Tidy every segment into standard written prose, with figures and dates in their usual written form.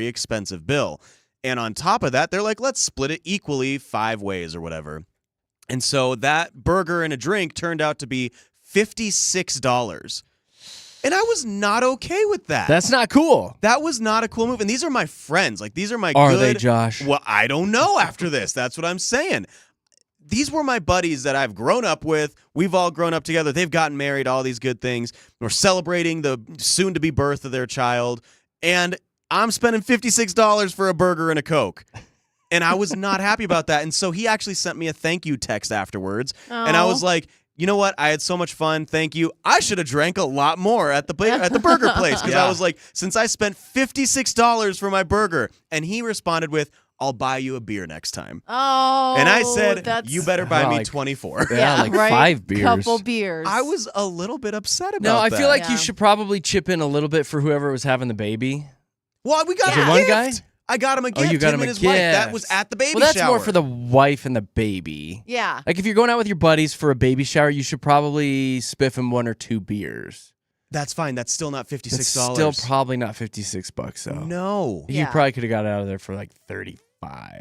expensive bill. And on top of that, they're like, let's split it equally 5 ways or whatever. And so that burger and a drink turned out to be $56. And I was not okay with that. That's not cool. That was not a cool move. And these are my friends. Like, these are my Are good... they, Josh? Well, I don't know after this. That's what I'm saying. These were my buddies that I've grown up with. We've all grown up together. They've gotten married, all these good things. We're celebrating the soon-to-be birth of their child. And I'm spending $56 for a burger and a Coke. And I was not happy about that. And so he actually sent me a thank you text afterwards. Oh. And I was like, you know what? I had so much fun. Thank you. I should have drank a lot more at the burger place because I was like, since I spent $56 for my burger. And he responded with, I'll buy you a beer next time. Oh, and I said, you better buy me 24. Yeah, like 5 beers. Couple beers. I was a little bit upset about that. No, I feel like Yeah. you should probably chip in a little bit for whoever was having the baby. Well, we got Was it a one gift. guy? I got him a gift. Oh, you got him and a his wife. That gift. was at the baby Well, that's shower. more for the wife and the baby. Yeah. Like if you're going out with your buddies for a baby shower, you should probably spiff him 1 or 2 beers. That's fine. That's still not $56. It's still probably not $56 though. No. You Yeah. probably could have got it out of there for like 35.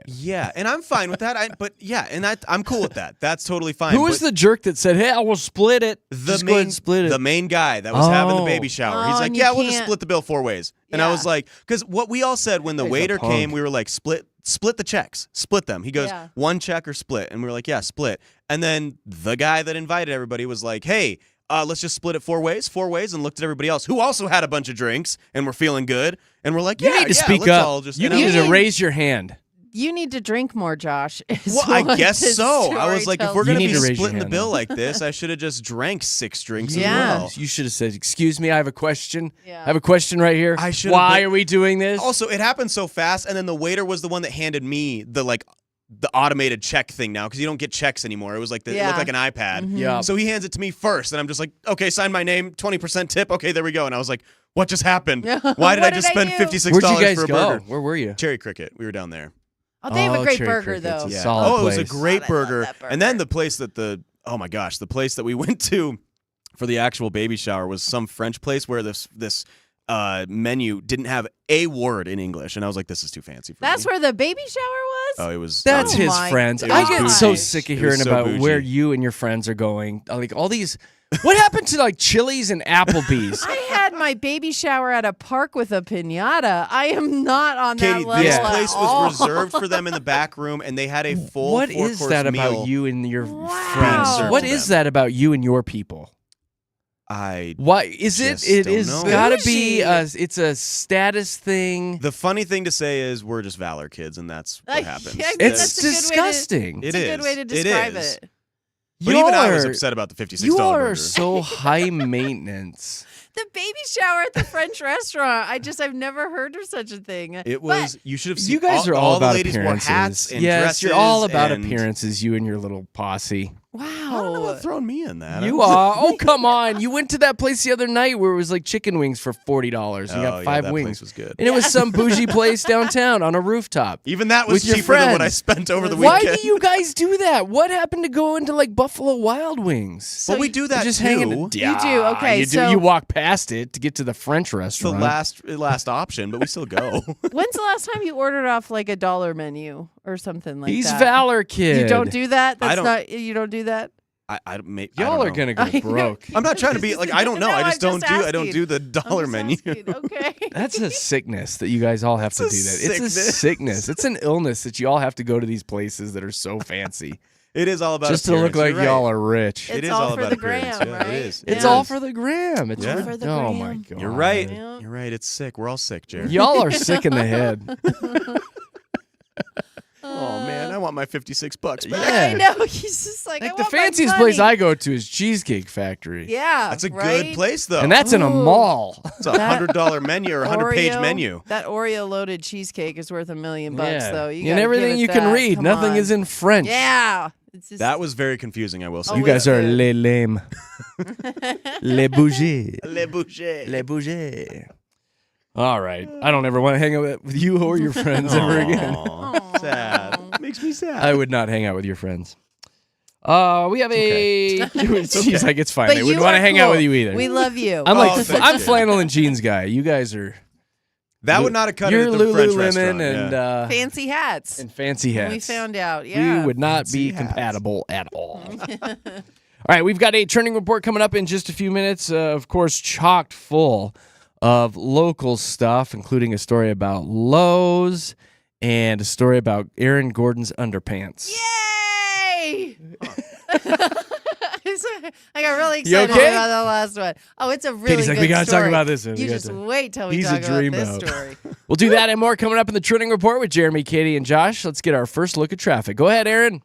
Yeah, and I'm fine with that. I'm cool with that. That's totally fine. Who was the jerk that said, "Hey, I will split it"? the Just go ahead and split it. The main guy that was having the baby Oh. shower. Oh, He's like, and you yeah, we'll just can't- split the bill 4 ways. And I Yeah. was like, because what we all said when the He's a waiter punk. came, we were like, split the checks, split them. He goes, Yeah. 1 check or split, and we were like, yeah, split. And then the guy that invited everybody was like, hey. Let's just split it 4 ways, and looked at everybody else who also had a bunch of drinks and were feeling good. And we're like, You yeah, need to yeah, speak let's up. all just, You know. needed to raise your hand. You need to drink more, Josh. is Well, I what guess this so. I was story like, if tells we're You going to need be to raise your splitting the hand bill now. like this, I should have just drank 6 drinks Yeah. as well. You should have said, "Excuse me, I have a question. Yeah. I have a question right here. I should've Why been- are we doing this?" Also, it happened so fast, and then the waiter was the one that handed me the automated check thing now because you don't get checks anymore. It was like it Yeah. looked like an iPad. Mhm. Yeah. So he hands it to me first, and I'm just like, okay, sign my name, 20% tip. Okay, there we go. And I was like, what just happened? Why did I What just did I spend do? $56 Where'd you guys for a go? burger? Where were you? Cherry Cricket. We were down there. Oh, they have a great Cherry burger, Cricket's though. a Yeah. solid Oh, it was a place. great God, I love burger. that burger. And then the place oh my gosh, the place that we went to for the actual baby shower was some French place where this menu didn't have a word in English, and I was like, this is too fancy for That's me. where the baby shower was? Oh, it was. That's Oh his my friends. It I was get so bougie. sick of It was hearing so about bougie. where you and your friends are going. Like all these. What happened to like Chili's and Applebee's? I had my baby shower at a park with a piñata. I am not on Katie, that level this at place all. was reserved for them in the back room, and they had a full What 4-course is that meal. about you and your Wow. friends? served What to is them. that about you and your people? Why is It Just it don't is know. gotta be Bougie. it's a status thing. The funny thing to say is we're just Valor kids, and that's what happens. Yeah, It's that's a good way to- disgusting. It It's a good is. way to It describe is. it. But even I was You're- upset about the $56 You are burger. so high maintenance. The baby shower at the French restaurant. I've never heard of such a thing. It was. You should have seen. You guys are all the about ladies appearances. wore hats and yes, dresses. you're all about and appearances. You and your little posse. Wow. I don't know about throwing me in that. You are. Oh, come on! You went to that place the other night where it was like chicken wings for $40. You got 5 that wings. place was good. And it was some bougie place downtown on a rooftop. Even that was with your cheaper than what I friends. spent over the Why weekend. do you guys do that? What happened to go into like Buffalo Wild Wings? Well, we do that just too. hanging. You do, okay, You do. so- You walk past it to get to the French It's the restaurant. last option, but we still go. When's the last time you ordered off like a dollar menu or something like He's that? Valor Kid. You don't do that? I That's don't- not. You don't do that? I don't Y'all are know. gonna I go know. broke. I'm not trying to be like I don't know. No, I just I'm don't just do. I don't asking. do the dollar I'm menu. just asking. Okay. That's a sickness that you guys all have to do It's that. a It's a sickness. It's an illness that you all have to go to these places that are so fancy It is all about just to look appearance. like You're y'all right. are rich. It's It is all all for about the appearance. gram, Yeah, right? it is. It's Yeah. all for the gram. It's Yeah. For the oh my gram. god. You're right. Yeah. You're right. It's sick. We're all sick, Jared. Y'all are sick in the head. Oh man, I want my $56 back. Yeah. I know. He's just like, I Like the want my fanciest money. place I go to is Cheesecake Factory. Yeah. That's a right? good place though. And that's in a Ooh. mall. it's a $100 menu or a 100-page Oreo- menu. That Oreo loaded cheesecake is worth $1 million though. You and gotta everything give it you can that. read. Come Nothing on. is in French. Yeah. It's just, That was very confusing, I will say. Oh, You wait. guys are les lame. Les bougies. Le Boucher. Les bougies. All right. I don't ever want to hang out with you or your friends ever again. Aw, sad. Makes me sad. I would not hang out with your friends. We have a. She's like, it's fine. But They you wouldn't want to are hang out cool. with you either. We love you. I'm like, Oh, thank I'm you. flannel and jeans guy. You guys are. That would not have cut your it at the French Lululemon restaurant. and yeah. Fancy hats. and fancy hats. We found out. Yeah. We would not be Fancy hats. compatible at all. All right, we've got a trending report coming up in just a few minutes. Of course, chocked full of local stuff, including a story about Lowe's and a story about Aaron Gordon's underpants. Yay! I got really excited okay? about the last one. Oh, it's a really Katie's like, good we gotta story. talk about this. You just wait till we He's talk a about this dreamboat. story. We'll do that and more coming up in the trending report with Jeremy, Katie, and Josh. Let's get our first look at traffic. Go ahead, Aaron.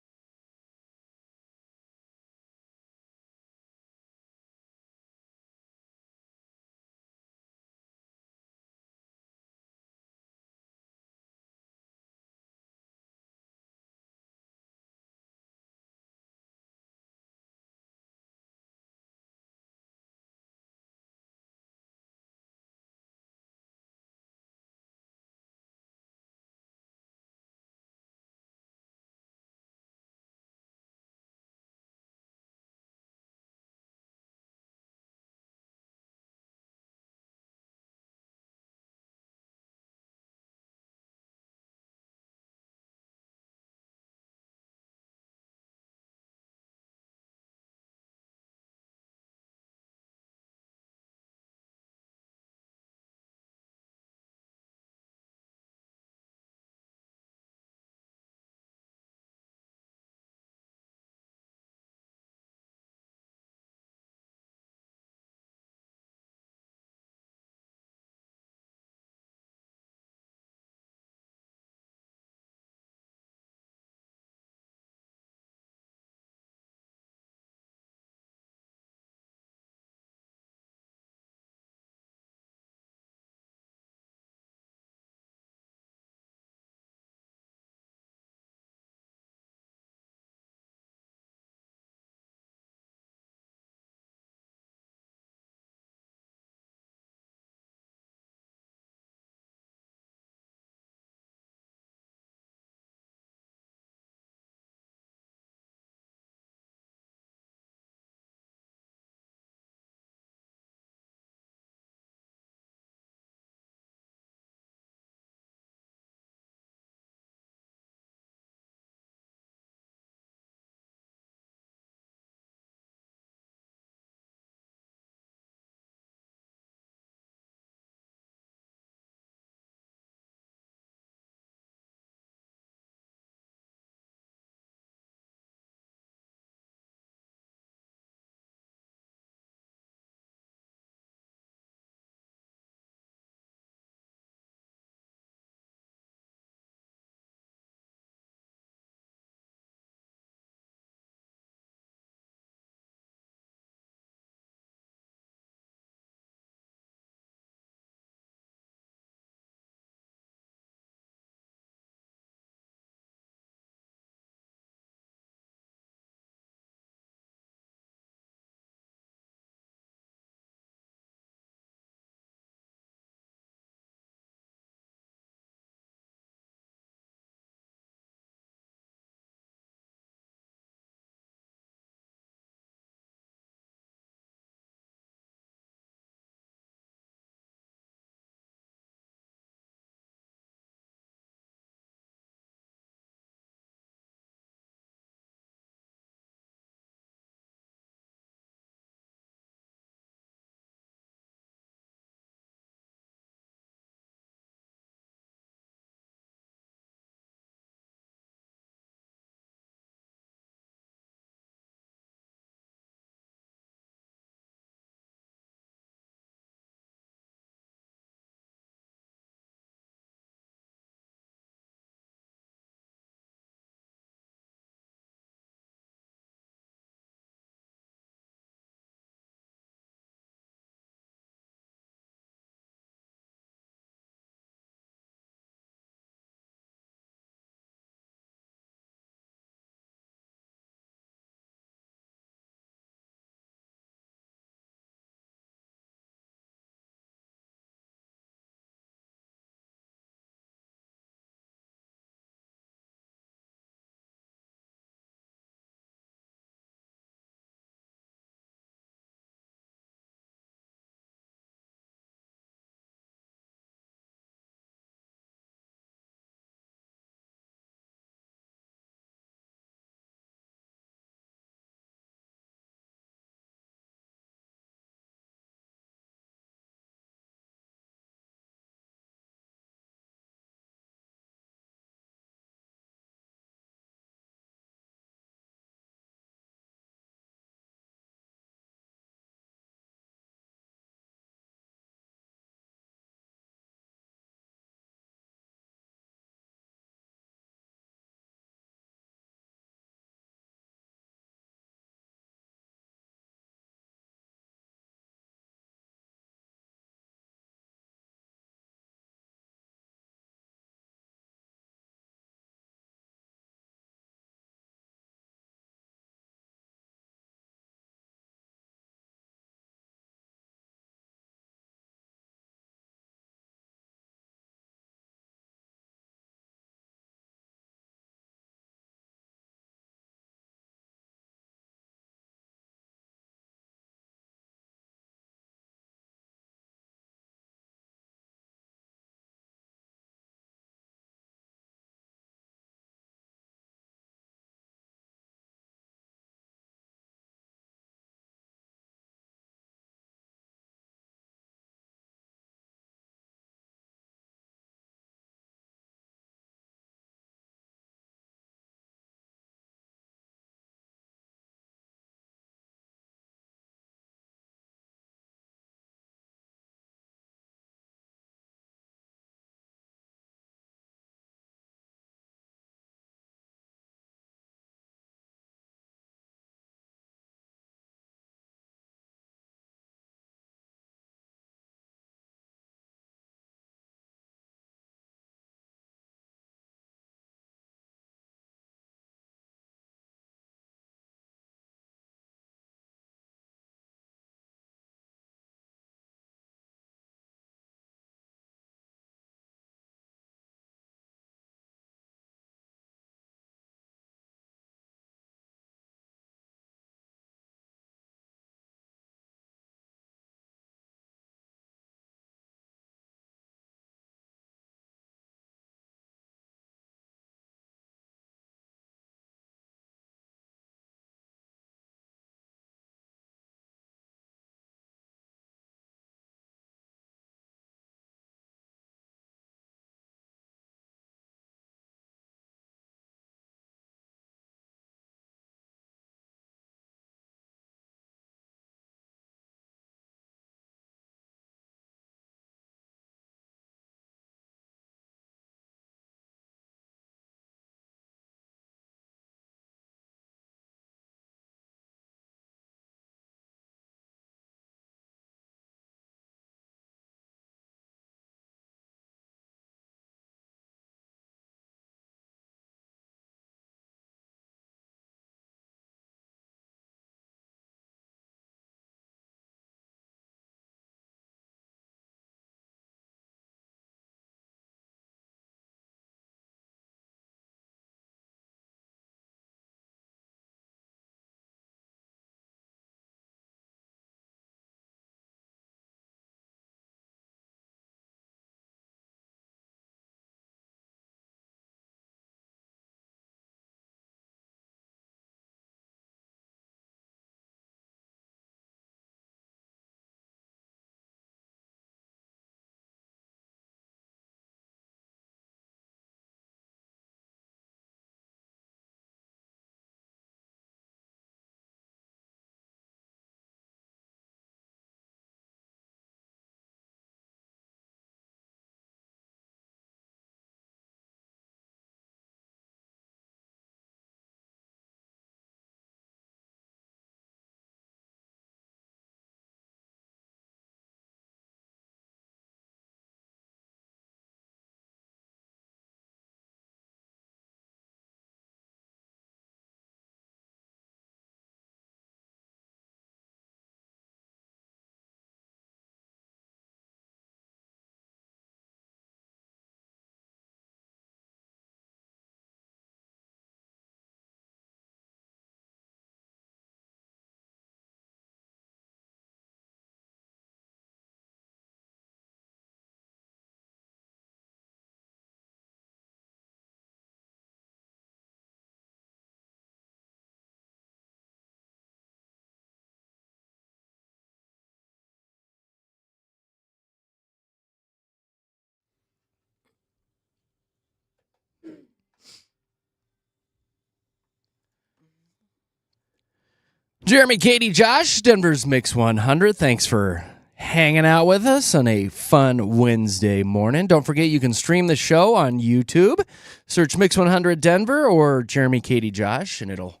Jeremy, Katy, Josh, Denver's Mix 100. Thanks for hanging out with us on a fun Wednesday morning. Don't forget you can stream the show on YouTube. Search Mix 100 Denver or Jeremy, Katy, Josh, and it'll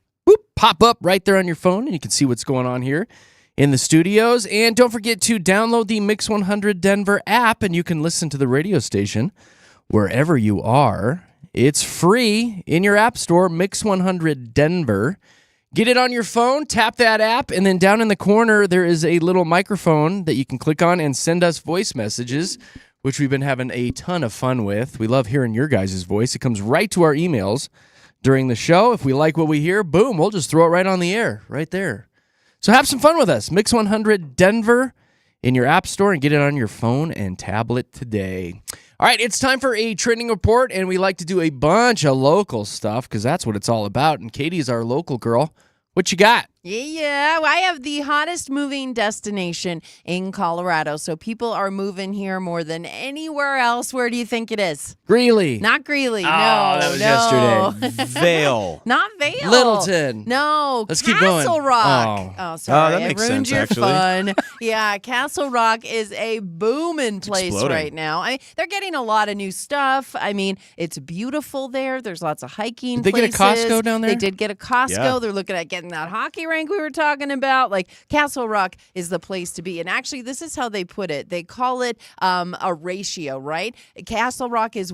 pop up right there on your phone, and you can see what's going on here in the studios. And don't forget to download the Mix 100 Denver app, and you can listen to the radio station wherever you are. It's free in your app store, Mix 100 Denver. Get it on your phone, tap that app, and then down in the corner, there is a little microphone that you can click on and send us voice messages, which we've been having a ton of fun with. We love hearing your guys' voice. It comes right to our emails during the show. If we like what we hear, boom, we'll just throw it right on the air, right there. So have some fun with us. Mix 100 Denver in your app store and get it on your phone and tablet today. All right, it's time for a trending report, and we like to do a bunch of local stuff because that's what it's all about. And Katie's our local girl. What you got? Yeah, I have the hottest moving destination in Colorado. So people are moving here more than anywhere else. Where do you think it is? Greeley. Not Greeley. No, that was yesterday. Vail. Not Vail. Littleton. No, Let's keep going. Castle Rock. Oh, sorry. that makes I ruined sense, your actually. fun. Yeah, Castle Rock is a booming place exploding. right now. They're getting a lot of new stuff. I mean, it's beautiful there. There's lots of hiking Did they get a places. Costco down there? They did get a Costco. Yeah. They're looking at getting that hockey rink we were talking about. Like, Castle Rock is the place to be. And actually, this is how they put it. They call it a ratio, right? Castle Rock is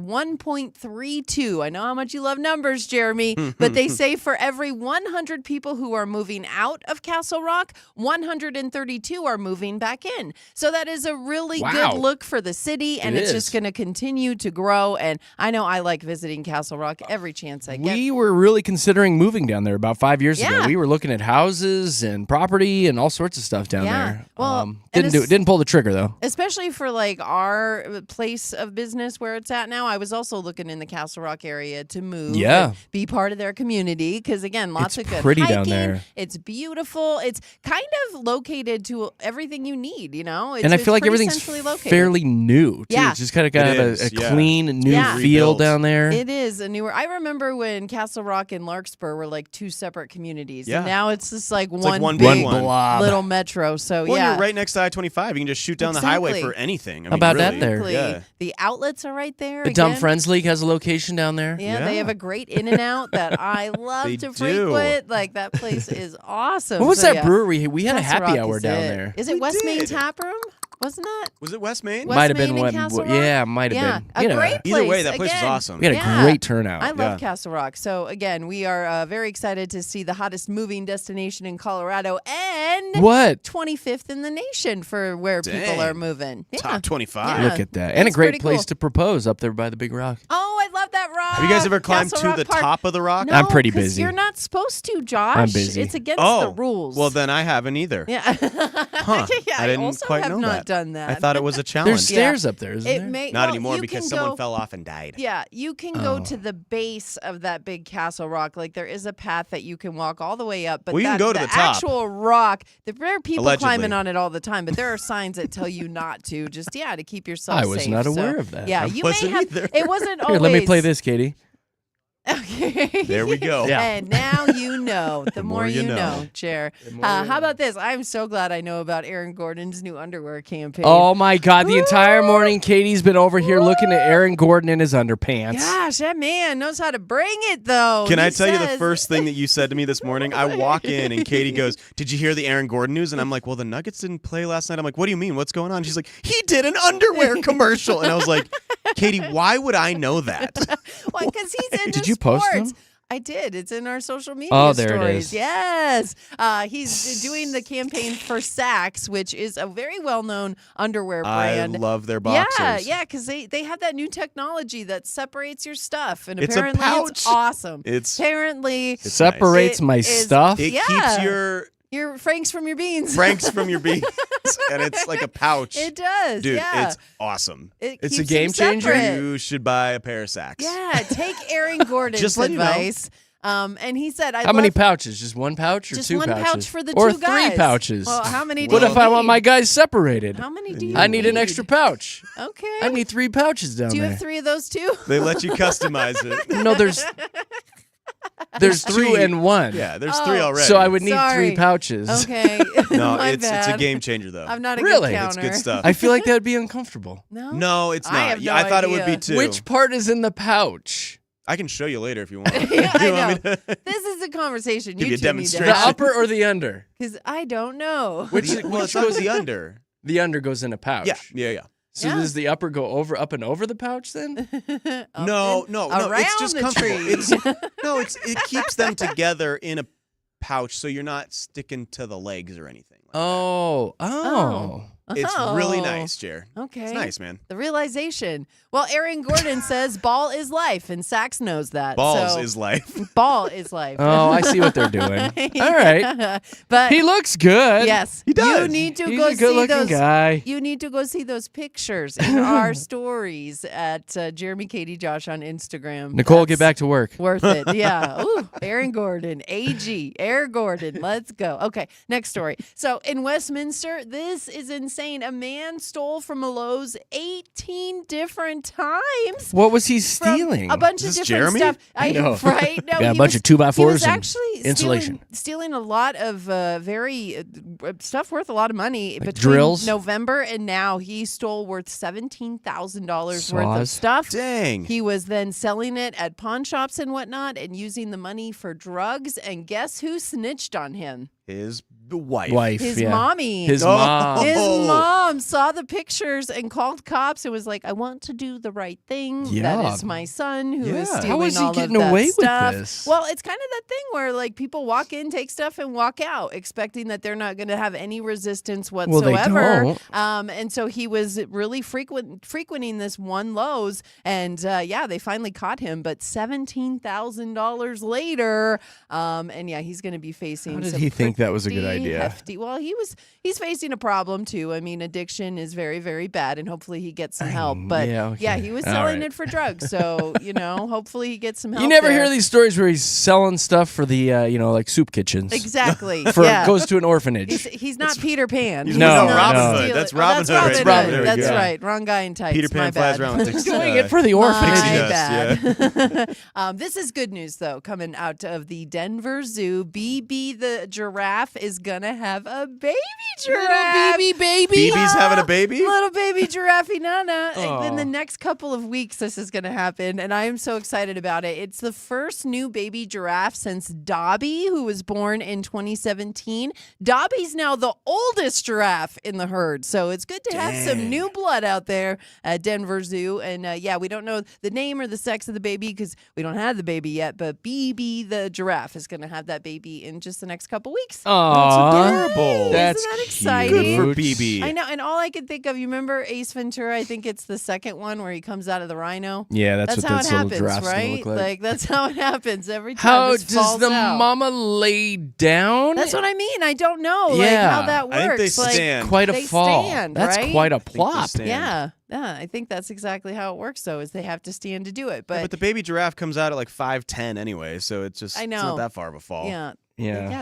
1.32. I know how much you love numbers, Jeremy, but they say for every 100 people who are moving out of Castle Rock, 132 are moving back in. So that is a really Wow. good look for the city, and It it's is. just going to continue to grow. And I know I like visiting Castle Rock every chance I get. We were really considering moving down there about 5 years ago. Yeah. We were looking at houses and property and all sorts of stuff down Yeah. there. Well, and didn't do it. it's- Didn't pull the trigger though. Especially for like our place of business where it's at now. I was also looking in the Castle Rock area to move Yeah. and be part of their community because, again, lots It's of good pretty hiking. down there. It's beautiful. It's kind of located to everything you need, you know? And I feel like pretty everything's centrally located. fairly new too. Yeah. It's just kind of got It a is, yeah. clean new Yeah. feel Rebuilt. down there. It is a newer. I remember when Castle Rock and Larkspur were like two separate communities. Yeah. And now it's just like It's one like one big big one. blob. little metro. So, Well, yeah. you're right next to I-25. You can just shoot down the highway Exactly. for anything. I How mean, about that really. there? Exactly. Yeah. The outlets are right there. The Dumb again. Friends League has a location down there. Yeah, they Yeah. have a great In-N-Out that I love They to do. frequent. Like, that place is awesome. What was So, that yeah, brewery? We had a Castle happy Rock hour is down it. there. Is it We West Main did. Tap Room? Wasn't that? Was it West Main? West Might have Main been and one. Castle Rock? Yeah, might have Yeah, been. a You know, great Either way, place. that place was Again, awesome. we had a Yeah. great turnout. I love Yeah. Castle Rock. So, again, we are very excited to see the hottest moving destination in Colorado and What? 25th in the nation for where people Dang. are moving. Yeah. Top 25. Yeah. Look at that. And a It's great pretty place cool. to propose up there by the big rock. Oh, I love that rock. Have you guys ever climbed Castle to Rock the Park. top of the rock? No, I'm pretty 'cause busy. You're not supposed to, Josh. I'm busy. It's against Oh, the rules. well, then I haven't either. Yeah. Huh. Yeah, I didn't also quite have know not that. done that. I thought it was a There's challenge. stairs up there, isn't It there? may Not well, anymore you because can someone go- fell off and died. Yeah, you can Oh. go to the base of that big Castle Rock. Like there is a path that you can walk all the way up, but Well, you can that- go to the top. actual rock. There are people Allegedly. climbing on it all the time, but there are signs that tell you not to. Just to keep yourself I was safe. not So, aware of that. Yeah, I you may wasn't have. either. It wasn't Here, always. let me play this, Katie. Okay. There we go. Yeah. And now you know. The more you know, Chair. How about this? I'm so glad I know about Aaron Gordon's new underwear campaign. Oh my God! The entire Woo! morning, Katie's been over here looking at Aaron Gordon in his underpants. Gosh, that man knows how to bring it, though. Can He I tell you the says- first thing that you said to me this morning? I walk in and Katie goes, "Did you hear the Aaron Gordon news?" And I'm like, "Well, the Nuggets didn't play last night." I'm like, "What do you mean? What's going on?" She's like, "He did an underwear commercial." And I was like, "Katie, why would I know that?" Well, because he's into Did you post sports. them? I did. It's in our social media Oh, there it stories. is. Yes. He's doing the campaign for Saks, which is a very well-known underwear I brand. love their boxers. Yeah, because they have that new technology that separates your stuff, and It's a apparently it's pouch. awesome. It's Apparently, It's Separates nice. my It is- stuff. it Yeah. keeps your Franks from your beans. Franks from your beans, and it's like a pouch. It does. Dude, yeah. it's awesome. It It's a keeps game them changer? separate. You should buy a pair of Saks. Yeah, take Aaron Gordon's Just let you know. advice. And he said, How many pouches? Just one pouch or Just two one pouches? pouch for the or two guys. 3 pouches? Well, how many do What you if I want need? my guys separated? How many do you I need an extra pouch. Okay. I need 3 pouches down Do you there. have 3 of those too? They let you customize it. No, there's There's 2 3. and 1. Yeah, there's 3 already. So I would need Sorry. 3 pouches. Okay. No, My it's a bad. game changer though. I'm not a Really? good It's counter. It's good stuff. I feel like that would be uncomfortable. No. No, it's not. I have no I thought it would idea. be too. Which part is in the pouch? I can show you later if you want. Yeah, I You want me know. to- This is a conversation. Give you a two need to demonstration. The have. upper or the under? Because I don't know. Which well, it's always the under. The under goes in a pouch. Yeah. So Yeah. does the upper go up and over the pouch then? Up No, and no. around It's just the comfortable. tree. It keeps them together in a pouch, so you're not sticking to the legs or anything. Like Oh. It's really Oh. nice, Jer. Okay. It's nice, man. The realization. Well, Aaron Gordon says ball is life, and Sax knows that. Balls so is life. ball is life. Oh, I see what they're doing. All right. But He looks good. yes, He does. You need to He's go a good-looking see those. guy. You need to go see those pictures in our stories at Jeremy, Katy, Josh on Instagram. Nicole, That's get back to work. worth it. Yeah. Ooh, Aaron Gordon, AG, Aaron Gordon. Let's go. Okay, next story. So in Westminster, this is insane. A man stole from a Lowe's 18 different times. What was he From stealing? a bunch Is of this different Jeremy? stuff. No. Right? No, Got a he bunch was- of 2x4s He was and actually insulation. stealing a lot of very stuff worth a lot of money between drills? November and now. He stole worth $17,000 worth of Saws? stuff. Dang. He was then selling it at pawn shops and whatnot and using the money for drugs. And guess who snitched on him? His wife. His yeah. mommy. His Oh. mom. His Oh. mom saw the pictures and called cops and was like, I want to do the right thing. Yeah. That is my son who is Yeah. stealing How is he all getting of that away with stuff. this? Well, it's kind of that thing where like people walk in, take stuff, and walk out, expecting that they're not going to have any resistance Well, whatsoever. they don't. And so he was really frequenting this one Lowe's, and they finally caught him. But $17,000 later, and yeah, he's going to be facing. How did some he think that was a good pretty idea? hefty- Well, he's facing a problem too. I mean, addiction is very, very bad, and hopefully he gets some help. But yeah, okay. he was All selling right. it for drugs, so hopefully he gets some help. You never there. hear these stories where he's selling stuff for the, like soup kitchens. Exactly. For yeah. Goes to an orphanage. He's not Peter Pan. He's No, not Robin stealing- Hood. That's oh, Robin Hood right Robin there. Hood. There we That's go. right. Wrong guy in tights. Peter My Pan flies bad. around with Doing it for the orphanage. Pixie My dust, bad. This is good news, though, coming out of the Denver Zoo. BB the giraffe is going to have a baby giraffe. Little baby. BB's having a baby? Little baby giraffe Nana. Aw. In the next couple of weeks, this is going to happen, and I am so excited about it. It's the first new baby giraffe since Dobby, who was born in 2017. Dobby's now the oldest giraffe in the herd, so it's good to have some Dang. new blood out there at Denver Zoo. And we don't know the name or the sex of the baby because we don't have the baby yet, but BB the giraffe is going to have that baby in just the next couple weeks. Aw. adorable. That's Isn't that cute. exciting? Good for BB. I know, and all I can think of, you remember Ace Ventura? I think it's the second one where he comes out of the rhino. Yeah, that's what how this it little happens, giraffe's gonna right? look like. That's how it happens every time. How this does falls the out. mama lay down? That's what I mean. I don't know, like Yeah. how that works. I think they like, stand. Quite a They fall. stand, That's right? quite a they plop. stand. Yeah, I think that's exactly how it works. Though, is they have to stand to do it. Yeah, but the baby giraffe comes out at like 5'10" anyway, so it's just I it's know. not that far of a fall. Yeah.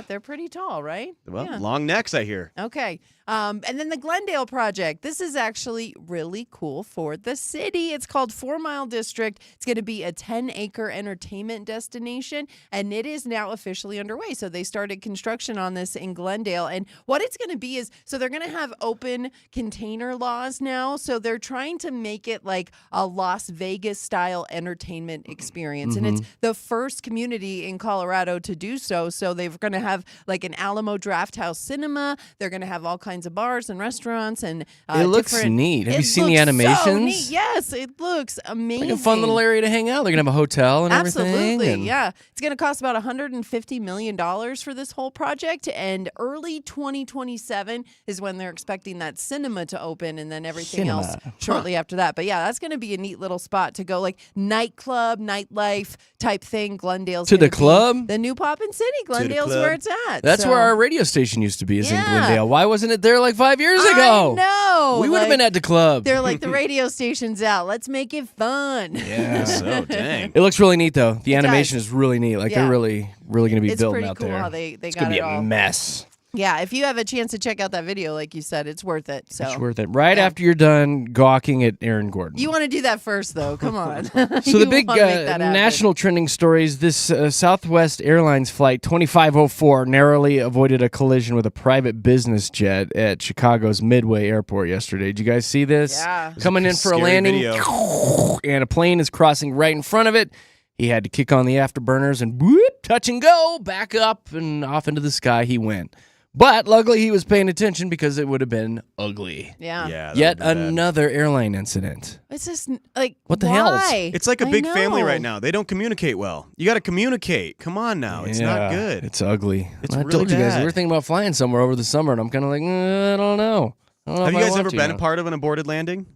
they're pretty tall, right? Well, Yeah. long necks, I hear. Okay. And then the Glendale project. This is actually really cool for the city. It's called 4 Mile District. It's going to be a 10-acre entertainment destination, and it is now officially underway. So they started construction on this in Glendale. And what it's going to be is, so they're going to have open container laws now. So they're trying to make it like a Las Vegas style entertainment experience. And it's the first community in Colorado to do so. So they're going to have like an Alamo Draft House cinema. They're going to have all kinds of bars and restaurants and It looks different- neat. Have you It seen the looks so animations? neat. Yes, it looks amazing. Like a fun little area to hang out. They're gonna have a hotel and everything. Absolutely, and- yeah. It's going to cost about $150 million for this whole project, and early 2027 is when they're expecting that cinema to open, and then everything else Cinema. shortly after that. But yeah, that's going to be a neat little spot to go, like nightclub, nightlife type thing. Glendale's To the gonna be club? the new Poppin' City. Glendale's club. where it's at. That's So- where our radio station used to be, is in Yeah. Glendale. Why wasn't it there like 5 years ago? I know. We would have Like, been at the club. They're like, the radio station's out. Let's make it fun. Yeah. So dang. It looks really neat though. The It animation does. is really neat. Like Yeah. they're really going to be It's building pretty out cool there. how they it's got gonna be it a all. mess. Yeah, if you have a chance to check out that video, like you said, it's worth it. So It's worth it. Right after you're done gawking at Aaron Gordon. you want to do that first, though. Come on. So the big national trending stories, this Southwest Airlines flight 2504 narrowly avoided a collision with a private business jet at Chicago's Midway Airport yesterday. Did you guys see this? Yeah. Coming in for a scary landing, video. and a plane is crossing right in front of it. He had to kick on the afterburners and whoop, touch and go, back up and off into the sky he went. But luckily he was paying attention because it would have been ugly. Yeah. Yeah. that Yet would be bad. another airline incident. It's just like, What the hell? why? It's like a I big family know. right now. They don't communicate well. You got to communicate. Come on now. It's not good. It's ugly. It's I really told you guys bad. we were thinking about flying somewhere over the summer, and I'm kind of like, I don't know. I don't know Have if you I guys want ever to been now. a part of an aborted landing?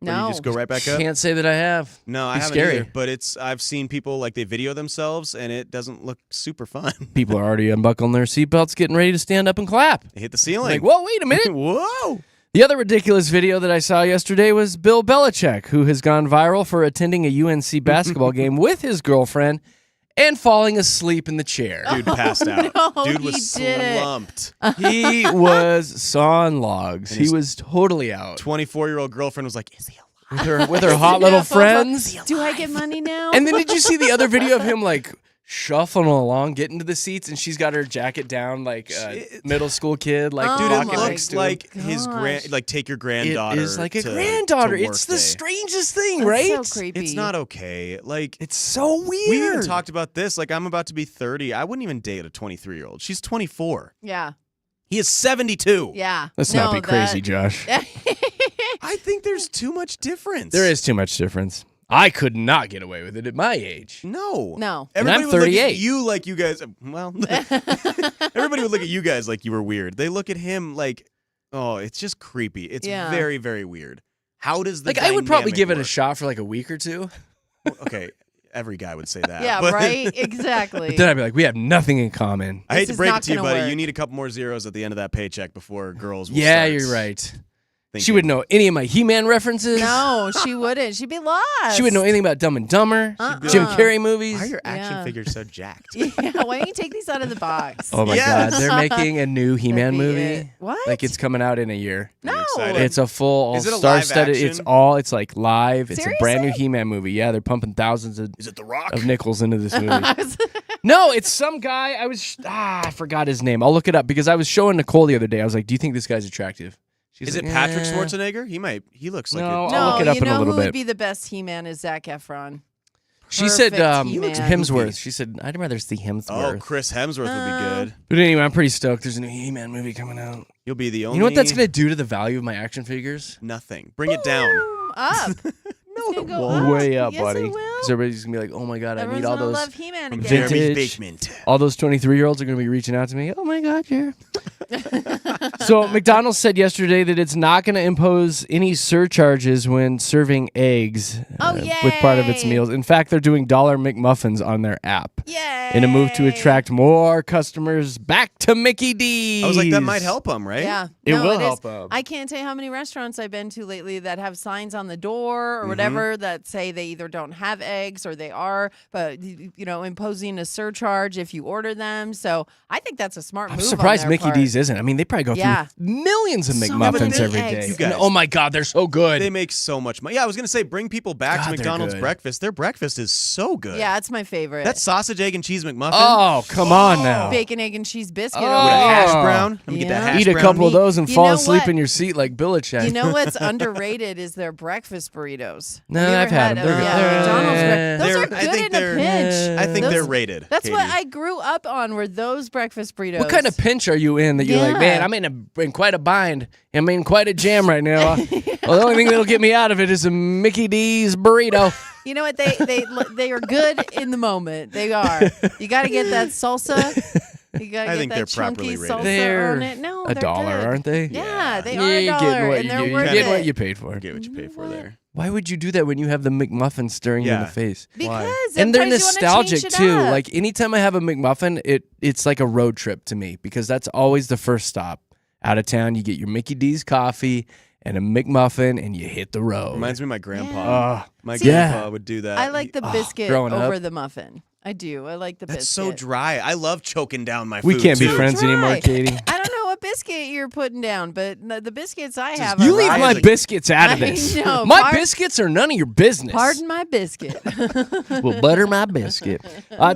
Where No. you just go right back up? Can't say that I have. No, I Be haven't scary. either. But I've seen people like they video themselves and it doesn't look super fun. People are already unbuckling their seatbelts, getting ready to stand up and clap. They hit the ceiling. Like, whoa, wait a minute. Whoa. The other ridiculous video that I saw yesterday was Bill Belichick, who has gone viral for attending a UNC basketball game with his girlfriend and falling asleep in the chair. Dude passed out. no, Dude he was didn't. slumped. He was sawing logs. And He his was totally out. 24-year-old girlfriend was like, is he alive? With her hot little Yeah. friends. Do I get money now? And then did you see the other video of him like shuffling along, getting to the seats, and she's got her jacket down like a middle school kid, like Oh Dude, walking it my next looks to him. like his gosh. like take your It granddaughter. is like a to granddaughter. work It's the day. strangest thing, That's right? so creepy. It's not okay. Like It's so weird. we even talked about this. Like I'm about to be 30. I wouldn't even date a 23-year-old. She's 24. Yeah. He is 72. Yeah. Let's No, not be crazy, Josh. I think there's too much difference. There is too much difference. I could not get away with it at my age. No. No. And Everybody I'm would look 38. at you like you guys. Well, everybody would look at you guys like you were weird. They look at him like, oh, it's just creepy. It's Yeah. very, very weird. How does the Like I would probably dynamic give it a work? shot for like a week or two. Okay, every guy would say that. Yeah, but right? Exactly. But then I'd be like, we have nothing in common. I hate This to is break it not to you, gonna buddy. work. You need a couple more zeros at the end of that paycheck before girls will Yeah, start you're right. She thinking. would know any of my He-Man references. No, she wouldn't. She'd be lost. She would know anything about Dumb and Dumber, Uh-uh. Jim Carrey movies. Why are your action Yeah. figures so jacked? Yeah, why don't you take these out of the box? Oh my Yes. God, they're making a new He-Man That'd be movie. it. What? Like it's coming out in a year. Are you No. excited? It's a full Is it a all-star live studded. action? It's like live. It's a brand new Seriously? He-Man movie. Yeah, they're pumping thousands of Is it The Rock? nickels into this movie. No, it's some guy. I forgot his name. I'll look it up because I was showing Nicole the other day. I was like, "Do you think this guy's attractive?" She's Is like, it Patrick "Eh." Schwarzenegger? He looks like No, it. I'll look it up you in a know little who bit. would be the best He-Man is Zac Efron. She said Perfect he looks He-Man. Hemsworth. She said, "I'd rather see Oh, Hemsworth." Chris Hemsworth would be good. But anyway, I'm pretty stoked. There's a new He-Man movie coming out. You'll be the only. You know what that's gonna do to the value of my action figures? Nothing. Bring it down. Up. No, gonna go up. Way up, Yes, buddy. it will. Because everybody's gonna be like, "Oh my God, I Everyone's need all gonna those." love He-Man From again. Jeremy's Vintage. basement. All those 23-year-olds are going to be reaching out to me. Oh my God, Jer. So McDonald's said yesterday that it's not going to impose any surcharges when serving eggs Oh, with part of its yay. meals. In fact, they're doing $1 McMuffins on their app Yay. in a move to attract more customers back to Mickey D's. I was like, that might help him, right? Yeah. It No, will is. help 'em. I can't tell you how many restaurants I've been to lately that have signs on the door Mm-hmm. or whatever that say they either don't have eggs or they are, but imposing a surcharge if you order them. So I think that's a smart I'm move. surprised on their Mickey part. D's isn't. I mean, they probably go Yeah. through millions of So McMuffins many every eggs. day. You guys- And, oh my God, they're so good. They make so much money. Yeah, I was gonna say bring people back God, to they're McDonald's good. breakfast. Their breakfast is so good. Yeah, it's my favorite. That sausage, egg, and cheese McMuffin. Oh, come on now. bacon, egg, and cheese biscuit. Oh. over With a there. hash Oh. brown. Let me get that Yeah. hash Eat a brown. couple of those and You fall know asleep what? in your seat like Belichick. You know what's underrated is their breakfast burritos. No, Have you I've ever had 'em. They're- McDonald's. they're- Those are they're- I good think in a they're- pinch. I think Those- they're rated. That's what Katie. I grew up on. Were those breakfast burritos? What kind of pinch are you in that you're like, Yeah. man, I'm in quite a bind. I'm in quite a jam right now. Well, the only thing that'll get me out of it is a Mickey D's burrito. You know what? They are good in the moment. They are. You got to get that salsa. You got to I get think that they're chunky properly rated. salsa They're on it. No, a they're dollar, good. aren't they? Yeah, they Yeah, are a you're dollar, getting what and you they're get. worth You're getting it. what you paid for. Get what you pay for there. Why would you do that when you have the McMuffin staring you in Yeah. the face? Because And they're sometimes you wanna nostalgic change it too. up. Like anytime I have a McMuffin, it's like a road trip to me because that's always the first stop. Out of town, you get your Mickey D's coffee and a McMuffin, and you hit the road. Reminds me of my grandpa. Ah, My See, grandpa would do that. I like the biscuit growing up. over the muffin. I do. I like the That's biscuit. so dry. I love choking down my we food. can't be too. friends anymore, Dry. Katie. I don't know biscuit you're putting down, but the biscuits I have You are leave my rising. biscuits out of I this. know, My biscuits are none of your business. Pardon my biscuit. Well, butter my biscuit.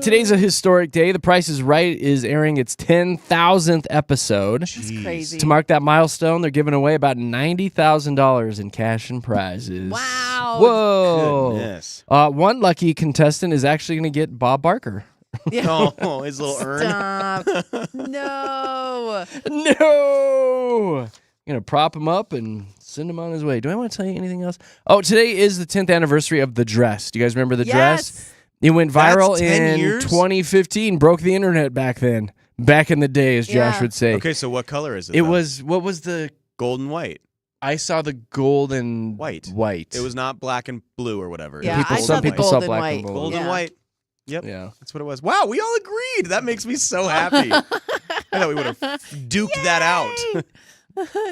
Today's a historic day. The Price is Right is airing its 10,000th episode. It's crazy. To mark that milestone, they're giving away about $90,000 in cash and prizes. Wow. Whoa. Goodness. One lucky contestant is actually going to get Bob Barker. Yeah. Oh, his little urn. Stop. No. No! I'm going to prop him up and send him on his way. Do I want to tell you anything else? Oh, today is the 10th anniversary of The Dress. Do you guys remember The Dress? Yes. It went viral That's 10 in years? 2015. Broke the internet back then. Back in the day, as Josh Yeah. would say. Okay, so what color is it? It though? was, what was the, golden white. I saw the golden White. white. It was not black and blue or whatever. It Yeah, was I some saw the people saw golden black white. and gold. golden Yeah. white. Yep. Yeah. That's what it was. Wow, we all agreed. That makes me so happy. I thought we would have duked that out.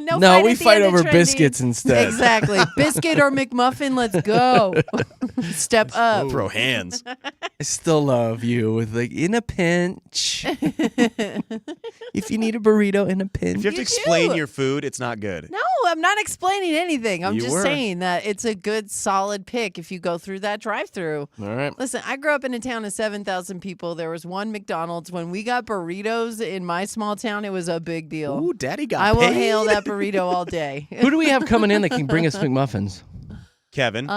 No, fight we at the fight end of over trending. biscuits instead. Exactly. Biscuit or McMuffin, let's go. Step up. Throw hands. I still love you with like in a pinch. If you need a burrito in a pinch. If you have to You explain do. your food, it's not good. No, I'm not explaining anything. I'm You just were. saying that it's a good, solid pick if you go through that drive-through. All right. Listen, I grew up in a town of 7,000 people. There was one McDonald's. When we got burritos in my small town, it was a big deal. Ooh, daddy got I will paid. hail that burrito all day. Who do we have coming in that can bring us McMuffins? Kevin.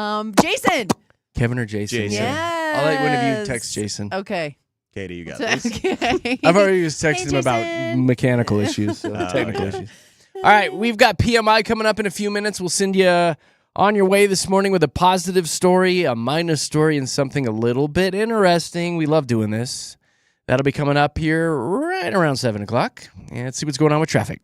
Jason. Kevin or Jason? Jason. Yes. I'll let one of you text Jason. Okay. Katie, you got this. Okay. I've already just texted Hey, him about Jason. mechanical issues, so Oh, technical yeah. issues. All right, we've got PMI coming up in a few minutes. We'll send you on your way this morning with a positive story, a minus story, and something a little bit interesting. We love doing this. That'll be coming up here right around 7 o'clock. And let's see what's going on with traffic.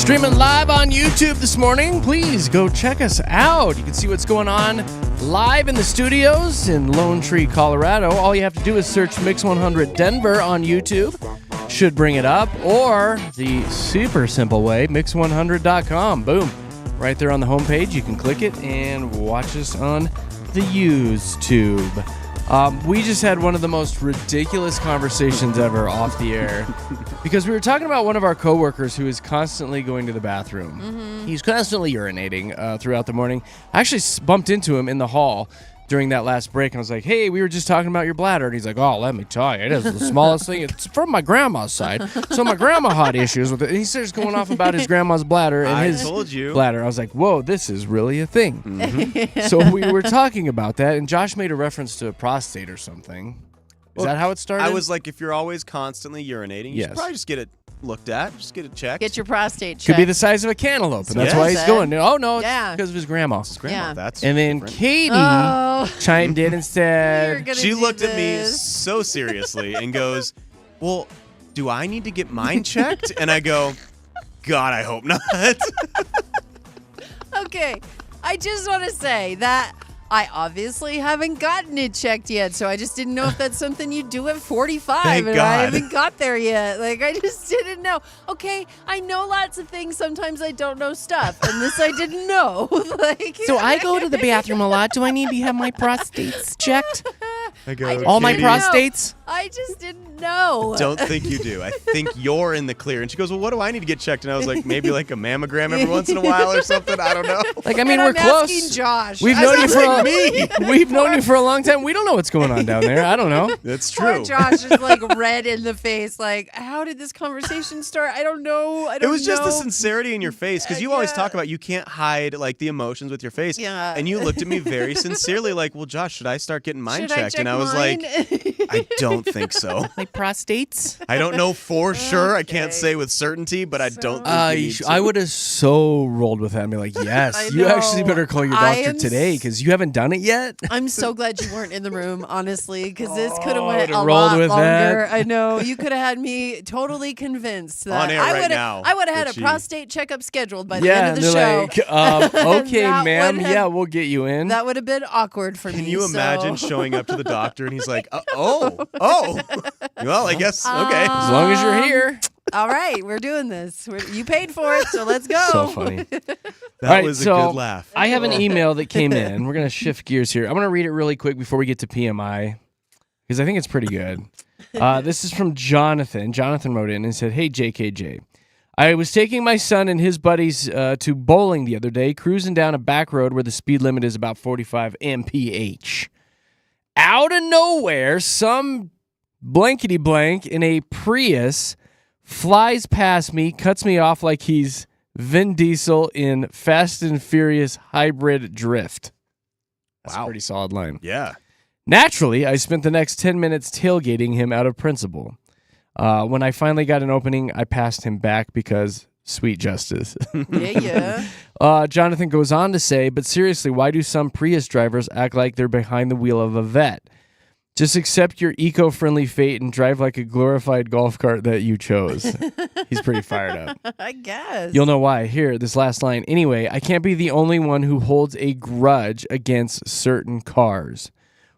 Streaming live on YouTube this morning. Please go check us out. You can see what's going on live in the studios in Lone Tree, Colorado. All you have to do is search Mix 100 Denver on YouTube. Should bring it up. Or the super simple way, mix100.com. Boom. Right there on the homepage. You can click it and watch us on the YouTube. We just had one of the most ridiculous conversations ever off the air because we were talking about one of our coworkers who is constantly going to the bathroom. Mm-hmm. He's constantly urinating throughout the morning. I actually bumped into him in the hall during that last break. I was like, hey, we were just talking about your bladder. And he's like, oh, let me tell you, it is the smallest thing. It's from my grandma's side. So my grandma had issues with it. And he starts going off about his grandma's bladder and his bladder. I was like, whoa, this is really a thing. Mm-hmm. So we were talking about that, and Josh made a reference to a prostate or something. Is that how it started? I was like, if you're always constantly urinating, you should probably just get it looked at. Just get it checked. Get your prostate checked. Could be the size of a cantaloupe, and that's why he's going. Oh, no, it's because of his grandma. His grandma. Yeah. That's and then different. Katie chimed in and said, she looked at me so seriously and goes, well, do I need to get mine checked? And I go, God, I hope not. Okay, I just want to say that I obviously haven't gotten it checked yet, so I just didn't know if that's something you do at 45, Thank and God. I haven't got there yet. Like, I just didn't know. Okay, I know lots of things. Sometimes I don't know stuff, and this I didn't know. So I go to the bathroom a lot. Do I need to have my prostates checked? I go, All my Katie, prostates? I just didn't know. Don't think you do. I think you're in the clear. And she goes, well, what do I need to get checked? And I was like, maybe like a mammogram every once in a while or something. I don't know. Like, I mean, And we're I'm close. asking Josh. We've known you for We've known you for a long time. We don't know what's going on down there. I don't know. That's Poor true. Josh is like red in the face. Like, how did this conversation start? I don't know. It was just the sincerity in your face because you always Yeah. talk about you can't hide like the emotions with your face. Yeah. And you looked at me very sincerely like, well, Josh, should I start getting mine Should I checked? check And I was mine? like, I don't think so. My prostates? I don't know for sure. I can't Okay. say with certainty, but I don't think you need to. I would have so rolled with that and be like, I yes, you actually know. better call your I doctor am today because you haven't done it yet. I'm so glad you weren't in the room, honestly, because this could have I went would've a rolled lot with longer. that. I know. You could have had me totally convinced that On air I right would now have had that a she- prostate checkup scheduled by the Yeah, end and of the they're show. like, okay, That ma'am, would have- yeah, we'll get you in. That would have been awkward for me. Can you so- imagine showing up to the doctor and he's like, oh. Well, I guess, okay. As long as you're here. All right, we're doing this. You paid for it, so let's go. So funny. That All right, was a so good laugh. I have an email that came in. We're going to shift gears here. I'm going to read it really quick before we get to PMI because I think it's pretty good. This is from Jonathan. Jonathan wrote in and said, hey, JKJ. I was taking my son and his buddies to bowling the other day, cruising down a back road where the speed limit is about 45 mph. Out of nowhere, some blankety blank in a Prius flies past me, cuts me off like he's Vin Diesel in Fast and Furious Hybrid Drift. That's a pretty solid line. Yeah. Naturally, I spent the next 10 minutes tailgating him out of principle. When I finally got an opening, I passed him back because sweet justice. Yeah. Jonathan goes on to say, but seriously, why do some Prius drivers act like they're behind the wheel of a vet? Just accept your eco-friendly fate and drive like a glorified golf cart that you chose. He's pretty fired up. I guess. You'll know why. Here, this last line. Anyway, I can't be the only one who holds a grudge against certain cars.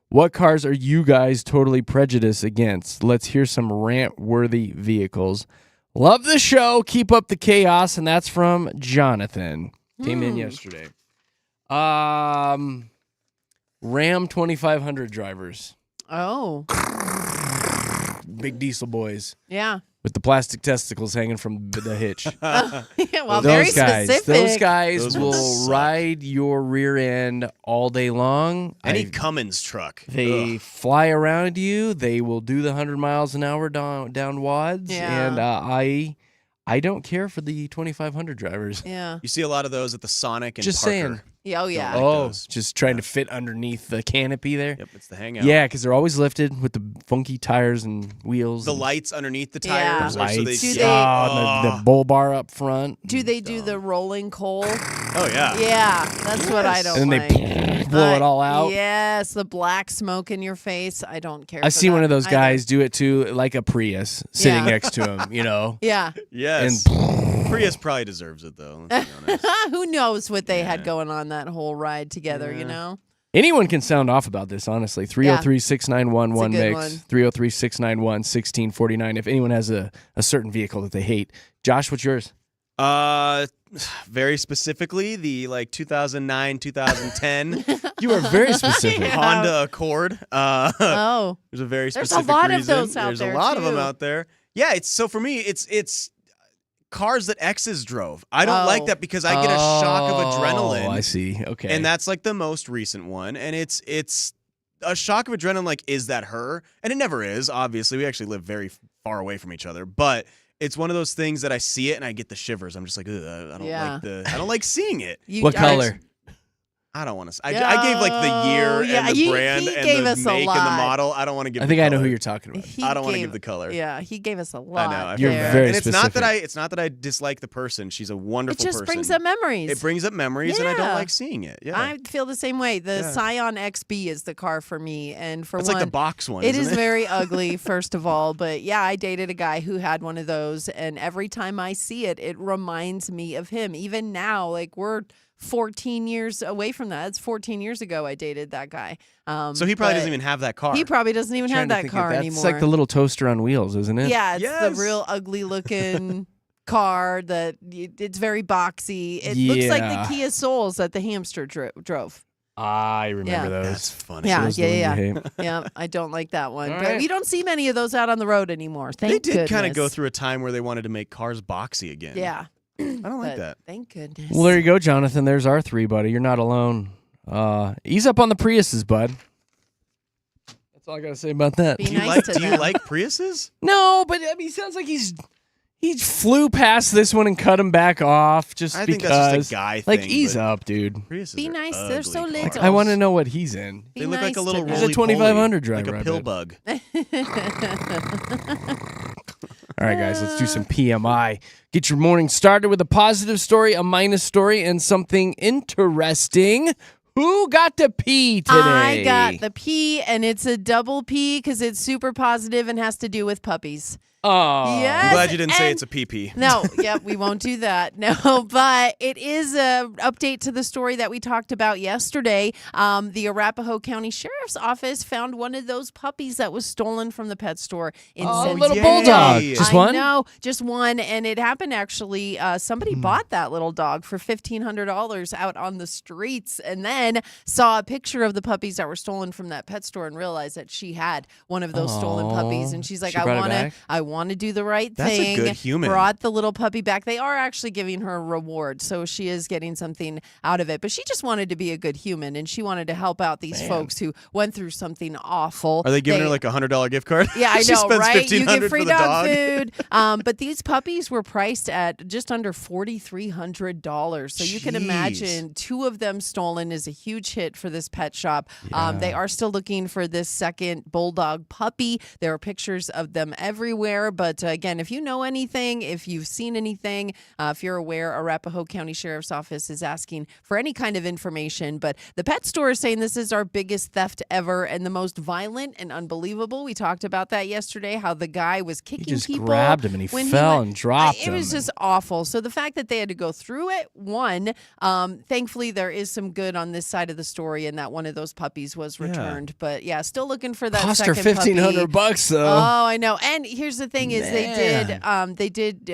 What cars are you guys totally prejudiced against? Let's hear some rant-worthy vehicles. Love the show. Keep up the chaos. And that's from Jonathan. Came in yesterday. Ram 2500 drivers. Oh. Big diesel boys Yeah. with the plastic testicles hanging from the hitch. Yeah, well, very specific. Those guys Those will ones suck. ride your rear end all day long. Any Cummins truck. They Ugh. fly around you. They will do the 100 miles an hour down wads. Yeah. And I don't care for the 2500 drivers. Yeah. You see a lot of those at the Sonic and Just Parker. saying. Yeah. Oh, yeah. like Oh, those. just trying to fit underneath the canopy there. Yep, it's the hangout. Yeah, because they're always lifted with the funky tires and wheels. The and lights underneath the Yeah. tires. lights. So they, Do the bull bar up front. Do they do the rolling coal? Oh, yeah. Yeah. That's what I don't And then like. they like blow it all out. Yes, the black smoke in your face. I don't care. I've seen that one of those either. guys do it too, like a Prius sitting Yeah. next to him, you know? Yeah. Yes. Prius probably deserves it, though. Let's be honest. Who knows what they had Yeah. going on that whole ride together, you Yeah. know? Anyone can sound off about this, honestly. 303-691-1MIX, 303-691-1649. If anyone has a certain vehicle that they hate. Josh, what's yours? Very specifically, the 2009, 2010 You are very specific. Yeah. Honda Accord. Oh. There's a very There's a specific lot of reason. those out There's there, a lot of them too. out there. Yeah, so for me, it's cars that exes drove. I don't like that because I get a shock of adrenaline. Oh, I see. Okay. And that's like the most recent one. And it's a shock of adrenaline, like, is that her? And it never is, obviously. We actually live very far away from each other. But it's one of those things that I see it and I get the shivers. I'm just like, ugh, I don't like seeing it. What color? I don't want to. I gave like the year Yeah, and the he brand gave and the us a make and the lot. model. I don't want to give. I think the I know color. who you're talking about. I don't want to give the color. Yeah, he gave us a lot. I know. I You're feel bad. very and it's not that specific. it's not that I dislike the person. She's a wonderful It just person. brings up memories. It brings up memories, and I don't Yeah. like seeing it. Yeah, I feel the same way. The Yeah. Scion XB is the car for me, and for it's one, like the box one. it isn't is very ugly, first of all. But yeah, I dated a guy who had one of those, and every time I see it, it reminds me of him. Even now, like we're 14 years away from that. It's 14 years ago I dated that guy. So he probably doesn't even have that car. He probably doesn't even have that car That's anymore. like the little toaster on wheels, isn't it? Yeah, it's Yes. the real ugly looking car that it's very boxy. It looks like Yeah. the Kia Souls that the hamster drove. I remember Yeah. those. That's funny. Yeah, Those are the ones you hate. Yeah, I don't like that one. All But right. we don't see many of those out on the road anymore. Thank They did kind goodness. of go through a time where they wanted to make cars boxy again. Yeah. I don't like But that. Thank goodness. Well, there you go, Jonathan. There's our three, buddy. You're not alone. Ease up on the Priuses, bud. That's all I got to say about that. Be Do you nice like? to Do you them. like Priuses? No, but I mean, he sounds like he flew past this one and cut him back off just I because. think that's just a guy thing. like, ease but up, dude. Priuses Be are nice, they're ugly so cars. little. I want to know what he's in. Be They look like nice a to little them. He's a roly-poly, 2500 driver, like I a pill bet. bug. All right, guys, let's do some PMI. Get your morning started with a positive story, a minus story, and something interesting. Who got the P today? I got the P, and it's a double P because it's super positive and has to do with puppies. Oh. Yes, I'm glad you didn't say and- it's a PP. No, yep, we won't do that. No, but it is a update to the story that we talked about yesterday. The Arapahoe County Sheriff's Office found one of those puppies that was stolen from the pet store in Oh, Cincinnati. little yay. bulldog. Just I one? know, just one, and it happened actually. Somebody bought that little dog for $1,500 out on the streets, and then saw a picture of the puppies that were stolen from that pet store and realized that she had one of those stolen puppies, and she's like, She "I brought it want to, back? I want to do the right That's a thing." good human. Brought the little puppy back. They are actually giving her a reward, so she is getting something out of it. But she just wanted to be a good human, and she wanted to help out these folks who went through something awful. Are they giving her like a $100 gift card? Yeah, I She know, spends right? You $1,500 get free for the dog food. But these puppies were priced at just under $4,300. So you can Jeez. imagine 2 of them stolen is a huge hit for this pet shop. They are still looking for this second bulldog puppy. There are pictures of them everywhere. But again, if you know anything, if you've seen anything, if you're aware, Arapahoe County Sheriff's Office is asking for any kind of information. But the pet store is saying this is our biggest theft ever and the most violent and unbelievable. We talked about that yesterday, how the guy was kicking just people. grabbed him and he when fell went- and dropped It was him. just awful. So the fact that they had to go through it, one, thankfully there is some good on this side of the story, and that one of those puppies was returned. But yeah, still looking for that Cost her second puppy. $1,500 though. Oh, I know. And here's the thing: is Man. they did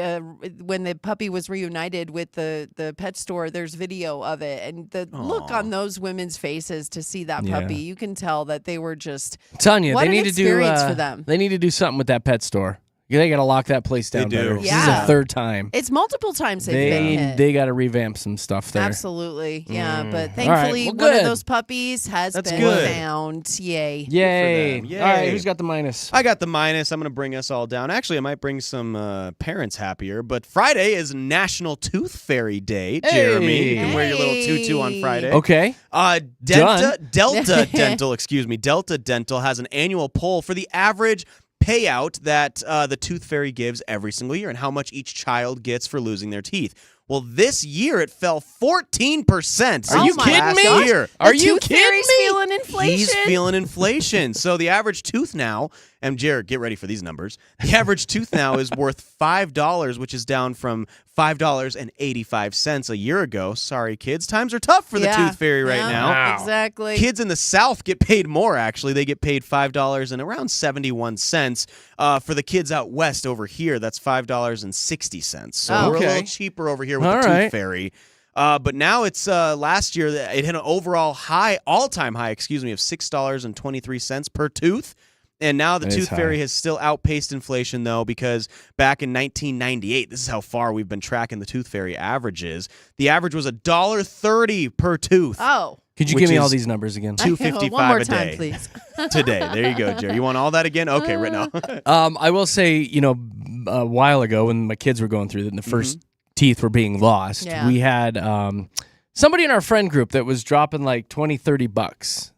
when the puppy was reunited with the pet store. There's video of it, and the look on those women's faces to see that Yeah. puppy, you can tell that they were just. I'm telling you, What they an need to do. experience for them. They need to do something with that pet store. They got to lock that place down. They do. better. This is Yeah. the third time. It's multiple times they've been hit. They got to revamp some stuff there. Absolutely, yeah. But right, thankfully, well, one of good. those puppies has That's been good. found. Yay! Yay. them. Yay. All right, who's got the minus? I got the minus. I'm going to bring us all down. Actually, I might bring some parents happier. But Friday is National Tooth Fairy Day, Jeremy. You can wear your little tutu on Friday. Okay. Delta Dental, excuse me. Delta Dental has an annual poll for the average payout that the Tooth Fairy gives every single year and how much each child gets for losing their teeth. Well, this year it fell 14%. Are you my kidding me? last year. Are The you tooth kidding fairy's me? feeling inflation. He's feeling inflation. So the average tooth now, and Jared, get ready for these numbers. The average tooth now is worth $5, which is down from $5.85 a year ago. Sorry, kids. Times are tough for the tooth fairy right now. Wow. Exactly. Kids in the South get paid more, actually. They get paid $5 and around 71 cents. For the kids out west over here, that's $5.60. So we're a Okay. little cheaper over here with All the right. tooth fairy. But now it's last year it hit an overall high, all-time high, of $6.23 per tooth. And now the That is tooth high. fairy has still outpaced inflation, though, because back in 1998, this is how far we've been tracking the tooth fairy averages. The average was $1.30 per tooth. Oh. Could you Which give me all is these numbers again? $2.55 One more a time, day please. today. There you go, Jerry. You want all that again? Okay, right now. I will say, a while ago when my kids were going through it and the first teeth were being lost, Yeah. we had somebody in our friend group that was dropping like $20-$30.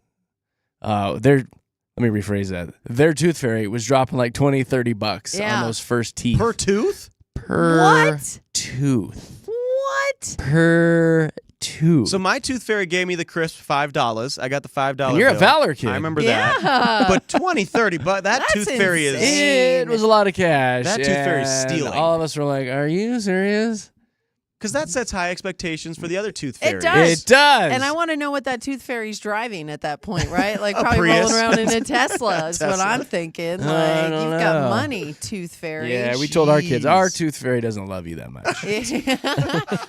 Let me rephrase that. Their tooth fairy was dropping like $20-$30 Yeah. on those first teeth. Per tooth? Per What? tooth. What? Per tooth. So my tooth fairy gave me the crisp $5. I got the $5 and you're a bill. Valor kid. I remember Yeah. that. But $20-$30, that That's tooth fairy is... insane. It was a lot of cash. That tooth fairy's and stealing. All of us were like, are you serious? Because that sets high expectations for the other tooth fairy. It does. It does. And I want to know what that tooth fairy's driving at that point, right? Like A probably Prius. rolling around in a Tesla is what Tesla. I'm thinking. I Like, don't you've got know. money, tooth fairy. Yeah, we told our kids, Jeez. our tooth fairy doesn't love you that much.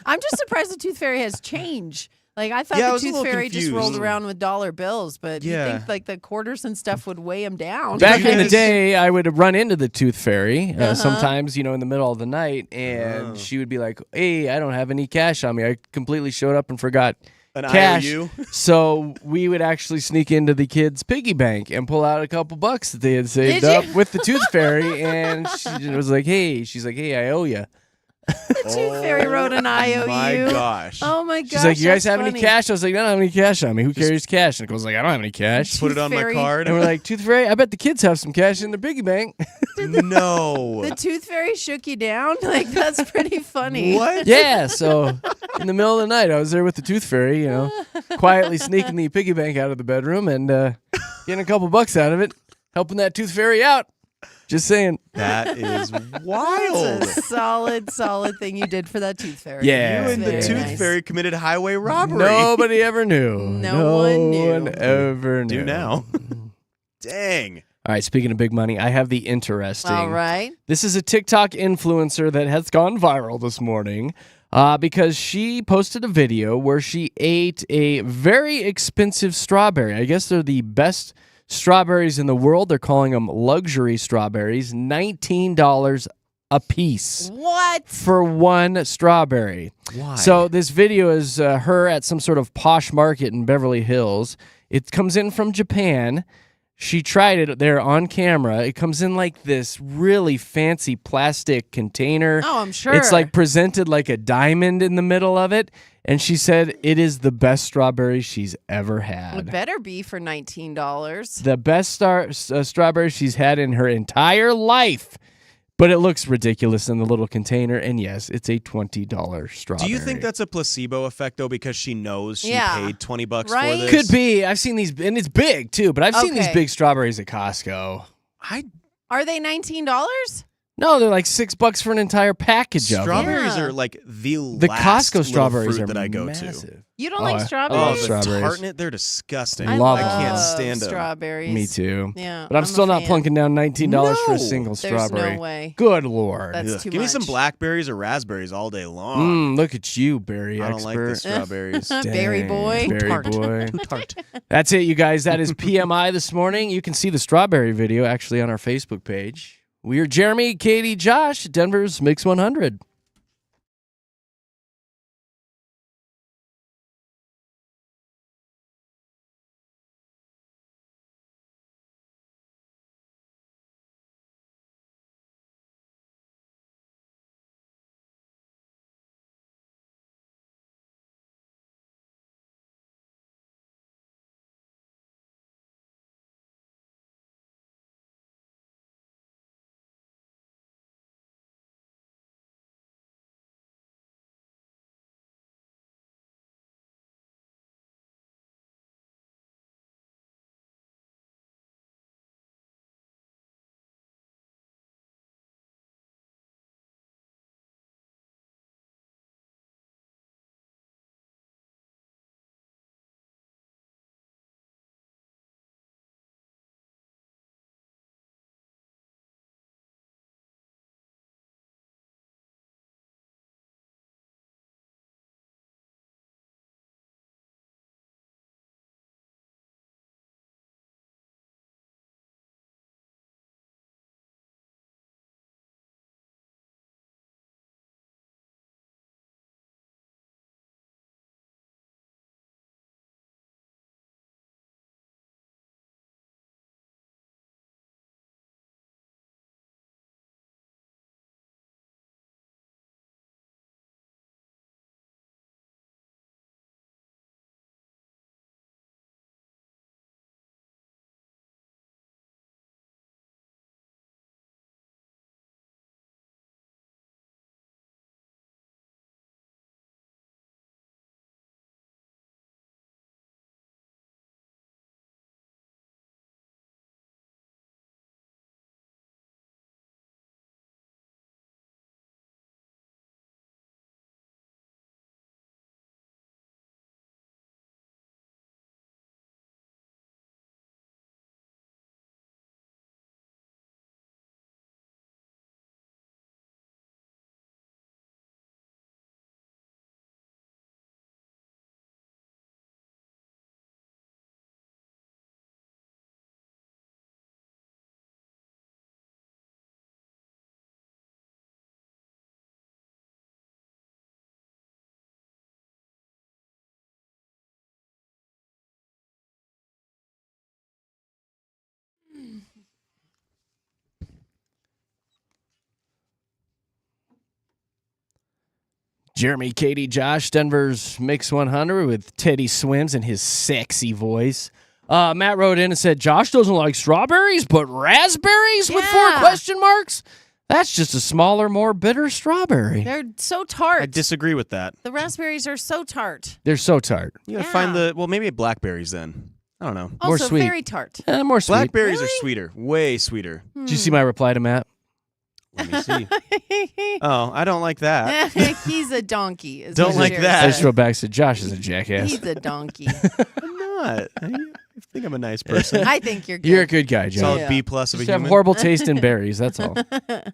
I'm just surprised the tooth fairy has change. Like I thought Yeah, I the was a tooth little fairy just rolled confused. around with dollar bills, but you Yeah. think like the quarters and stuff would weigh him down. Back in the guys- day, I would run into the tooth fairy Uh-huh. sometimes, in the middle of the night, and she would be like, "Hey, I don't have any cash on me. I completely showed up and forgot An cash." IOU? So we would actually sneak into the kids' piggy bank and pull out a couple bucks that they had saved Did up you? with the tooth fairy, and she was like, "Hey," she's like, "Hey, I owe you." The tooth fairy wrote an IOU. My gosh. Oh my gosh. She's like, "You guys that's have any funny. cash?" I was like, "I don't have any cash on me. Who carries cash?" And it goes like, "I don't have any cash." Put it on Fairy. my card. And we're like, "Tooth fairy, I bet the kids have some cash in their piggy bank." No. The tooth fairy shook you down? Like that's pretty funny. What? Yeah, so in the middle of the night, I was there with the tooth fairy, quietly sneaking the piggy bank out of the bedroom and getting a couple bucks out of it, helping that tooth fairy out. Just saying. That is That's wild. a solid thing you did for that tooth fairy. Yeah. You and the Very tooth nice. fairy committed highway robbery. Nobody ever knew. No one knew. one ever knew. Do now. Dang. All right, speaking of big money, I have the interesting. All right. This is a TikTok influencer that has gone viral this morning because she posted a video where she ate a very expensive strawberry. I guess they're the best strawberries in the world. They're calling them luxury strawberries, $19 a piece What? for one strawberry. Why? So this video is her at some sort of posh market in Beverly Hills. It comes in from Japan. She tried it there on camera. It comes in like this really fancy plastic container. Oh, I'm sure. It's like presented like a diamond in the middle of it. And she said it is the best strawberry she's ever It had. better be for $19. The best strawberry she's had in her entire life. But it looks ridiculous in the little container. And yes, it's a $20 strawberry. Do you think that's a placebo effect though, because she knows she Yeah. paid $20 Right? for this? Could be. I've seen these, and it's big too, but I've seen these Okay. big strawberries at Costco. Are they $19? No, they're like $6 for an entire package of them. Strawberries Yeah. are like the Costco little strawberries fruit are that I go massive. to. You don't Oh, like I strawberries? love the strawberries. tart in it, they're disgusting. I love love them. I can't stand them. strawberries. Me too. Yeah. But I'm still a not fan. plunking down $19 for a No. single There's strawberry. no way. Good Lord. That's Ugh. too Give me some much. blackberries or raspberries all day long. Look at you, berry I don't like the expert. strawberries. Berry Dang, boy. Berry Tart. boy. Tart. That's it, you guys. That is PMI this morning. You can see the strawberry video actually on our Facebook page. We are Jeremy, Katy, Josh, Denver's Mix 100. Jeremy, Katy, Josh, Denver's Mix 100 with Teddy Swims and his sexy voice. Matt wrote in and said, Josh doesn't like strawberries, but raspberries with 4 question marks? That's just a smaller, more bitter strawberry. They're so tart. I disagree with that. The raspberries are so tart. They're so tart. You gotta find maybe blackberries then. I don't know. More Also sweet. very tart. More sweet. Blackberries Really? are sweeter, way sweeter. Did you see my reply to Matt? Let me see. Oh, I don't like that. He's a donkey. is Don't what like Jared that. I just said. wrote back, said Josh is a jackass. He's a donkey. I'm not. I think I'm a nice person. I think you're good. You're a good guy, Josh. Solid Yeah. B plus of a Just have human. horrible taste in berries, that's all.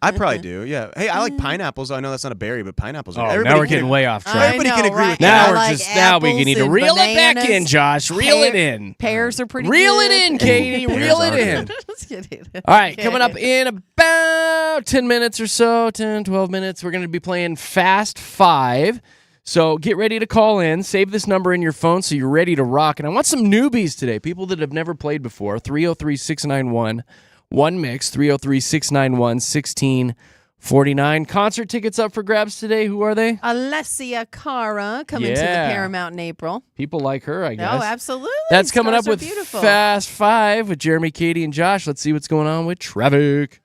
I probably do. Yeah. Hey, I like pineapples. I know that's not a berry, but pineapples are. Oh, everybody now we're can- getting way off I track. Everybody can know, agree right? with Now I we're like now we need to apples reel and it back bananas. in, Josh. Reel it in. Pears are pretty Reel good. it in, Katie. Pears Reel it are in. good. Just kidding. All right, coming up in about 10 minutes or so, 10, 12 minutes, we're going to be playing Fast 5. So get ready to call in. Save this number in your phone so you're ready to rock. And I want some newbies today, people that have never played before. 303-691-1MIX, 303-691-1649. Concert tickets up for grabs today. Who are they? Alessia Cara coming to the Yeah. Paramount in April. People like her, I guess. Oh, absolutely. That's coming Stars up are with beautiful. Fast 5 with Jeremy, Katy, and Josh. Let's see what's going on with traffic.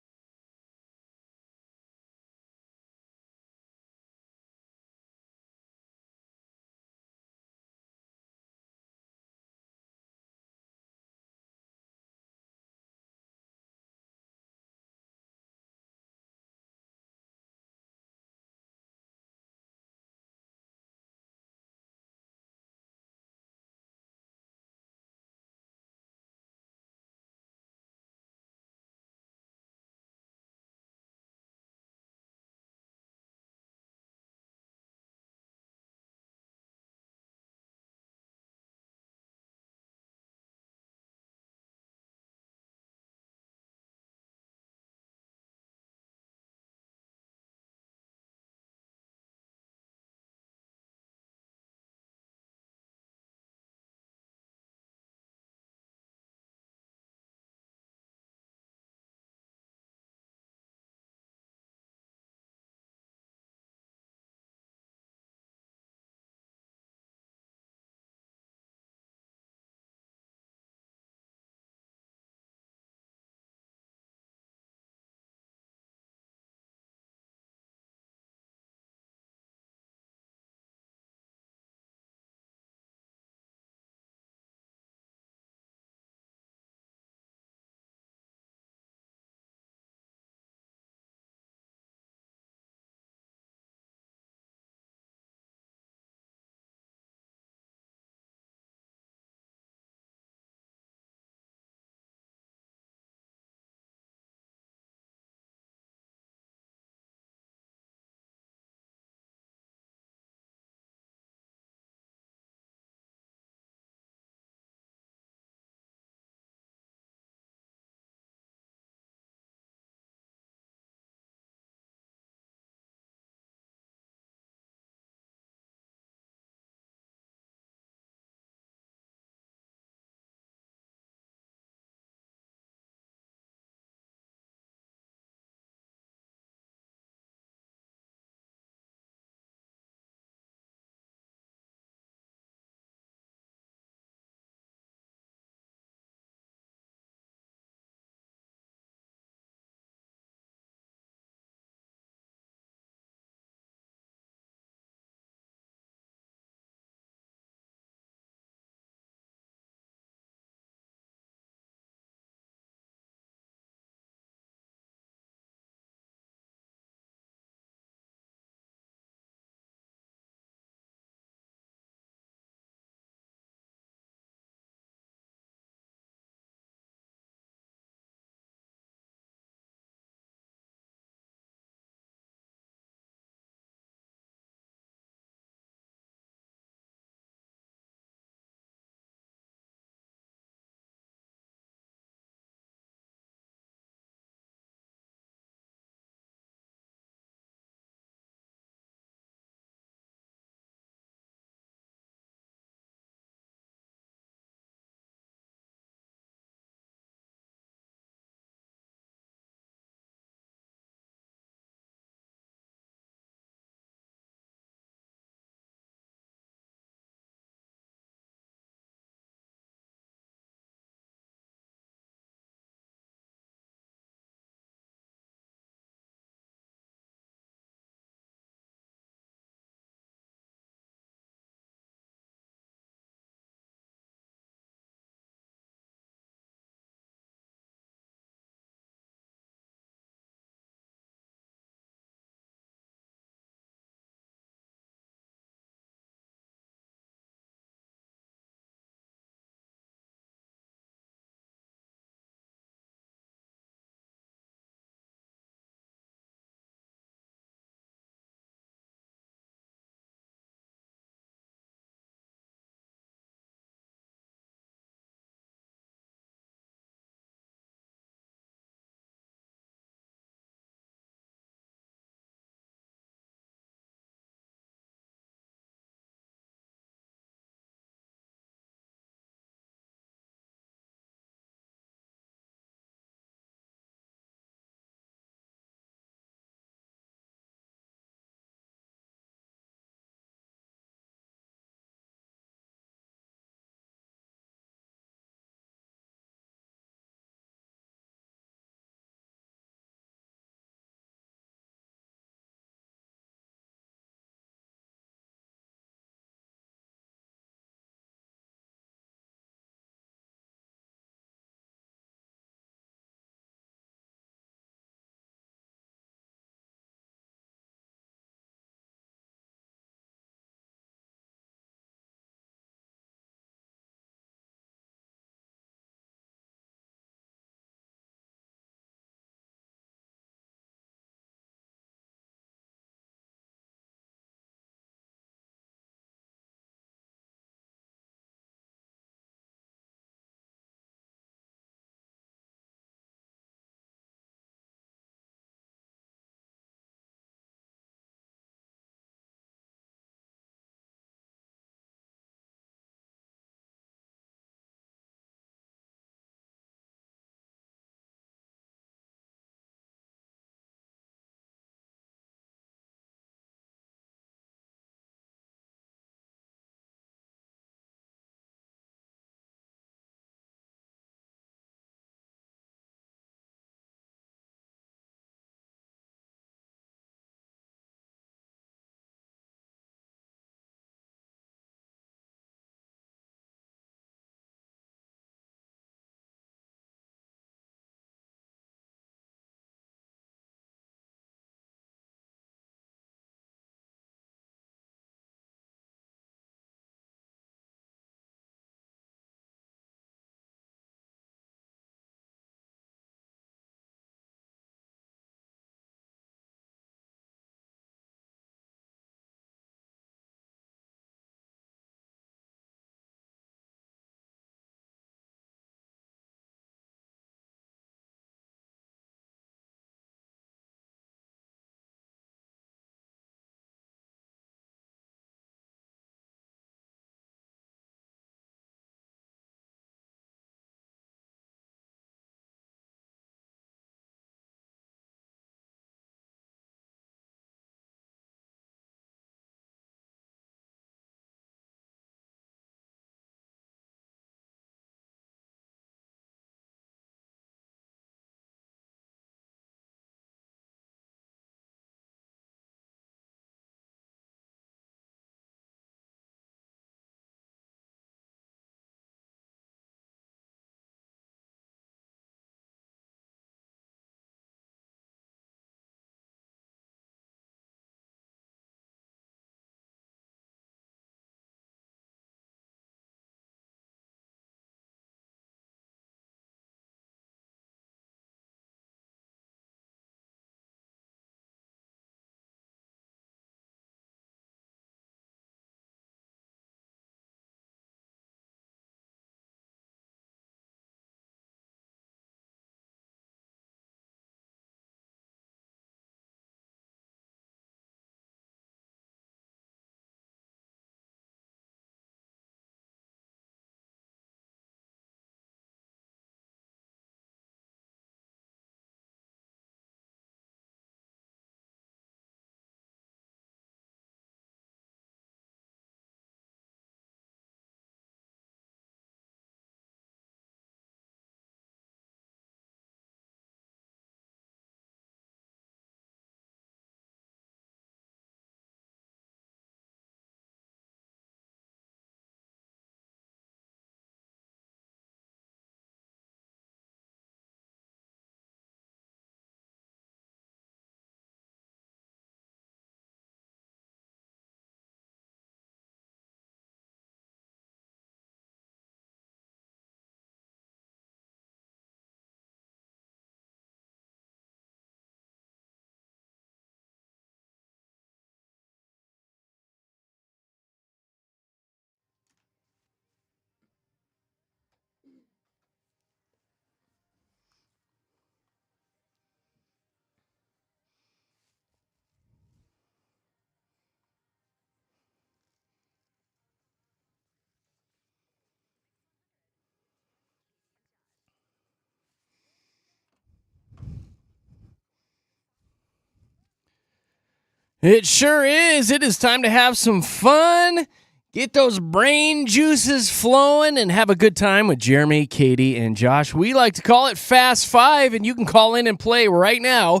It sure is. It is time to have some fun. Get those brain juices flowing and have a good time with Jeremy, Katy, and Josh. We like to call it Fast Five, and you can call in and play right now.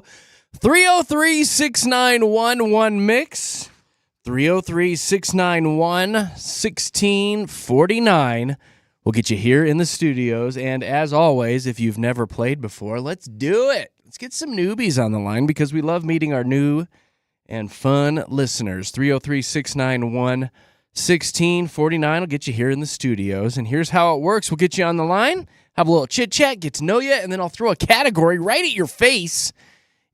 303-6911-MIX. 303-691-1649. We'll get you here in the studios. And as always, if you've never played before, let's do it. Let's get some newbies on the line because we love meeting our new and fun listeners. 303-691-1649 will get you here in the studios. And here's how it works. We'll get you on the line, have a little chit-chat, get to know you, and then I'll throw a category right at your face.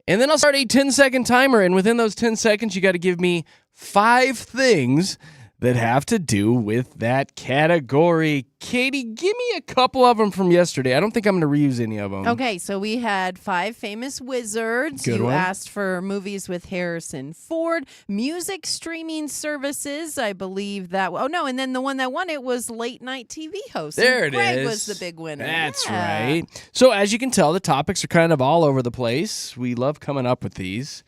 And then I'll start a 10-second timer. And within those 10 seconds, you got to give me 5 things that have to do with that category. Katy, give me a couple of them from yesterday. I don't think I'm going to reuse any of them. Okay, so we had 5 famous wizards. Good you one. asked for movies with Harrison Ford, music streaming services. I believe that. Oh no, and then the one that won it was late night TV host. There and it Greg is. was the big winner. That's Yeah. right. So as you can tell, the topics are kind of all over the place. We love coming up with these.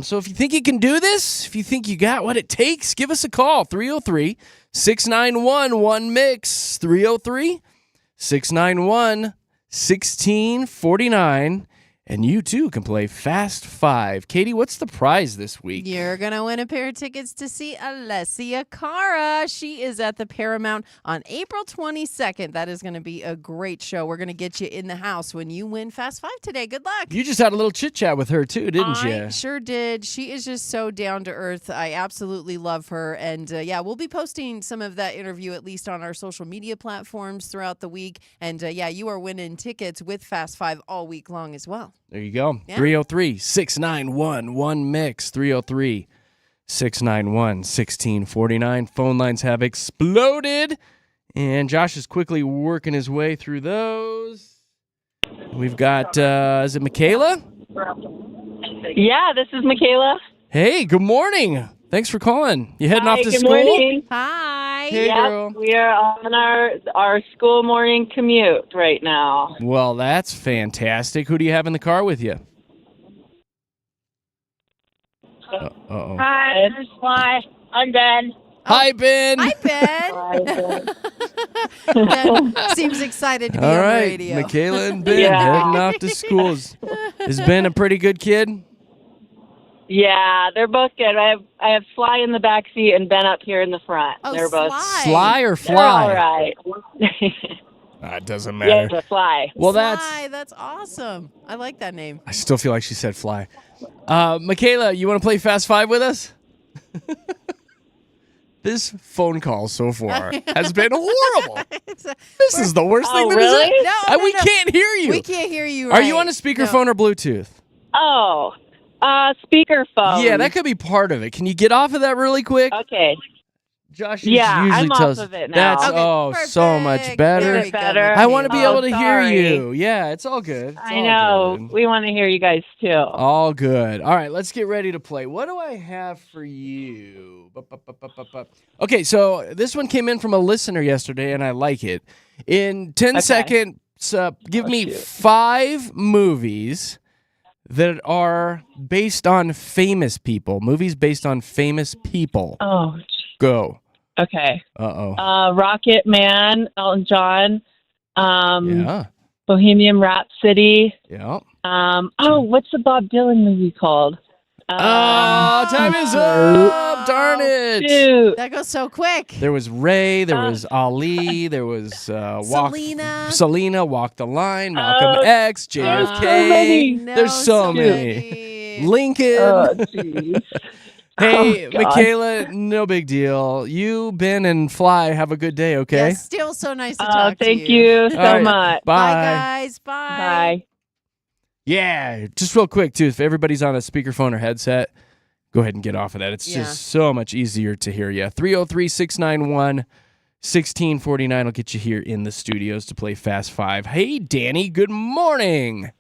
So if you think you can do this, if you think you got what it takes, give us a call. 303-691-1MIX. 303-691-1649. And you too can play Fast Five. Katy, what's the prize this week? You're going to win a pair of tickets to see Alessia Cara. She is at the Paramount on April 22nd. That is going to be a great show. We're going to get you in the house when you win Fast Five today. Good luck. You just had a little chit-chat with her too, didn't I you? sure did. She is just so down to earth. I absolutely love her. And yeah, we'll be posting some of that interview at least on our social media platforms throughout the week. And yeah, you are winning tickets with Fast Five all week long as well. There you go. Yeah. 303-691-1MIX. 303-691-1649. Phone lines have exploded. And Josh is quickly working his way through those. We've got, is it Michaela? Yeah, this is Michaela. Hey, good morning. Thanks for calling. You heading off to Good school? morning. Hi. Hey, Yep, girl. we are on our school morning commute right now. Well, that's fantastic. Who do you have in the car with you? Uh-oh. Hi, this is Sly. I'm Ben. Hi, Ben. Hi, Ben. Ben seems excited to be All on the right, radio. Michaela and Ben Yeah. heading off to schools. Is Ben a pretty good kid? Yeah, they're both good. I have Sly in the back seat and Ben up here in the front. Oh, they're both Sly. Fly or they're fly? all right. It doesn't Yeah, matter. it's a Fly. Well, That's awesome. I like that name. I still feel like she said fly. Michaela, you want to play Fast Five with us? This phone call so far has been horrible. This is the worst thing Oh, that has really? No, we can't hear you. We can't hear you. Are you right. on a speakerphone or Bluetooth? Oh, speakerphone. Yeah, that could be part of it. Can you get off of that really quick? Okay. Josh Yeah, usually I'm off tells of it now. That's Okay, so much perfect. better. There we go, Better. Michaela. I want to be able to hear sorry. you. Yeah, it's all good. It's I all know. good. We want to hear you guys too. All good. All right, let's get ready to play. What do I have for you? Okay, so this one came in from a listener yesterday, and I like it. In 10 seconds, give me 5 movies that are based on famous people. Movies based on famous people. Oh, Go. okay. Uh-oh. Rocket Man, Elton John, Yeah. Bohemian Rhapsody. Yeah. What's the Bob Dylan movie called? Time is up. Darn it. Shoot. That goes so quick. There was Ray. There was Ali. There was Selena. Walk the Line. Malcolm X. there's so JFK. many. There's so many. Lincoln. Oh, jeez. Hey, Oh, God. Michaela, no big deal. You, Ben, and Fly have a good day, okay? Yes, still so nice to talk to Thank you. you so All right. much. Bye, Bye. guys. Bye. Yeah, just real quick, too. If everybody's on a speakerphone or headset, go ahead and get off of that. It's just so much easier to hear you. 303-691-1649 will get you here in the studios to play Fast Five. Hey, Danny, good morning.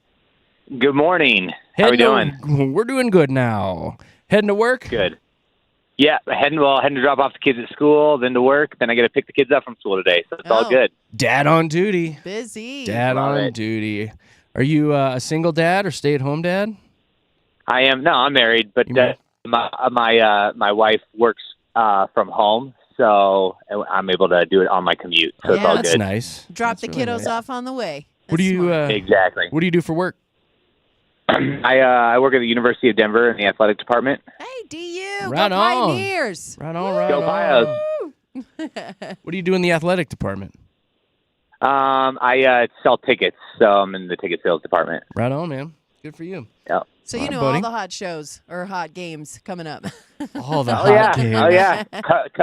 Good morning. How are we doing? We're doing good now. Heading to work? Good. Yeah, heading to drop off the kids at school, then to work, then I got to pick the kids up from school today, so it's all Oh. good. Dad on duty. Busy. Dad Love on it. duty. Are you a single dad or stay-at-home dad? I'm married, but You married? my wife works from home, so I'm able to do it on my commute. So it's Yeah. all That's good. nice. Drop That's the really kiddos nice. off on the way. What do That's you smart. Exactly. What do you do for work? I work at the University of Denver in the athletic department. Hey, DU, Right go on. Pioneers. Right on, right Go on. Bios. What do you do in the athletic department? I sell tickets, so I'm in the ticket sales department. Right on, man. Good for you. Yep. So you All right, know buddy. all the hot shows or hot games coming up. All the Oh hot yeah, games. oh yeah.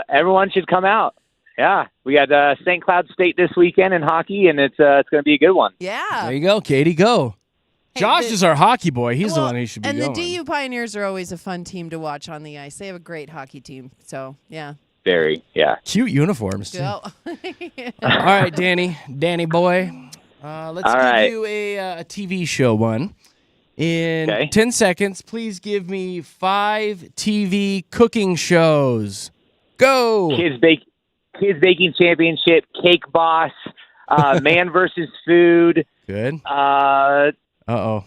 Everyone should come out. Yeah, we got St. Cloud State this weekend in hockey, and it's going to be a good one. Yeah. There you go, Katie. Go. Hey, Josh the- is our hockey boy. He's the Well, one who should be and going. the DU Pioneers are always a fun team to watch on the ice. They have a great hockey team. So, yeah. Very, yeah. Cute uniforms, too. Go. All right, Danny boy. Let's All give right. you a TV show one. In Okay. 10 seconds, please give me 5 TV cooking shows. Go. Kids Baking Championship, Cake Boss, Man versus Food, Good. the Uh-oh.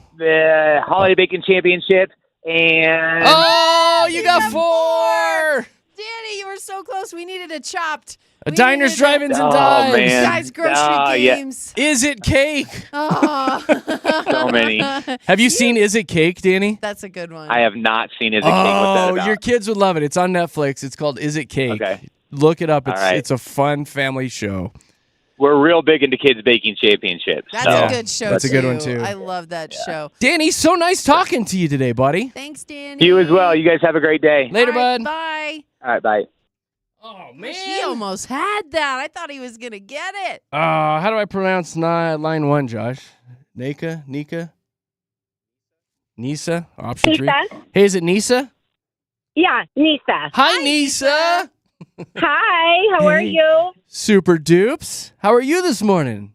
Holiday Baking Championship, and Oh, you got 4. Danny, you were so close. We needed a chopped. A We Diners, needed Drive-Ins, and Oh, Dives. man. Guys, grocery Yeah. games. Is it cake? Oh. so many. Have you seen Is It Cake, Danny? That's a good one. I have not seen Is It Cake. What's that Oh, about? your kids would love it. It's on Netflix. It's called Is It Cake? Okay. Look it up. All It's right. it's a fun family show. We're real big into Kids Baking Championships. That's so. a good show, That's a good one, too. I love that show. Danny, so nice talking to you today, buddy. Thanks, Danny. You as well. You guys have a great day. Later, All right, bud. Bye. All right, bye. Oh, He almost had that. I thought he was going to get it. How do I pronounce line 1, Josh? Nika? Nisa? Option 3. Nisa? Hey, is it Nisa? Yeah, Nisa. Hi, Nisa. Hi, how are Hey. you? Super dupes. How are you this morning?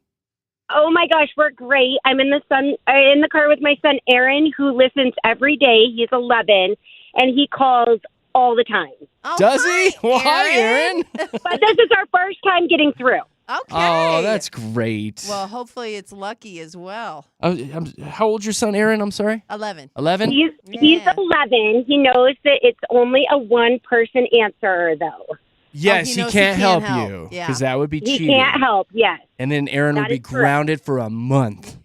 Oh my gosh, we're great. I'm in the car with my son Aaron, who listens every day. He's 11, and he calls all the time. Oh, Does he? Well, hi, Aaron. But this is our first time getting through. Okay. Oh, that's great. Well, hopefully it's lucky as well. How old's your son, Aaron? I'm sorry. 11. 11? He's Yeah. 11. He knows that it's only a one-person answer, though. Yes, he he knows can't he help can't help. you Yeah. because that would be He cheating. can't help, yes. And then Aaron would That be is correct. grounded for a month.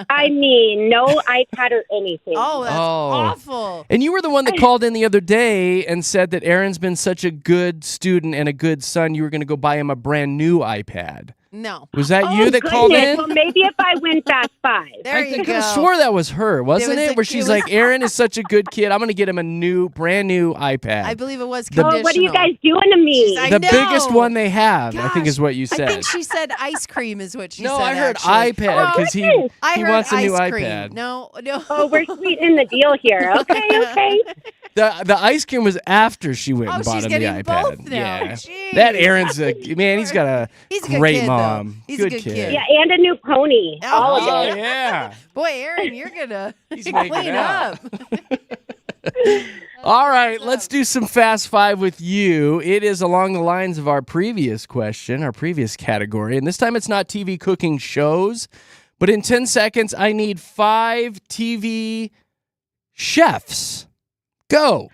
I mean, no iPad or anything. Oh, that's Oh. awful. And you were the one that called in the other day and said that Aaron's been such a good student and a good son, you were going to go buy him a brand new iPad. No. Was that Oh, you that called goodness. in? Well, maybe if I win Fast Five. There I you could go. have swore that was her, wasn't was it? a- Where it she's was- like, Aaron is such a good kid. I'm going to get him a brand new iPad. I believe it was The- Oh, conditional. what are you guys doing to me? I the know. biggest one they have, I think Gosh, is what you I said. think she said ice cream is what she no, said. I heard actually. iPad because he I heard wants a new ice cream. iPad. No. Oh, we're sweetening the deal here. Okay, okay. The ice cream was after she went Oh, and bought she's him the getting iPad. both now. Yeah, Jeez. that Aaron's a man. He's got a He's a good great kid, though. mom. He's a good kid. Yeah, and a new pony. Oh, All of Oh it. yeah. Boy, Aaron, you're gonna He's making clean it out. up. All right, let's do some Fast Five with you. It is along the lines of our previous question, our previous category. And this time it's not TV cooking shows, but in 10 seconds, I need 5 TV chefs. Go.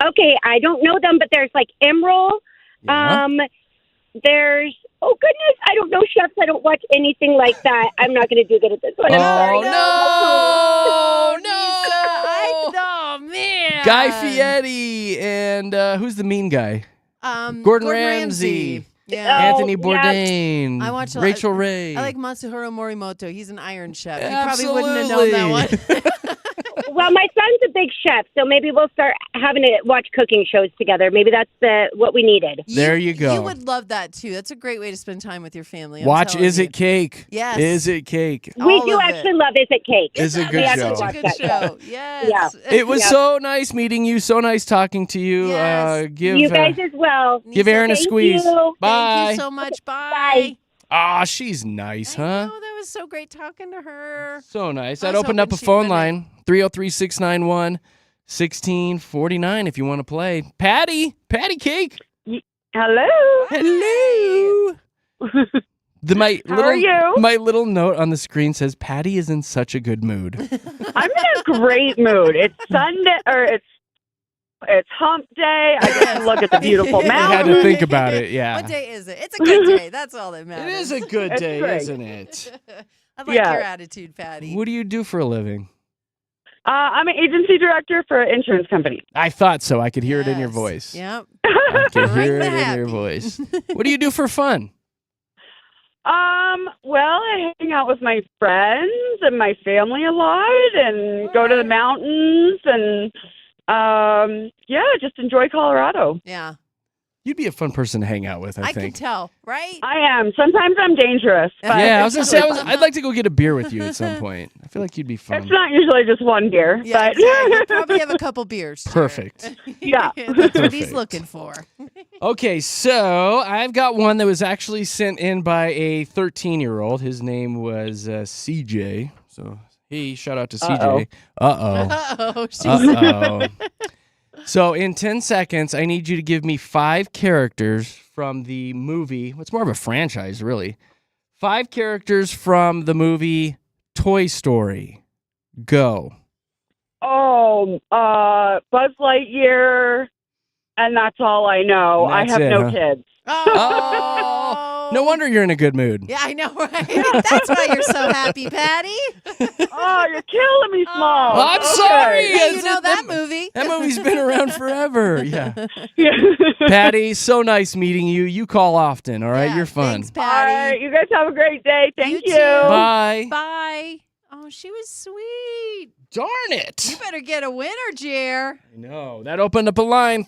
Okay, I don't know them, but there's like Emerald. Yeah. There's goodness, I don't know chefs. I don't watch anything like that. I'm not going to do good at this one. I'm sorry. Oh, no. Oh man. Guy Fieri and who's the mean guy? Gordon Ramsay. Yeah. Anthony yeah. Bourdain. I watch a lot- Rachel Ray. I like Matsuhiro Morimoto. He's an Iron Chef. You probably wouldn't have Absolutely. known that one. Well, my son's a big chef, so maybe we'll start having to watch cooking shows together. Maybe that's what we needed. There you go. You would love that too. That's a great way to spend time with your family. I'm Watch telling Is you. It Cake? Yes. Is It Cake? All We do of actually it. love Is It Cake. It's a It's good actually show. Such a watch good that show. Yes. Yeah. It was Yeah. so nice meeting you. So nice talking to you. Yes. Give You guys as well. give Aaron a Thank squeeze. you. Bye. Thank you so much. Bye. Bye. Ah, she's nice, I huh? know, that was so great talking to her. So nice. I I'd was opened up a hoping she'd phone win it. line 303-691-1649 if you want to play. Patty Cake. Hello. Hello. My How are you? My little note on the screen says Patty is in such a good mood. I'm in a great mood. It's Sunday, or it's It's hump day. I get to look at the beautiful You had mountains. to think about it, yeah. What day is it? It's a good day. That's all that It matters. is a good It's day, great. isn't it? I like Yeah. your attitude, Patty. What do you do for a living? I'm an agency director for an insurance company. I thought so. I could hear it in your Yes. voice. Yep. I could Bring hear the it in your happy. voice. What do you do for fun? Well, I hang out with my friends and my family a lot and go to the mountains and, just enjoy Colorado. Yeah. You'd be a fun person to hang out with, I I can think. tell, right? I am. Sometimes I'm dangerous. But Yeah, I was it's going to say, really fun. I'd like to go get a beer with you at some point. I feel like you'd be fun. It's not usually just one beer, Yeah, but exactly. You'll probably have a couple beers. Jared. Perfect. Yeah. That's what Perfect. he's looking for. Okay, so I've got one that was actually sent in by a 13-year-old. His name was CJ. So, hey, shout out to CJ. Uh-oh. Uh-oh. She's Uh-oh. So in 10 seconds, I need you to give me 5 characters from the movie. What's more of a franchise, really. 5 characters from the movie Toy Story. Go. Buzz Lightyear, and that's all I know. And I that's have it, no huh? kids. Oh. No wonder you're in a good mood. Yeah, I know, right? That's why you're so happy, Patty. Oh, you're killing me, Small. Oh, I'm Okay. sorry. Hey, Yes, you know that movie. That movie's been around forever. Yeah. Yeah. Patty, so nice meeting you. You call often, all right? Yeah, You're fun. Thanks, All Patty. right, you guys have a great day. Thank You you. too. Bye. Bye. Oh, she was sweet. Darn You it. better get a winner, Jer. I know. That opened up a line,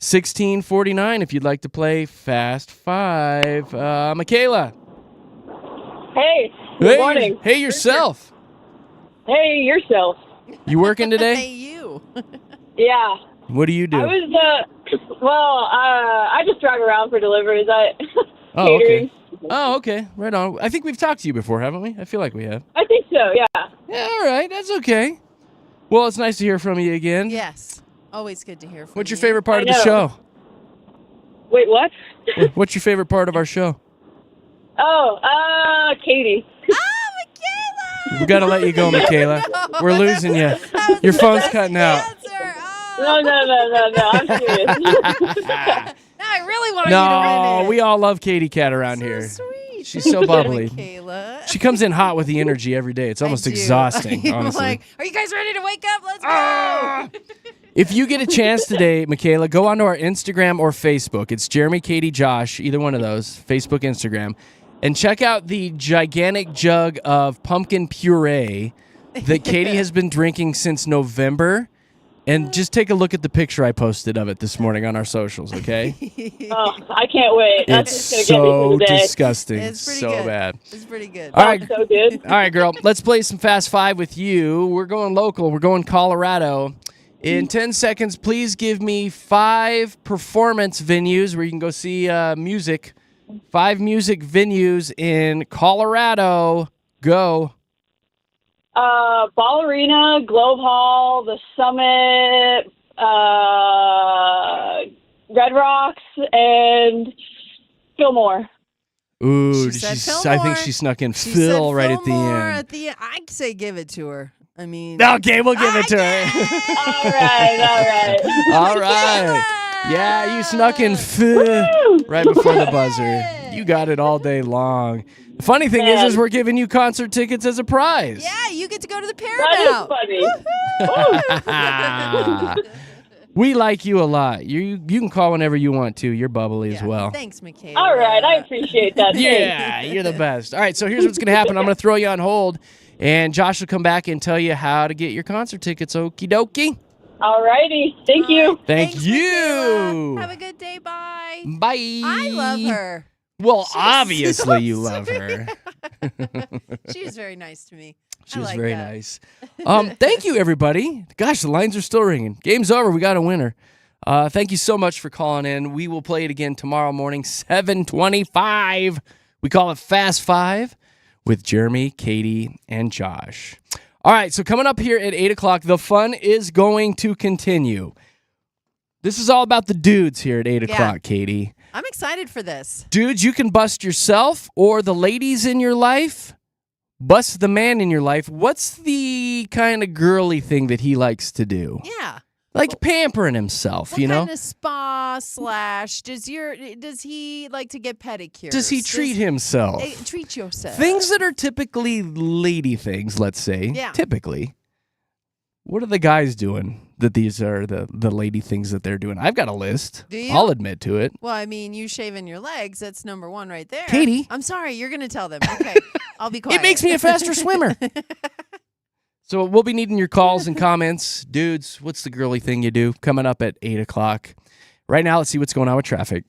303-691-1649 if you'd like to play Fast 5. Michaela. Hey, good morning. Hey, yourself. Hey, yourself. You working Hey, today? you. Yeah. What do you do? I was, I just drive around for deliveries. Oh, catering. okay. Oh, okay. Right on. I think we've talked to you before, haven't we? I feel like we have. I think so, yeah. Yeah, all right. That's okay. Well, it's nice to hear from you again. Yes. Always good to hear from What's your you. favorite part I of the know. show? Wait, what? What's your favorite part of our show? Oh, Katy. Oh, Michaela! We got to let you go, Michaela. We're losing you. Your phone's cutting out. Answer. Oh. No, I'm serious. No, I really want you to win No, it. we all love Katy Cat around So here. sweet. She's so bubbly. Michaela. She comes in hot with the energy every day. It's almost I do. exhausting, I'm honestly. like, are you guys ready to wake up? Let's go. If you get a chance today, Michaela, go onto our Instagram or Facebook. It's Jeremy, Katy, Josh, either one of those, Facebook, Instagram, and check out the gigantic jug of pumpkin puree that Katy has been drinking since November. And just take a look at the picture I posted of it this morning on our socials, okay? Oh, I can't wait. That's It's just going to get me so through the day. disgusting. It's pretty so good. bad. It's pretty good. All right. So good. All right, girl. Let's play some Fast 5 with you. We're going local. We're going Colorado. In 10 seconds, please give me 5 performance venues where you can go see music. 5 music venues in Colorado. Go. Ball Arena, Globe Hall, the Summit, Red Rocks, and Fillmore. Ooh, She said I think Fillmore. she snuck in She Phil said right at the Fillmore end. At the end. I'd say give it to her. I mean, Okay, we'll give it to her. All right. All right. Yeah, you snuck in Phil right before the buzzer. You got it all day long. The funny thing is we're giving you concert tickets as a prize. yeah, you get to go to the That is Paramount. funny. We like you a lot. You can call whenever you want to. You're bubbly as Yeah. well. Thanks, Michaela. All right, I appreciate that. Thanks. Yeah, you're the best. All right, so here's what's going to happen. I'm going to throw you on hold, and Josh will come back and tell you how to get your concert tickets. Okie dokie. All righty. Thank you. Thank Thanks, you. Michaela. Have a good day. Bye. Bye. I love her. Well, She's obviously so you love her. She was very nice to me. She I was like very that. nice. Thank you, everybody. Gosh, the lines are still ringing. Game's over. We got a winner. Thank you so much for calling in. We will play it again tomorrow morning, 7:25. We call it Fast 5 with Jeremy, Katy, and Josh. All right, so coming up here at 8 o'clock, the fun is going to continue. This is all about the dudes here at 8 Yeah. o'clock, Katy. I'm excited for this. Dudes, you can bust yourself or the ladies in your life, Bus the man in your life, what's the kind of girly thing that he likes to do? Yeah. Like pampering himself, What you know? kind of spa / does he like to get pedicures? Does he treat himself? Treat yourself. Things that are typically lady things, let's say. Yeah. Typically. What are the guys doing that these are the lady things that they're doing? I've got a list. Do you? I'll admit to it. Well, I mean, you shaving your legs, that's number one right there. Katie. I'm sorry, you're going to tell them. Okay, I'll be quiet. It makes me a faster swimmer. So we'll be needing your calls and comments. Dudes, what's the girly thing you do? Coming up at 8 o'clock. Right now, let's see what's going on with traffic.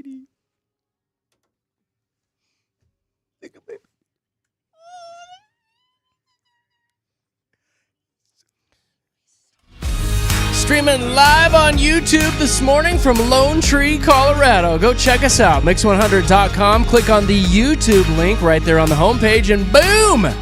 Katie. Think of baby. Streaming live on YouTube this morning from Lone Tree, Colorado. Go check us out, mix100.com. Click on the YouTube link right there on the homepage, and boom!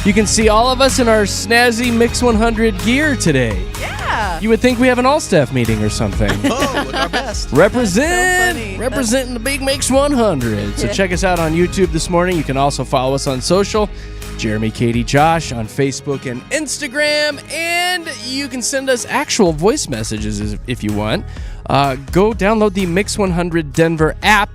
You can see all of us in our snazzy Mix 100 gear today. Yeah. You would think we have an all-staff meeting or something. Oh, look our best. Representing the big Mix 100. So check us out on YouTube this morning. You can also follow us on social. Jeremy, Katy, Josh on Facebook and Instagram. And you can send us actual voice messages if you want. Go download the Mix 100 Denver app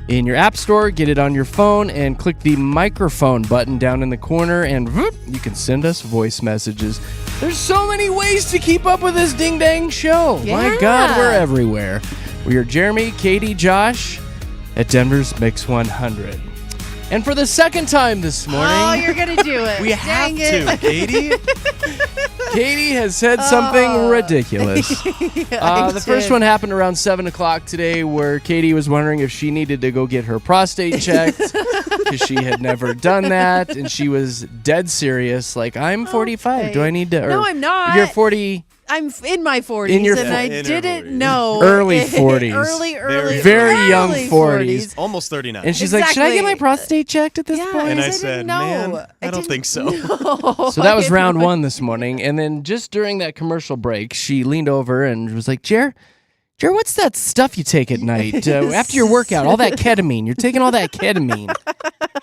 in your app store. Get it on your phone and click the microphone button down in the corner. And whoop, you can send us voice messages. There's so many ways to keep up with this ding-dang show. Yeah. My God, we're everywhere. We are Jeremy, Katy, Josh at Denver's Mix 100. And for the second time this morning, Oh, you're going to do it. We have to, Katie. Katy has said something ridiculous. The first one happened around 7 o'clock today, where Katy was wondering if she needed to go get her prostate checked because she had never done that. And she was dead serious, like, I'm 45. Okay. Do I need to? No, I'm not. You're 40. I'm in my 40s, In your and I in her didn't 40s. know. Early 40s. Very young 40s. Almost 39. And she's like, should I get my Exactly. prostate checked at this Yeah, point? And I because said, didn't know. man, I don't think so. know. So that was round one this morning. And then just during that commercial break, she leaned over and was like, Jer, what's that stuff you take at night after your workout? All that ketamine. You're taking all that ketamine.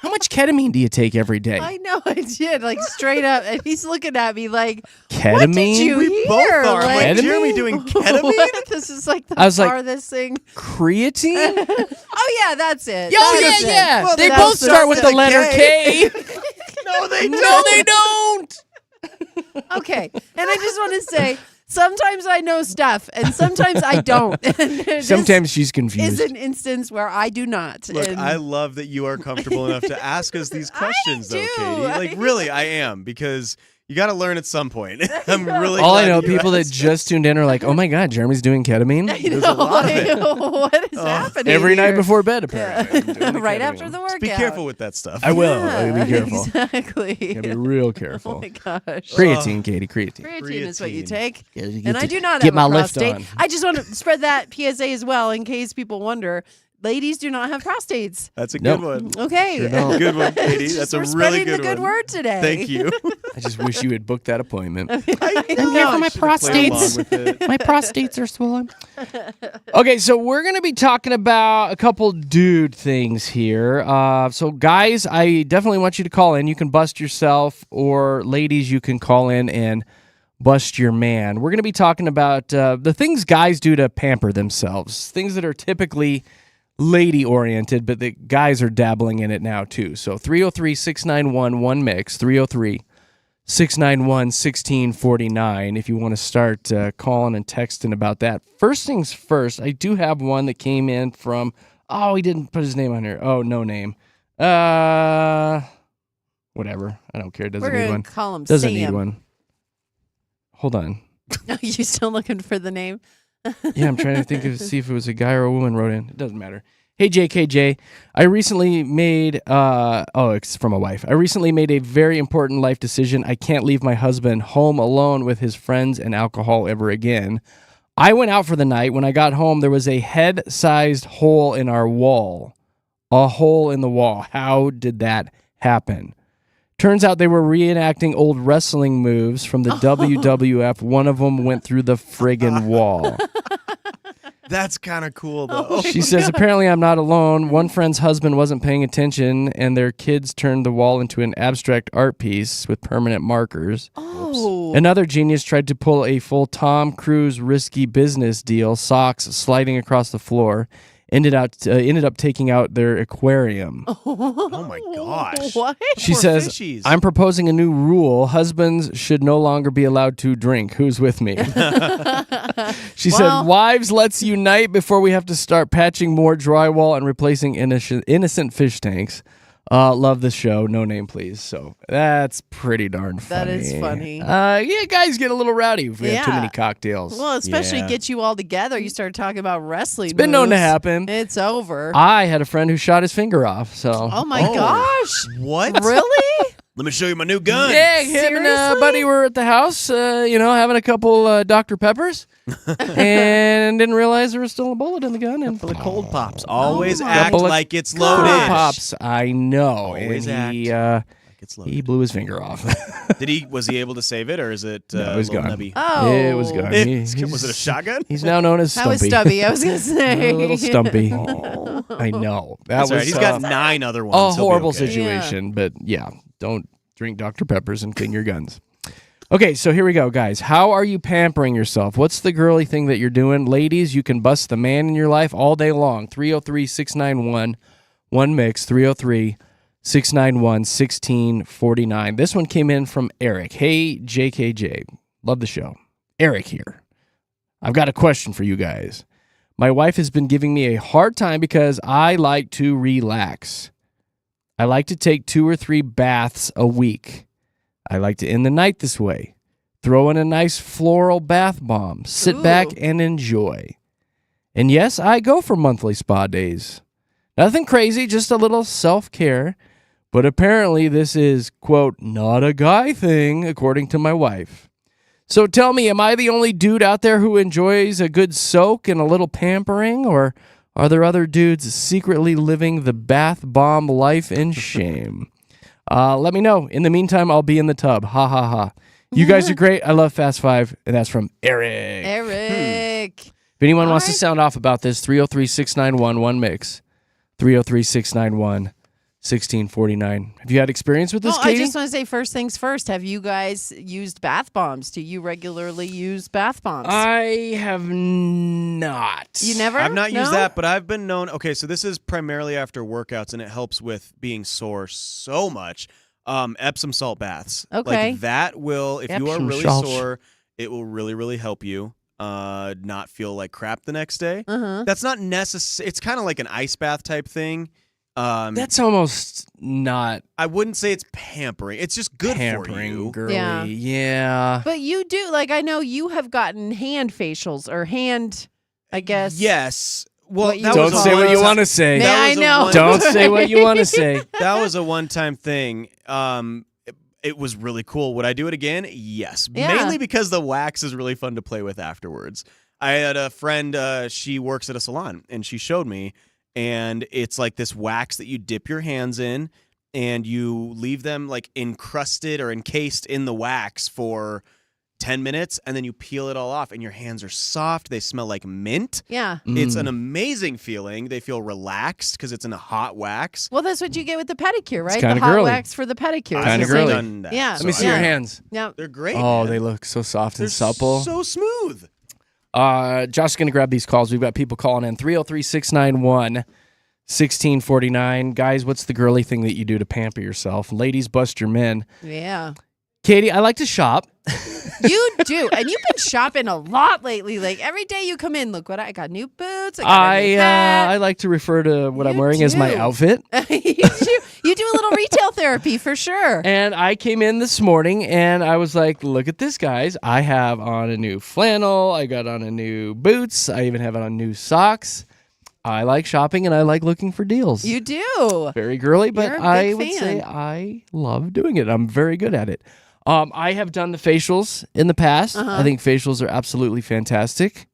How much ketamine do you take every day? I know, I did, like, straight up. And he's looking at me like, Ketamine? what did you We hear? both are. I'm like, Ketamine? Jeremy doing ketamine? This is like the I was like, farthest thing. Creatine? Oh, yeah, that's it. Oh, That's it. yeah. Well, they that's both start with the a letter K. No, they don't. No, they don't. Okay, and I just want to say, sometimes I know stuff, and sometimes I don't. And this Sometimes she's is confused. an instance where I do not. Look, and I love that you are comfortable enough to ask us these questions, though, do. Katy. Like, really, I am, because you got to learn at some point. I'm really All I glad know, you people that asked. just tuned in are like, oh my God, Jeremy's doing ketamine? There's a lot of it. What is happening Every night here? before bed, apparently. I'm doing the right ketamine. after the workout. Be careful with that stuff. I will. Yeah, I'll be careful. Exactly. Gotta be real Oh careful. my gosh. Creatine, Katy, creatine. Creatine is what you Creatine. take. Get And I do not get have my a lift prostate. on. I just want to spread that PSA as well in case people wonder. Ladies do not have prostates. That's a Nope. good one. Okay. Sure don't. Good one, Katy. Just That's a we're really spreading good the good one. word today. Thank you. I just wish you had booked that appointment. I here know. for my prostates. My prostates are swollen. Okay, so we're going to be talking about a couple dude things here. So, guys, I definitely want you to call in. You can bust yourself, or ladies, you can call in and bust your man. We're going to be talking about the things guys do to pamper themselves, things that are typically lady-oriented, but the guys are dabbling in it now, too. So 303-691-1MIX, 303-691-1649 if you want to start calling and texting about that. First things first, I do have one that came in from, oh, he didn't put his name on here. Oh, no name. Whatever. I don't care. Doesn't We're need going one. to call him Doesn't Sam. need one. Hold on. Are you still looking for the name? Yeah, I'm trying to think of see if it was a guy or a woman wrote in. It doesn't matter. Hey JKJ, I recently made it's from a wife. I recently made a very important life decision. I can't leave my husband home alone with his friends and alcohol ever again. I went out for the night. When I got home, there was a head-sized hole in our wall. A hole in the wall. How did that happen? Turns out they were reenacting old wrestling moves from the WWF. One of them went through the friggin' wall. That's kind of cool, though. Oh, She says, apparently I'm not alone. One friend's husband wasn't paying attention, and their kids turned the wall into an abstract art piece with permanent markers. Oh. Another genius tried to pull a full Tom Cruise risky business deal, socks sliding across the floor. Ended up taking out their aquarium. Oh my gosh. What? She Poor says, fishies. I'm proposing a new rule. Husbands should no longer be allowed to drink. Who's with me? She Well- said, wives, let's unite before we have to start patching more drywall and replacing innocent fish tanks. Love the show. No name, please. So that's pretty darn funny. That is funny. Yeah, guys get a little rowdy if we have too Yeah. many cocktails. Well, especially Yeah. get you all together. You start talking about wrestling. It's been known to moves. happen. It's over. I had a friend who shot his finger off. So Oh my gosh. What? Really? Let me show you my new gun. yeah, him and a Seriously? buddy were at the house, having a couple Dr. Peppers, and didn't realize there was still a bullet in the gun. And Couple of cold pops. Always my act Couple of like it's Cold loaded. Pops, I know. Always and he, like it's loaded. he blew his finger off. Was he able to save it, or is it No, it was little gone. nubby? Oh. It was gone. Was it a shotgun? He's now known as That was Stumpy. stubby. I was going to say. A little stumpy. I know. That That's was right. He's got 9 other ones. a He'll be horrible okay. situation, but yeah, don't drink Dr. Peppers and clean your guns. Okay, so here we go, guys. How are you pampering yourself? What's the girly thing that you're doing? Ladies, you can bust the man in your life all day long. 303-691-1MIX, 303-691-1649. This one came in from Eric. Hey, JKJ. Love the show. Eric here. I've got a question for you guys. My wife has been giving me a hard time because I like to relax. I like to take 2 or 3 baths a week. I like to end the night this way. Throw in a nice floral bath bomb. Sit back and enjoy. And yes, I go for monthly spa days. Nothing crazy, just a little self-care. But apparently this is, quote, not a guy thing, according to my wife. So tell me, am I the only dude out there who enjoys a good soak and a little pampering? Or are there other dudes secretly living the bath bomb life in shame? Let me know. In the meantime, I'll be in the tub. Ha, ha, ha. You guys are great. I love Fast Five. And that's from Eric. Eric. If anyone wants to right. sound off about this, 303-691-1MIX. 303-691-1649. Have you had experience with this, Well, Katie? I just want to say first things first. Have you guys used bath bombs? Do you regularly use bath bombs? I have not. You never? I've not used No? that, but I've been known. Okay, so this is primarily after workouts, and it helps with being sore so much. Epsom salt baths. Okay. Like that will, if you are Epsom really salt. sore, it will really, really help you not feel like crap the next day. Uh-huh. That's not necessary. It's kind of like an ice bath type thing. That's almost not I wouldn't say it's pampering. It's just good pampering, for you. girly. Yeah. Yeah. But you do, like, I know you have gotten hand facials or hand, I guess. Yes. Well, What you that would was Don't a say what you one-time- want to say. Man, that I was a know. one- Don't say what you want to say. That was a one-time thing. It was really cool. Would I do it again? Yes. Yeah. Mainly because the wax is really fun to play with afterwards. I had a friend, she works at a salon, and she showed me, and it's like this wax that you dip your hands in, and you leave them like encrusted or encased in the wax for 10 minutes, and then you peel it all off, and your hands are soft. They smell like mint. Yeah. It's Mm. an amazing feeling. They feel relaxed because it's in a hot wax. Well, that's what you get with the pedicure, right? kinda the hot girly. wax for the pedicure. Kinda It's the same- girly. Done that. Yeah. Let me So see I- your hands. Yeah. They're great. Oh, man. they look so soft They're and supple. so smooth. Josh is going to grab these calls. We've got people calling in. 303-691-1649. Guys, what's the girly thing that you do to pamper yourself? Ladies, bust your men. Yeah. Katie, I like to shop. You do. And you've been shopping a lot lately. Like every day you come in, look what I got new boots. I got a new hat. I like to refer to what I'm You wearing as my do. outfit. you do a little retail therapy for sure. And I came in this morning and I was like, look at this, guys. I have on a new flannel. I got on a new boots. I even have on new socks. I like shopping and I like looking for deals. You do. Very girly, but You're a I big would fan. say I love doing it. I'm very good at it. I have done the facials in the past. Uh-huh. I think facials are absolutely fantastic.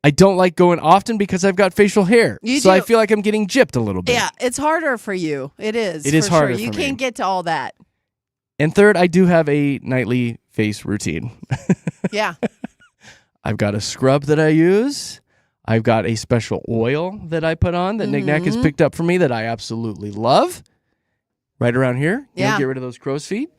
I don't like going often because I've got facial hair. You so I do. feel like I'm getting gypped a little bit. Yeah, it's harder for you. It is. It is for harder Sure. You for me. can't get to all that. And third, I do have a nightly face routine. Yeah. I've got a scrub that I use. I've got a special oil that I put on that Nick Nack has Mhm. picked up for me that I absolutely love. Right around here. You know, Yeah. get rid of those crow's feet.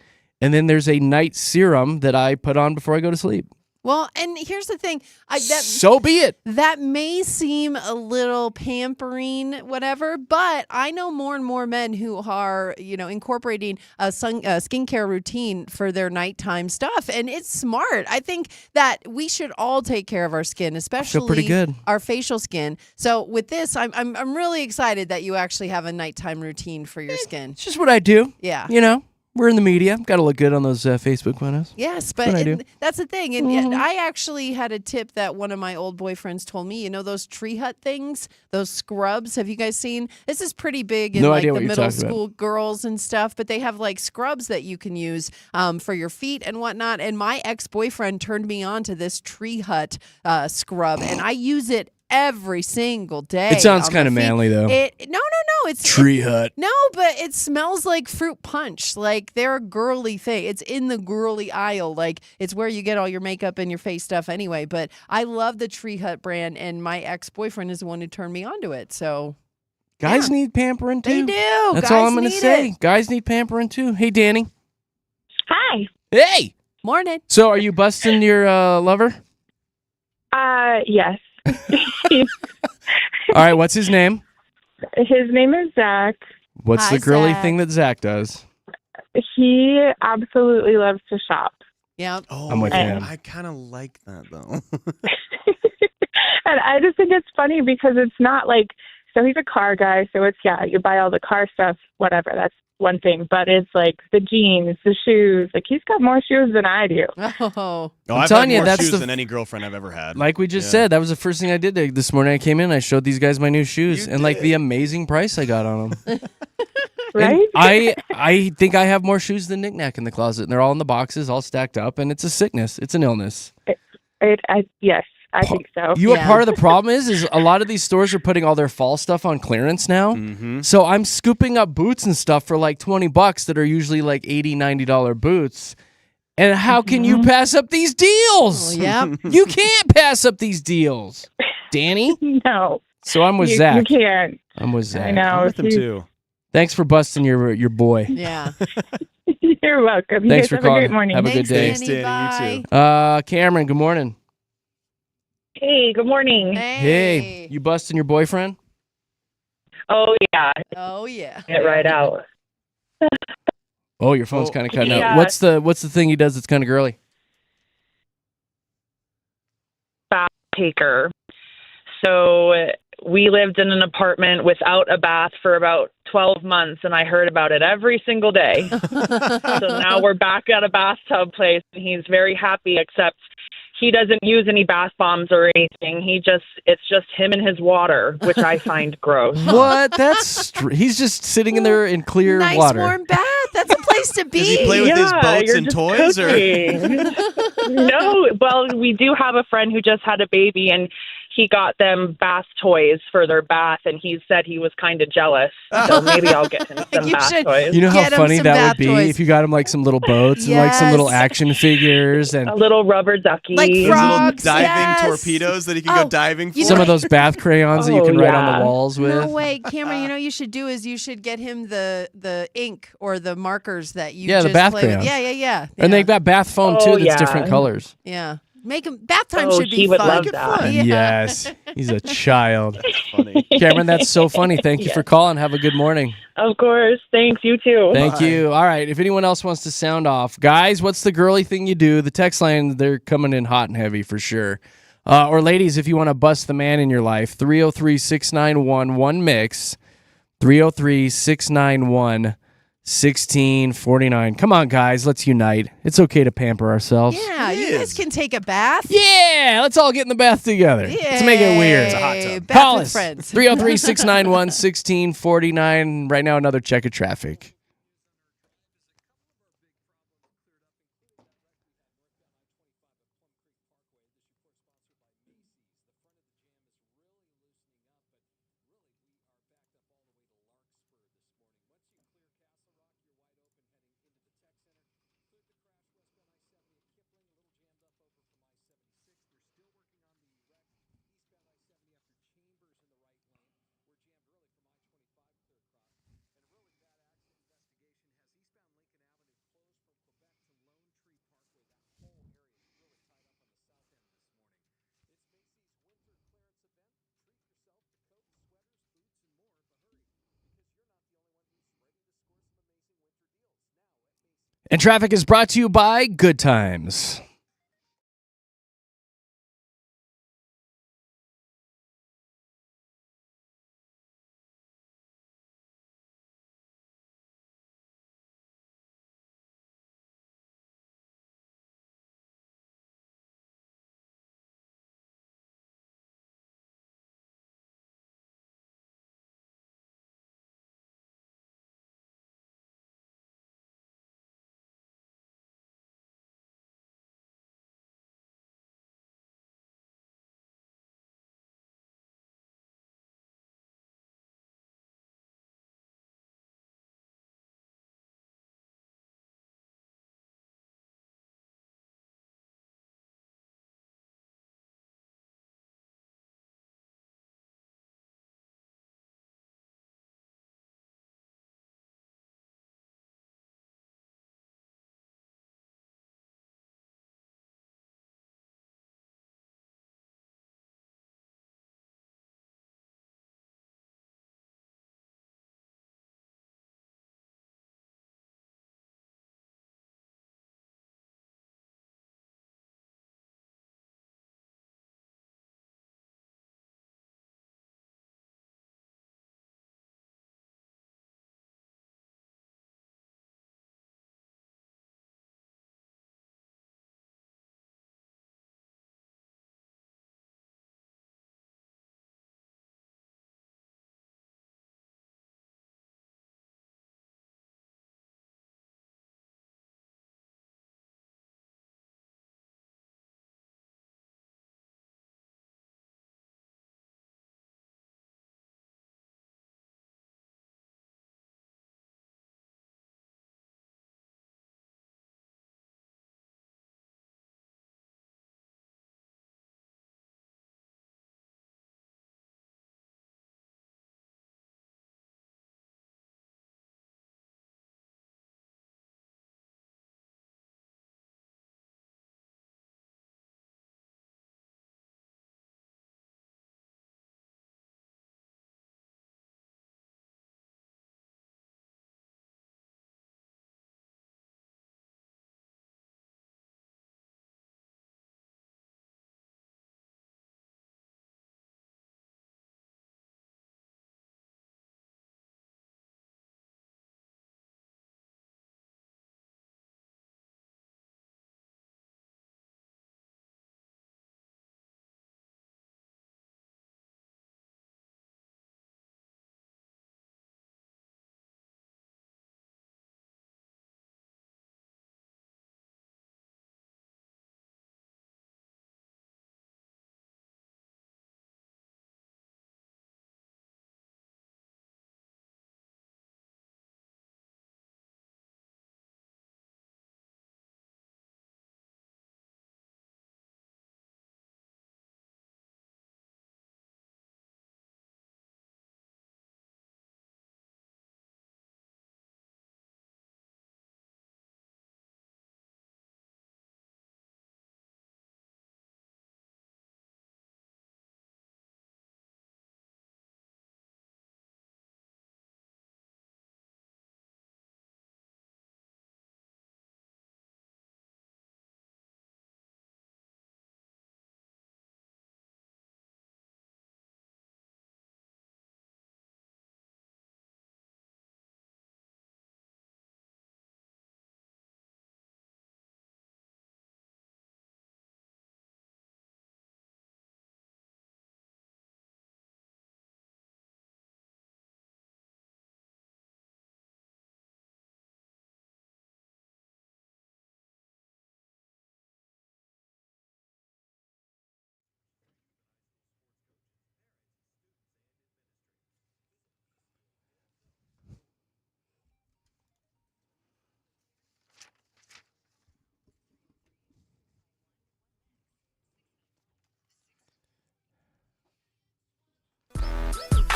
And then there's a night serum that I put on before I go to sleep. Well, and here's the thing. So be it. That may seem a little pampering, whatever, but I know more and more men who are, incorporating a skincare routine for their nighttime stuff, and it's smart. I think that we should all take care of our skin, especially pretty good. our facial skin. So with this, I'm really excited that you actually have a nighttime routine for your skin. It's just what I do. Yeah. We're in the media. Got to look good on those Facebook photos. Yes, That's what I do. that's the thing. And I actually had a tip that one of my old boyfriends told me. Those tree hut things, those scrubs. Have you guys seen? This is pretty big in No like idea the what you're middle talking about. school girls and stuff. But they have like scrubs that you can use for your feet and whatnot. And my ex-boyfriend turned me on to this tree hut scrub, and I use it every single day. It sounds on kind of my feet. manly, though. No. It's Tree hut. No, but it smells like fruit punch. Like they're a girly thing. It's in the girly aisle. Like it's where you get all your makeup and your face stuff anyway. But I love the Tree Hut brand, and my ex-boyfriend is the one who turned me onto it. So Guys need pampering too. they do. That's Guys all I'm going to need say. it. Guys need pampering too. Hey, Danny. Hi. Hey. Morning. So are you busting your lover? Yes. All right. What's his name? His name is Zach. What's Hi, the girly Zach. thing that Zach does? He absolutely loves to shop. Yeah. Oh, I'm with him. I kind of like that though. And I just think it's funny because it's not like, so he's a car guy, so it's, you buy all the car stuff, whatever, that's one thing, but it's like the jeans, the shoes, like he's got more shoes than I do. Oh. Oh, I'm I've telling had you, more that's shoes the- than any girlfriend I've ever had. Like we just Yeah. said, that was the first thing I did this morning. I came in, I showed these guys my new shoes You and like did. the amazing price I got on them. Right? I think I have more shoes than Knick Knack in the closet, and they're all in the boxes, all stacked up, and it's a sickness. It's an illness. Yes, I think so. You know what Yeah. part of the problem is a lot of these stores are putting all their fall stuff on clearance now. Mm-hmm. So I'm scooping up boots and stuff for like $20 that are usually like $80, $90 boots. And how can you pass up these deals? Oh, yeah. You can't pass up these deals, Danny. No, So I'm with you Zach. can't. I'm with Zach. I know. I'm with him He's- too. Thanks for busting your boy. Yeah. You're welcome. You Thanks guys for have calling. a great morning. Have a Thanks, good day. Thanks, Danny. Danny. You Bye. Cameron, good morning. Hey, good morning. Hey, you busting your boyfriend? Oh yeah, Oh, yeah. get right out. Oh, your phone's Oh. kind of cutting out. Yeah. What's the thing he does that's kind of girly? Bath taker. So we lived in an apartment without a bath for about 12 months, and I heard about it every single day. So now we're back at a bathtub place, and he's very happy, except he doesn't use any bath bombs or anything. It's just him and his water, which I find gross. What? That's he's just sitting in there in clear Nice water. warm bath. That's a place to be. Does he play with his boats you're and just toys, or cooking. No, well, we do have a friend who just had a baby, and he got them bath toys for their bath, and he said he was kind of jealous. So maybe I'll get him some You bath should- toys. You know how Get him funny some that bath would be toys. if you got him like some little boats and like some little Yes. action figures and A little rubber ducky. Like those frogs. little diving yes. torpedoes that he can Oh, go diving for? you some know- of those bath crayons that you Oh, can write on yeah. the walls with. No way, Cameron. You know what you should do is you should get him the ink or the markers that you Yeah, the just bath play with. crayons. Yeah. And they've got bath foam Oh, too that's yeah. different colors. Yeah. Make him bath time Oh, should be he would fun. love Make it that. fun. Yeah. Yes, he's a child. Funny. Cameron, that's so funny. Thank you for calling. Have a good morning. Of course. Thanks. You too. Thank Bye. you. All right. If anyone else wants to sound off, guys, what's the girly thing you do? The text line, they're coming in hot and heavy for sure. Or ladies, if you want to bust the man in your life, 303-691-1MIX, 303-691-1649. Come on, guys. Let's unite. It's okay to pamper ourselves. Yeah, you guys is. can take a bath. Yeah, let's all get in the bath together. Let's make it weird. It's a hot tub. Bath Call with us. friends. 303-691-1649. Right now, another check of traffic. And traffic is brought to you by Good Times.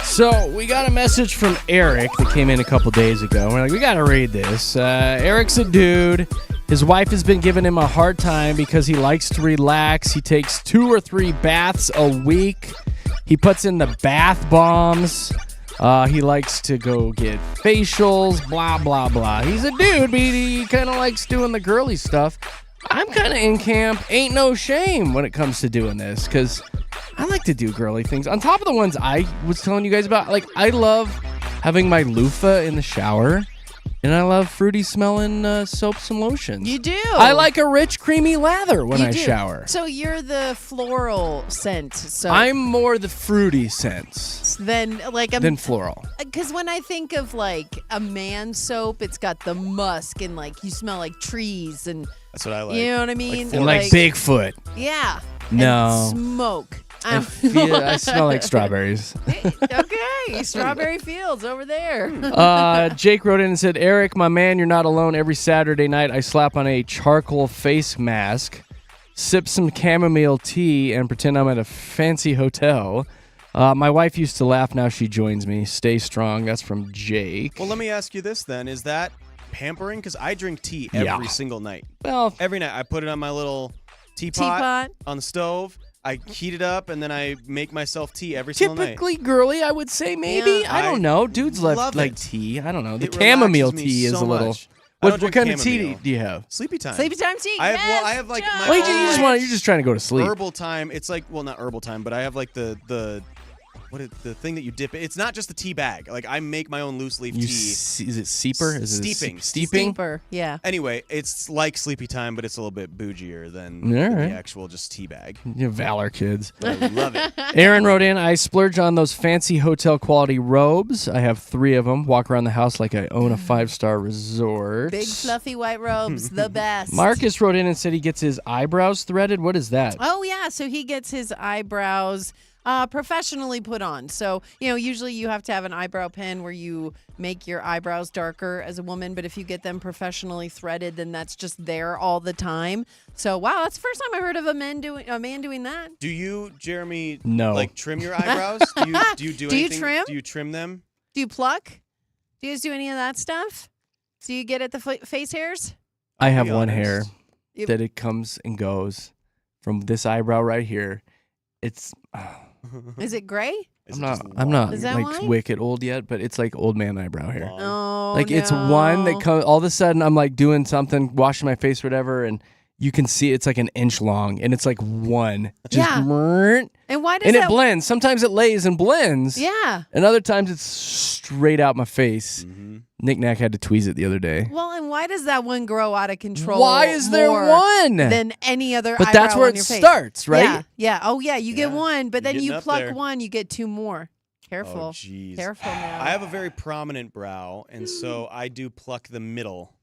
So we got a message from Eric that came in a couple days ago. We're like, we got to read this. Eric's a dude. His wife has been giving him a hard time because he likes to relax. He takes 2 or 3 baths a week. He puts in the bath bombs. He likes to go get facials, blah, blah, blah. He's a dude, but he kind of likes doing the girly stuff. I'm kind of in camp, ain't no shame when it comes to doing this, because I like to do girly things. On top of the ones I was telling you guys about, like, I love having my loofah in the shower, and I love fruity smelling soaps and lotions. You do. I like a rich, creamy lather when You I do. shower. So you're the floral scent. So I'm more the fruity scents than floral. Because when I think of like a man soap, it's got the musk and like you smell like trees and That's what I like. you know what I mean. And like Bigfoot. Yeah. No. And smoke. I smell like strawberries. Okay, strawberry fields over there. Jake wrote in and said, Eric, my man, you're not alone. Every Saturday night, I slap on a charcoal face mask, sip some chamomile tea, and pretend I'm at a fancy hotel. My wife used to laugh. Now she joins me. Stay strong. That's from Jake. Well, let me ask you this then. Is that pampering? Because I drink tea every single night. Well, Every night. I put it on my little teapot on the stove. I heat it up, and then I make myself tea every single night. typically girly, I would say, maybe. Yeah. I don't know. Dudes love like it. tea. I don't know. The It chamomile relaxes me tea is so a little... much. I don't What drink kind of tea chamomile. do you have? Sleepy time. Sleepy time tea. I have, yes, well, I have like Josh. my Well, you're just trying to go to sleep. herbal time. It's like, well, not herbal time, but I have like the the thing that you dip it. It's not just the tea bag. Like I make my own loose leaf tea. Is it steeper? Is it Steeping. Steeping? Steeper, yeah. Anyway, it's like sleepy time, but it's a little bit bougier than All the right. actual just tea bag. You Valor kids. But I love it. Aaron wrote in, I splurge on those fancy hotel quality robes. I have 3 of them. Walk around the house like I own a 5-star resort. Big fluffy white robes, the best. Marcus wrote in and said he gets his eyebrows threaded. What is that? Oh yeah, so he gets his eyebrows professionally put on. So, usually you have to have an eyebrow pen where you make your eyebrows darker as a woman, but if you get them professionally threaded, then that's just there all the time. So, wow, that's the first time I heard of a man doing that. Do you, Jeremy, No. like trim your eyebrows? Do you do Do you anything? trim? Do you trim them? Do you pluck? Do you guys do any of that stuff? Do you get at the face hairs? I have be one honest. hair Yep. that it comes and goes from this eyebrow right here. It's... Is it gray? Is I'm it just not long? Is that like why? wicked old yet, but it's like old man eyebrow hair. Long. Oh, Like it's one that comes all of a sudden I'm like doing something, washing my face, whatever, and you can see it's like an inch long and it's like one. Just Yeah. brrrt, And why does and that? it blends. Sometimes it lays and blends. Yeah. And other times it's straight out my face. Mhm. Nick Nack had to tweeze it the other day. Well, and why does that one grow out of control? Why is there more one? than any other? But that's eyebrow where on it your face? starts, right? Yeah. Yeah. Oh, yeah. You get Yeah. one, but You're then you getting up pluck there. one, you get 2 more. Careful. Oh, jeez. Careful now. I have a very prominent brow, and so I do pluck the middle.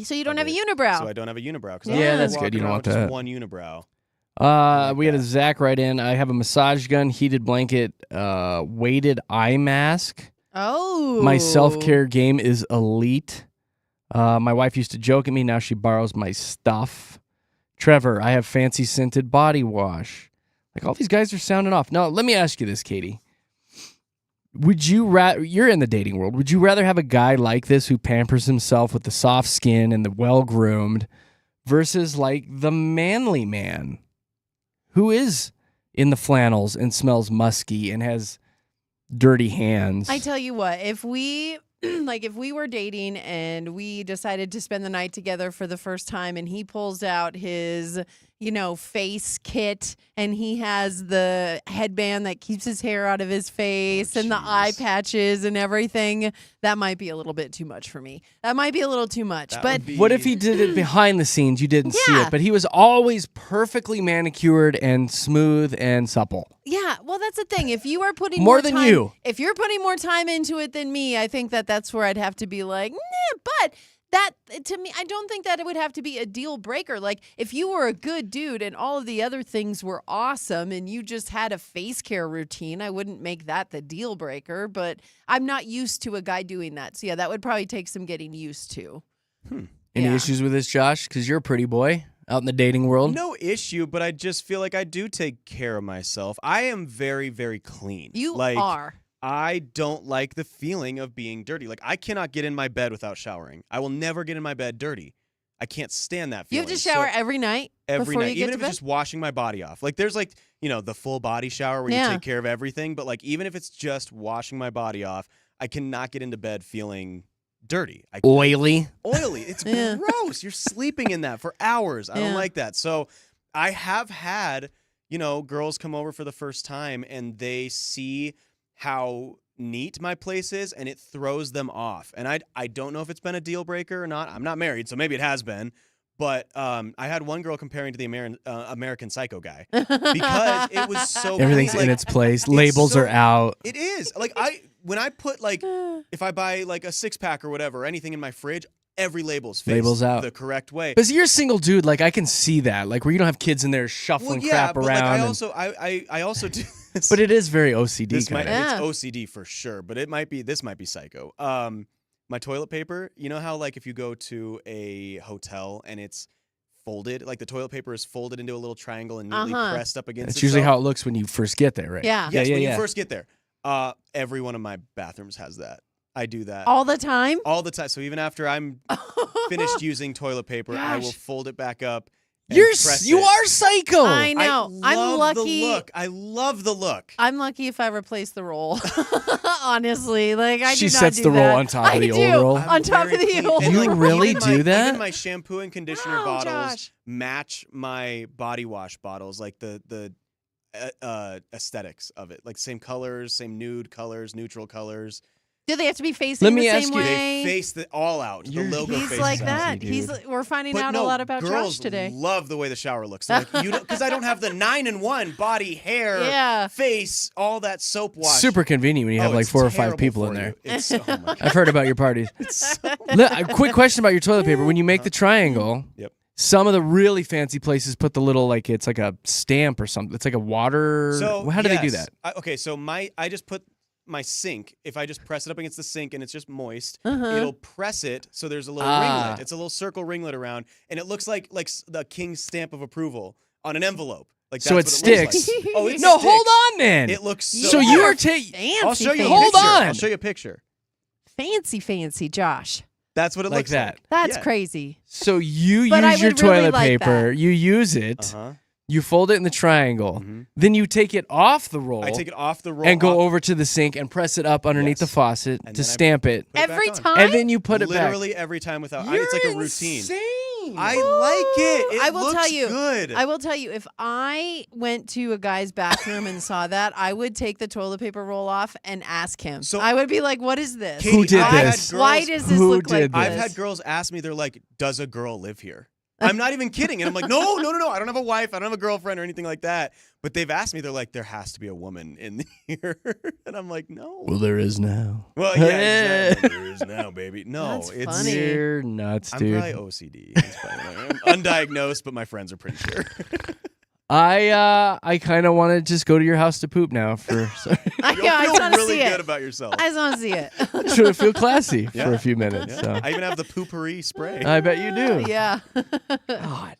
So you don't have a of it, unibrow. So I don't have a unibrow. 'Cause Yeah, I don't that's walk good. You don't around want with just that. one unibrow. We had a that. Zach right in. I have a massage gun, heated blanket, weighted eye mask. Oh. My self-care game is elite. My wife used to joke at me. Now she borrows my stuff. Trevor, I have fancy scented body wash. Like all these guys are sounding off. Now, let me ask you this, Katie. Would you rather, you're in the dating world, would you rather have a guy like this who pampers himself with the soft skin and the well-groomed versus like the manly man who is in the flannels and smells musky and has dirty hands? I tell you what, if we if we were dating and we decided to spend the night together for the first time and he pulls out his, face kit and he has the headband that keeps his hair out of his face and the eye patches and everything, that might be a little bit too much for me. That might be a little too much. That But would be- What if he did it behind the scenes? You didn't see Yeah. it, but he was always perfectly manicured and smooth and supple. yeah, well, that's the thing. If you are putting More more than time, you. if you're putting more time into it than me, I think that's where I'd have to be like, nah, but that to me, I don't think that it would have to be a deal breaker. Like if you were a good dude and all of the other things were awesome and you just had a face care routine, I wouldn't make that the deal breaker, but I'm not used to a guy doing that. So yeah, that would probably take some getting used to. Any Yeah. issues with this, Josh? Because you're a pretty boy out in the dating world. No issue, but I just feel like I do take care of myself. I am very, very clean. You like, are. I don't like the feeling of being dirty. Like I cannot get in my bed without showering. I will never get in my bed dirty. I can't stand that You feeling. have to shower So, every night every before night, you get even to if bed? it's just washing my body off. Like there's like, the full body shower where you take care of everything, but like even if it's just washing my body off, I cannot get into bed feeling dirty. Oily. It's gross. You're sleeping in that for hours. I don't like that. So I have had, girls come over for the first time and they see how neat my place is and it throws them off. And I don't know if it's been a deal breaker or not. I'm not married, so maybe it has been. But I had one girl comparing to the American Psycho guy because it was so Everything's clean. in its place. Labels are out. It is. Like when I put like if I buy like a 6-pack or whatever, anything in my fridge, every label's faced Labels out the correct way. But you're a single dude, like I can see that. Like where you don't have kids in there shuffling crap but around. Like I also do this. But it is very OCD It's kinda. OCD for sure, but this might be psycho. My toilet paper, you know how like if you go to a hotel and it's folded, like the toilet paper is folded into a little triangle and neatly pressed up against That's usually itself? how it looks when you first get there, right? Yeah. Yes, when you first get there. Every one of my bathrooms has that. I do that All the time? all the time. So even after I'm finished using toilet paper, I will Gosh. fold it back up. And You press are psycho. I know. I I'm love lucky. the look. I love the look. I'm lucky if I replace the roll. Honestly, like I She do not sets do the roll that. on top of I the do. old roll. On top of very the clean. old And, You roll. really even do that? Even my shampoo and conditioner Wow, bottles Josh. match my body wash bottles, like the aesthetics of it, like same colors, same nude colors, neutral colors. Do they have to be facing Let me the ask same you- way? They face it all out. The logo He's faces like out. that. dude. We're finding But out no, a lot about girls Josh today. love the way the shower looks. They're like, because I don't have the 9-in-1 body, hair, Yeah. face, all that soap wash. Super convenient when you have like it's 4 or 5 terrible people in for there. you. It's oh my God. I've heard about your parties. A quick question about your toilet paper. When you make the triangle, Yep. some of the really fancy places put the little it's like a stamp or something. It's like a water. So how do they do yes. that? So I just put my sink. If I just press it up against the sink and it's just moist, Uh-huh. it'll press it. So there's a little ringlet. It's a little circle ringlet around, and it looks like the king's stamp of approval on an envelope. Like So that's it what looks sticks. like. Oh, it No, sticks. hold on, then. It looks so. So you are Fancy, I'll show you. A Hold picture. on. I'll show you a picture. fancy, Josh. That's what it Like looks that. like. That's Yeah. crazy. So you But I use your would really toilet like paper. that. You use it. Uh-huh. You fold it in the triangle. Mhm. Then you take it off the roll. I take it off the roll and go off- over to the sink and press it up underneath the Yes. faucet And to then I stamp it. put it back Every on. time? And then you put it back. Literally every time without. It's like a routine. Insane. I like it. It I will looks tell you. good. I will tell you, if I went to a guy's bathroom and saw that, I would take the toilet paper roll off and ask him. So- I would be like, "What is this? Katie, Who did I've had this? Why girls- does this Who look like did this?" this? I've had girls ask me, they're like, does a girl live here? I'm not even kidding. And I'm like, no. I don't have a wife. I don't have a girlfriend or anything like that. But they've asked me, they're like, there has to be a woman in here. And I'm like, no. Well, there is now. Well, yeah, exactly. There is now, baby. No, That's it's. funny. You're nuts, I'm dude. probably OCD. It's probably- I'm undiagnosed, but my friends are pretty sure. I kind of want to just go to your house to poop now. You'll I just feel want to really see good it. about yourself. I just want to see it. to feel classy for Yeah. a few minutes. Yeah. So I even have the poopery spray. I bet you do. Yeah. God.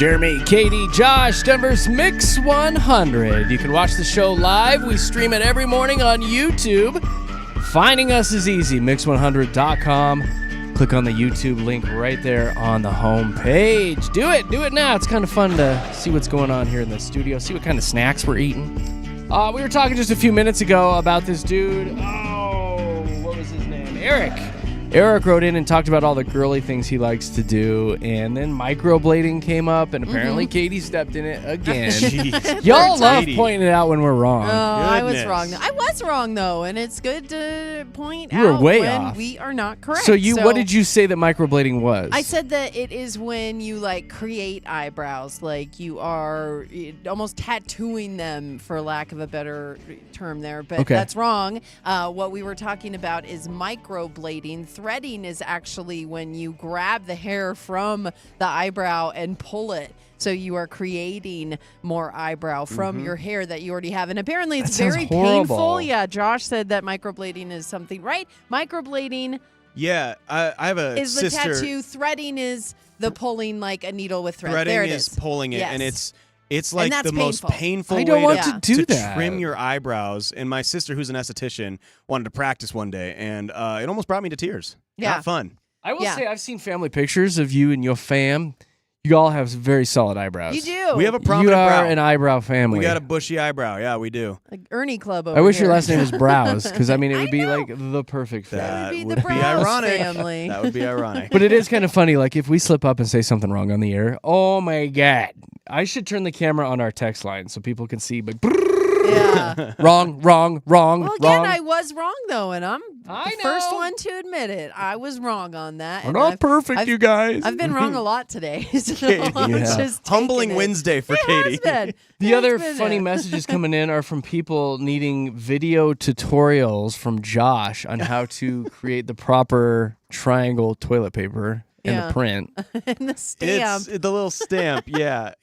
Jeremy, Katy, Josh, Denver's Mix 100. You can watch the show live. We stream it every morning on YouTube. Finding us is easy, mix100.com. Click on the YouTube link right there on the home page. Do it now. It's kind of fun to see what's going on here in the studio, see what kind of snacks we're eating. We were talking just a few minutes ago about this dude. Oh, what was his name? Eric. Eric wrote in and talked about all the girly things he likes to do, and then microblading came up, and apparently Katy stepped in it again. Jeez. Y'all Poor love Katy. pointing it out when we're wrong. Oh, I was Goodness. wrong. I was wrong though, and it's good to point You were out way when off. we are not correct. So what did you say that microblading was? I said that it is when you like create eyebrows, like you are almost tattooing them, for lack of a better term there. But Okay. that's wrong. What we were talking about is microblading. Threading is actually when you grab the hair from the eyebrow and pull it. So you are creating more eyebrow from your hair that you already have. And apparently it's That sounds very horrible. painful. Yeah, Josh said that microblading is something, right? Microblading Yeah, I have a is the sister. tattoo. Threading is the pulling like a needle with thread. Threading There it is is. pulling it, and Yes. it's like that's the most painful. painful I don't way want to do that. trim your eyebrows. And my sister, who's an esthetician, wanted to practice one day, and it almost brought me to tears. Yeah. Not fun. I will Yeah. say I've seen family pictures of you and your fam. You all have very solid eyebrows. You do. We have a You prominent are brow. an eyebrow family. We got a bushy eyebrow. Yeah, we do. like Ernie Club over I wish here. your last name was Brows, because I mean it I would be know. like the perfect fit. That would be the be Browse ironic. family. That would be ironic. But it is kind of funny. Like if we slip up and say something wrong on the air, oh my god! I should turn the camera on our text line so people can see. But Yeah. wrong. Well, again, wrong. I was wrong though, and I'm I the first know. one to admit it. I was wrong on that. We're and not I've- perfect, I've- you guys. I've been wrong a lot today. So Yeah. I'm just Humbling taking it. Wednesday for It Katy. has been. The It's other been funny it. messages coming in are from people needing video tutorials from Josh on how to create the proper triangle toilet paper and Yeah. the print. and the stamp. It's the little stamp. Yeah,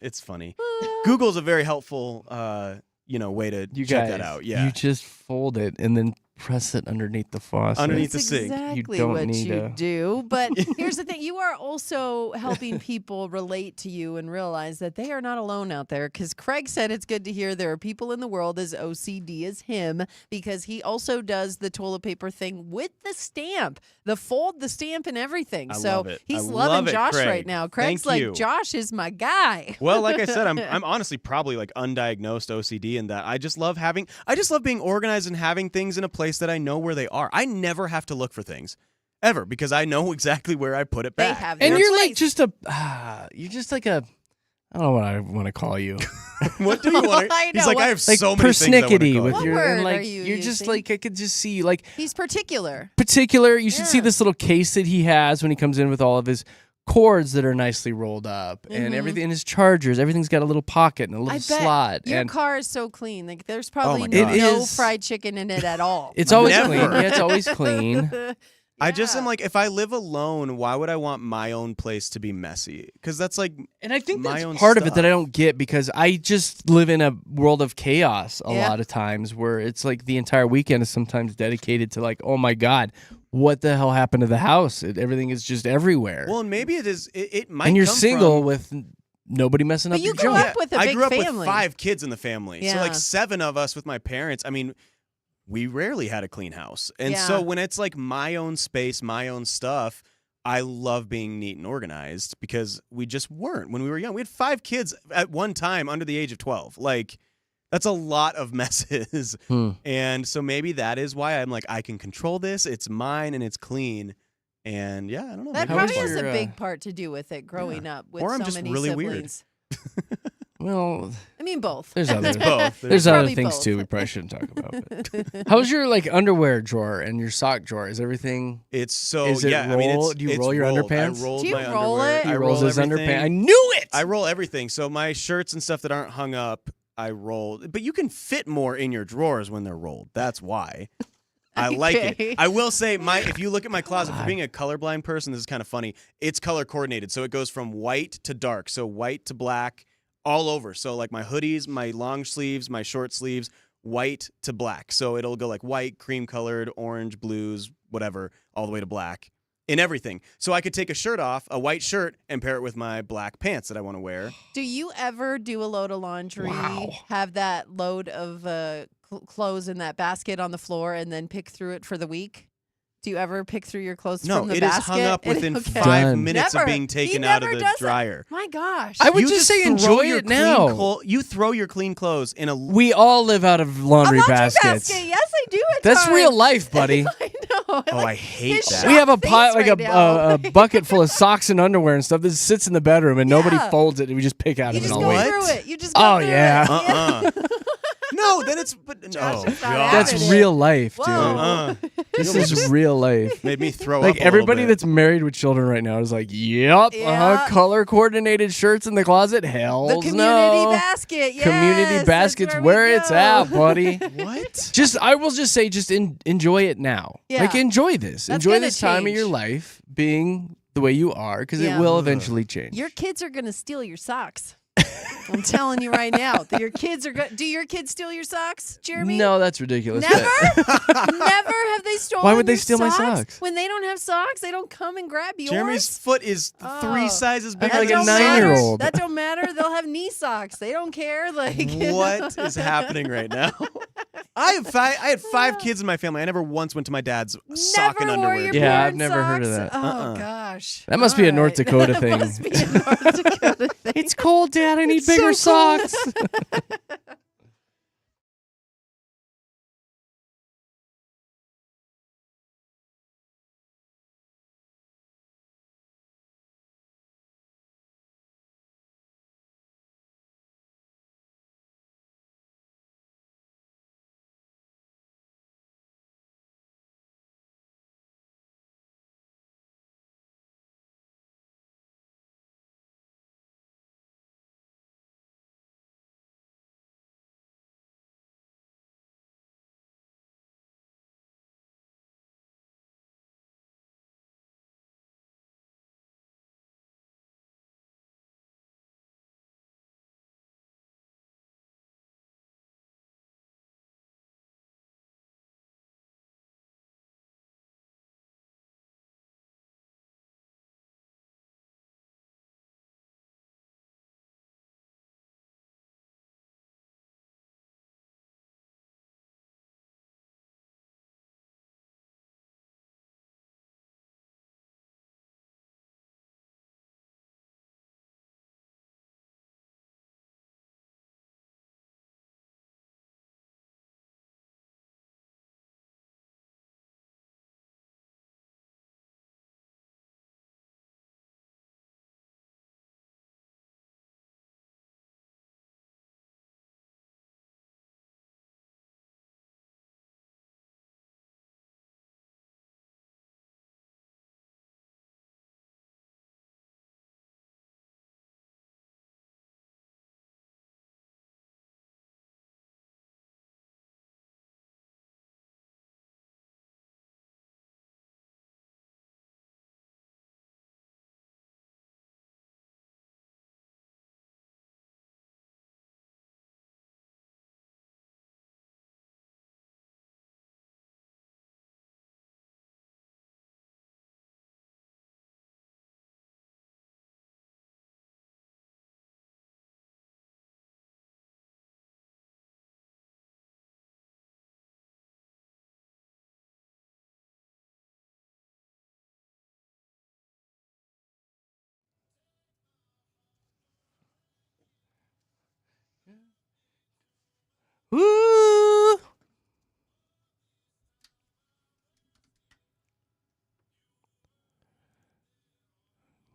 it's funny. Google's a very helpful, way to You check guys, that out. Yeah, you just fold it and then press it underneath the faucet. Underneath That's the sink. exactly don't what need you a- do. But here's the thing: you are also helping people relate to you and realize that they are not alone out there. Because Craig said it's good to hear there are people in the world as OCD as him, because he also does the toilet paper thing with the stamp, the fold, the stamp, and everything. I so love it. he's I loving love it, Josh Craig. right now. Craig's Thank like, you. Josh is my guy. Well, like I said, I'm honestly probably like undiagnosed OCD in that I just love being organized and having things in a place that I know where they are. I never have to look for things ever because I know exactly where I put it They back. have And their you're like place. just you're just like a, I don't know what I want to call you. What do you want? I He's know, like, what- I have Like so many things I want to persnickety call with you. What your, word and like are you you're just using? like, I could just see like He's particular. particular. You should see Yeah. this little case that he has when he comes in with all of his cords that are nicely rolled up and Mhm. everything, his chargers, everything's got a little pocket and a little I bet slot. your And car is so clean. Like there's probably my no God. It is- fried chicken in it at all. it's always Never. clean. Yeah, it's always clean. I just Yeah. am like, if I live alone, why would I want my own place to be messy? Because that's like, And I think My that's own part of it that I stuff. don't get, because I just live in a world of chaos a Yeah. lot of times, where it's like the entire weekend is sometimes dedicated to like, oh my God, what the hell happened to the house? Everything is just everywhere. well, and maybe it is. It might. and you're come single from- with nobody messing But up you your grew junk. up with a I big grew up family. with 5 kids in the family, so Yeah. like 7 of us with my parents. I mean, we rarely had a clean house, and Yeah. so when it's like my own space, my own stuff, I love being neat and organized because we just weren't when we were young. We had 5 kids at one time under the age of 12. Like, that's a lot of messes, and so maybe that is why I'm like, I can control this. It's mine and it's clean. And yeah, I don't know. That maybe How that's probably was has your, a big part to do with it growing up with Or I'm so just many really weird. siblings. Well, I mean, both. there's other both. There's other probably things both. too we probably shouldn't talk about. But. How's your like underwear drawer and your sock drawer? Is everything? It's so Is it yeah. I mean, roll- it's do you it's roll your rolled. underpants? I rolled Do you my roll underwear. it? He I rolls roll his everything. underpants. I knew it. I roll everything. So my shirts and stuff that aren't hung up, I roll. But you can fit more in your drawers when they're rolled. That's why. I like Okay. it. I will say, if you look at my closet, for being a colorblind person, this is kind of funny. It's color coordinated, so it goes from white to dark, so white to black, all over. So like my hoodies, my long sleeves, my short sleeves, white to black. So it'll go like white, cream colored, orange, blues, whatever, all the way to black. in everything. So I could take a shirt off, a white shirt, and pair it with my black pants that I want to wear. Do you ever do a load of laundry, Wow. have that load of clothes in that basket on the floor, and then pick through it for the week? Do you ever pick through your clothes No, from the it is basket? hung up within Okay. 5 Done. minutes Never. of being He taken out of never the does it. dryer. My gosh. I would You just say throw enjoy your it clean now. You throw your clean clothes in a. We all live out of laundry a laundry baskets. basket. Yes, I do at That's times. real life, buddy. I know. Oh, I hate his that. shocked We have a face pile, like right now. a bucket full of socks and underwear and stuff that sits in the bedroom, and nobody Yeah. folds it, and we just pick out You of it just all go week. What? through it. You just go Oh, through yeah. it. No, then it's. But, Josh oh, is not God. That's having it. real life, dude. Whoa. This is real life. Made me throw Like up. everybody a little that's married with children right now is like, yep, Yeah. color coordinated shirts in the closet. Hell The community no. basket. Yes, Community that's baskets where where we it's go. at, buddy. bit. What? I will just say, enjoy it now. Yeah. Like enjoy this. That's Enjoy gonna this time of change. your life being the way you are, because Yeah. it will eventually change. Your kids are going to steal your socks. I'm telling you right now that your kids are going. Do your kids steal your socks, Jeremy? No, that's ridiculous. Never? Never have they stolen Why would they your steal my socks? socks? When they don't have socks, they don't come and grab yours. Jeremy's foot is Oh. 3 sizes bigger like a than 9-year-old. That don't matter. They'll have knee socks. They don't care. Like What is happening right now? I had 5 kids in my family. I never once went to my dad's sock and Never wore underwear. your Yeah, I've parents' never heard of socks? that. Oh gosh. That must be a North All Dakota That thing. must be a North Dakota thing. It's cold, Dad. I need It's so bigger cold. socks. Ooh.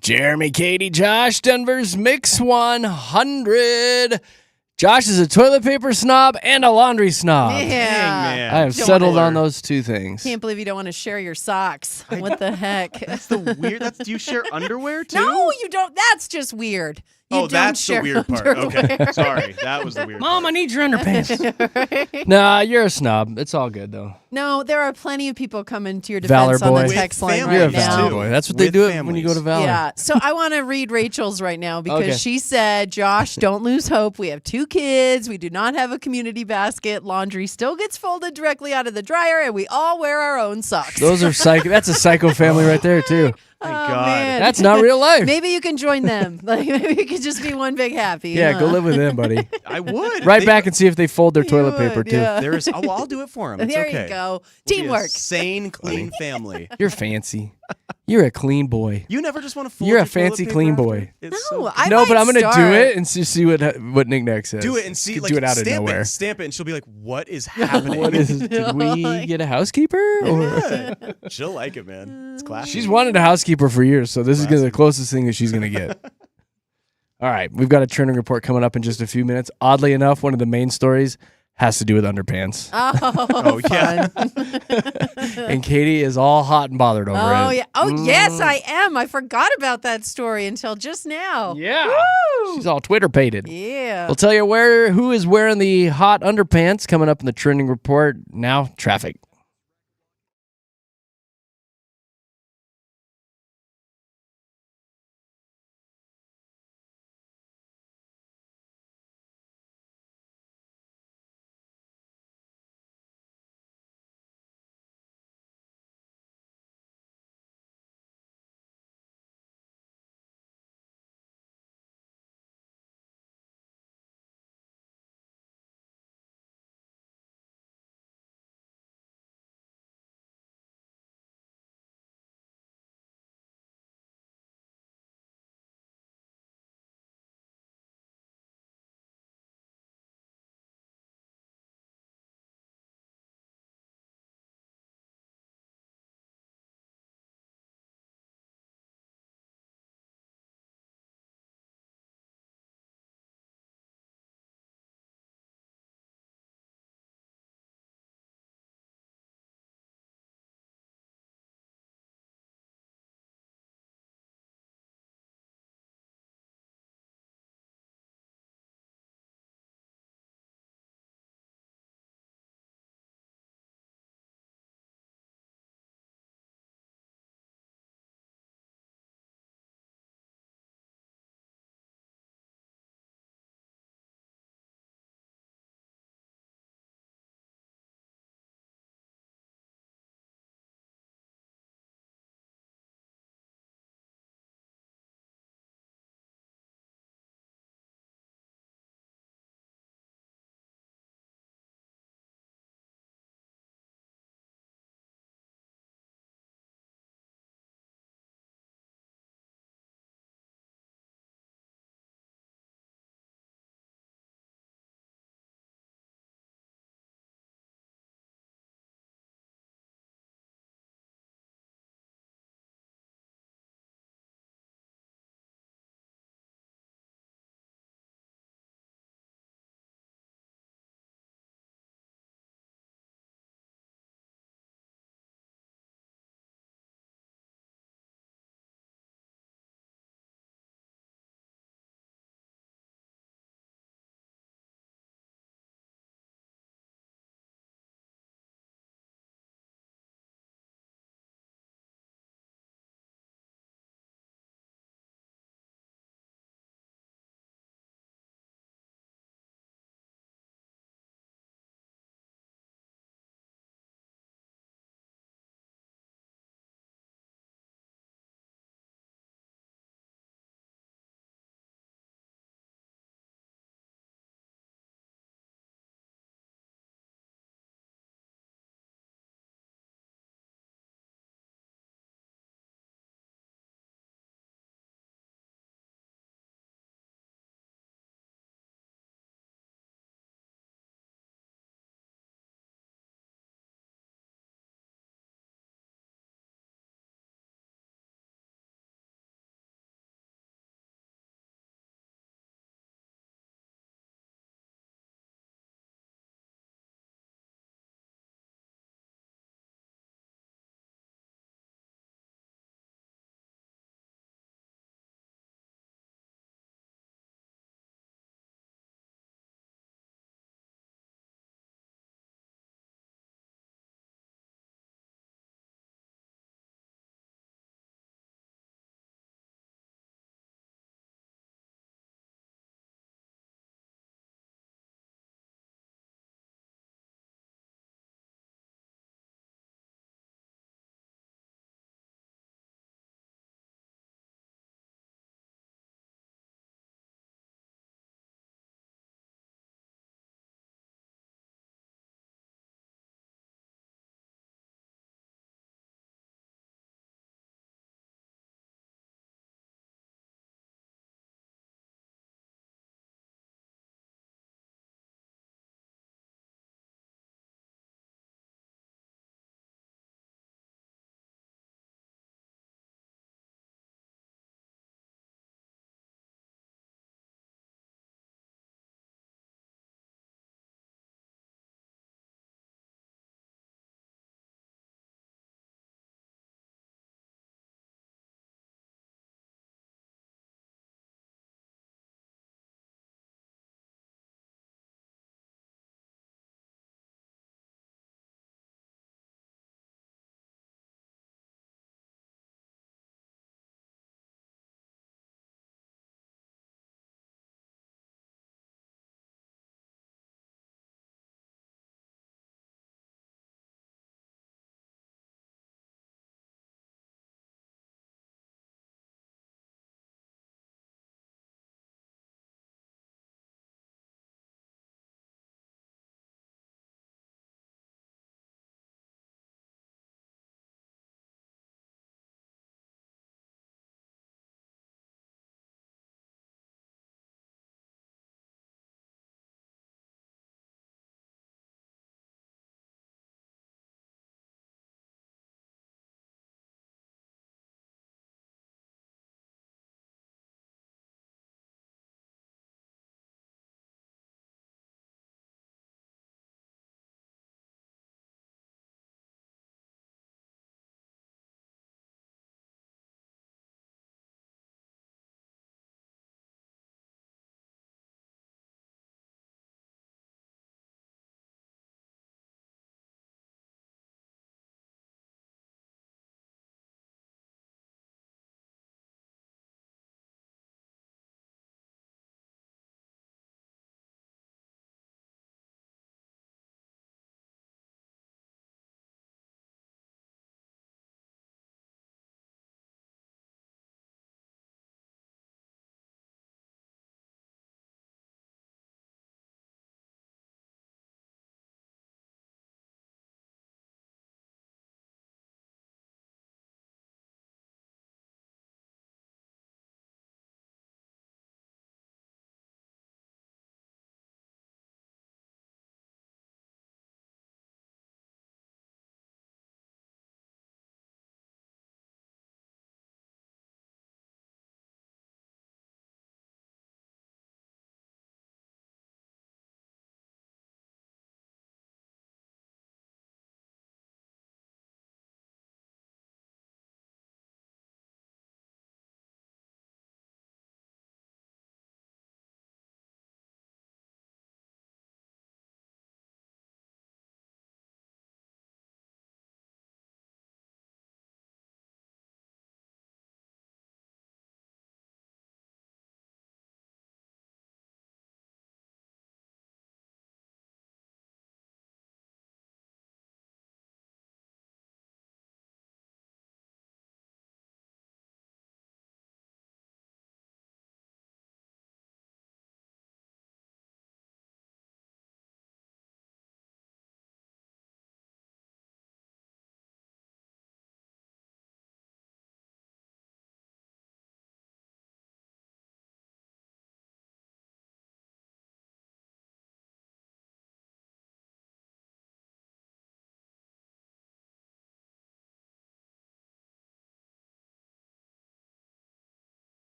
Jeremy, Katy, Josh, Denver's Mix 100. Josh is a toilet paper snob and a laundry snob. Yeah. Dang, man. I have Don't settled wanna- on those two things. Can't believe you don't want to share your socks. What the heck? That's the weird. Do you share underwear too? No, you don't. That's just weird. You Oh, don't that's the share weird part. underwear. Okay, sorry. That was the weird Mom, I part. need your underpants. Nah, you're a snob. It's all good though. No, there are plenty of people coming to your Valor defense on boy. the text With line families, You're a right now. Valor too. boy. That's what they With do it when families. you go to Valor. Yeah. So I want to read Rachel's right now because Okay. she said, Josh, don't lose hope. We have 2 kids. We do not have a community basket. Laundry still gets folded directly out of the dryer, and we all wear our own socks. Those are psycho. That's a psycho family right there too. Thank Oh, God. man. That's not real life. Maybe you can join them. Like maybe you could just be one big happy. Yeah, huh? go live with them, buddy. I would. Right back and see if they fold their You toilet would, paper too. yeah. There is. Oh, well, I'll do it for him. It's There okay. you go. We'll be a Teamwork. sane, clean family. You're fancy. You're a clean boy. You never just want to fold You're a your toilet fancy paper clean after? boy. It's No, so- I No, might but I'm gonna do start. it and see what Nick Nack says. do it and see. Could Like, do it out of stamp nowhere. it, stamp it, and she'll be like, "What is happening?" What is? Did we get a housekeeper? Or? Yeah. She'll like it, man. It's classic. She's wanted a housekeeper for years, so this is gonna the Classic. closest thing that she's gonna get. All right, we've got a trending report coming up in just a few minutes. Oddly enough, one of the main stories has to do with underpants, Oh, yeah. fun. and Katie is all hot and bothered over it. Oh yeah. Oh yes, Mm. I am. I forgot about that story until just now. Yeah, Woo! she's all Twitter pated. Yeah. We'll tell you who is wearing the hot underpants coming up in the trending report. Now, traffic.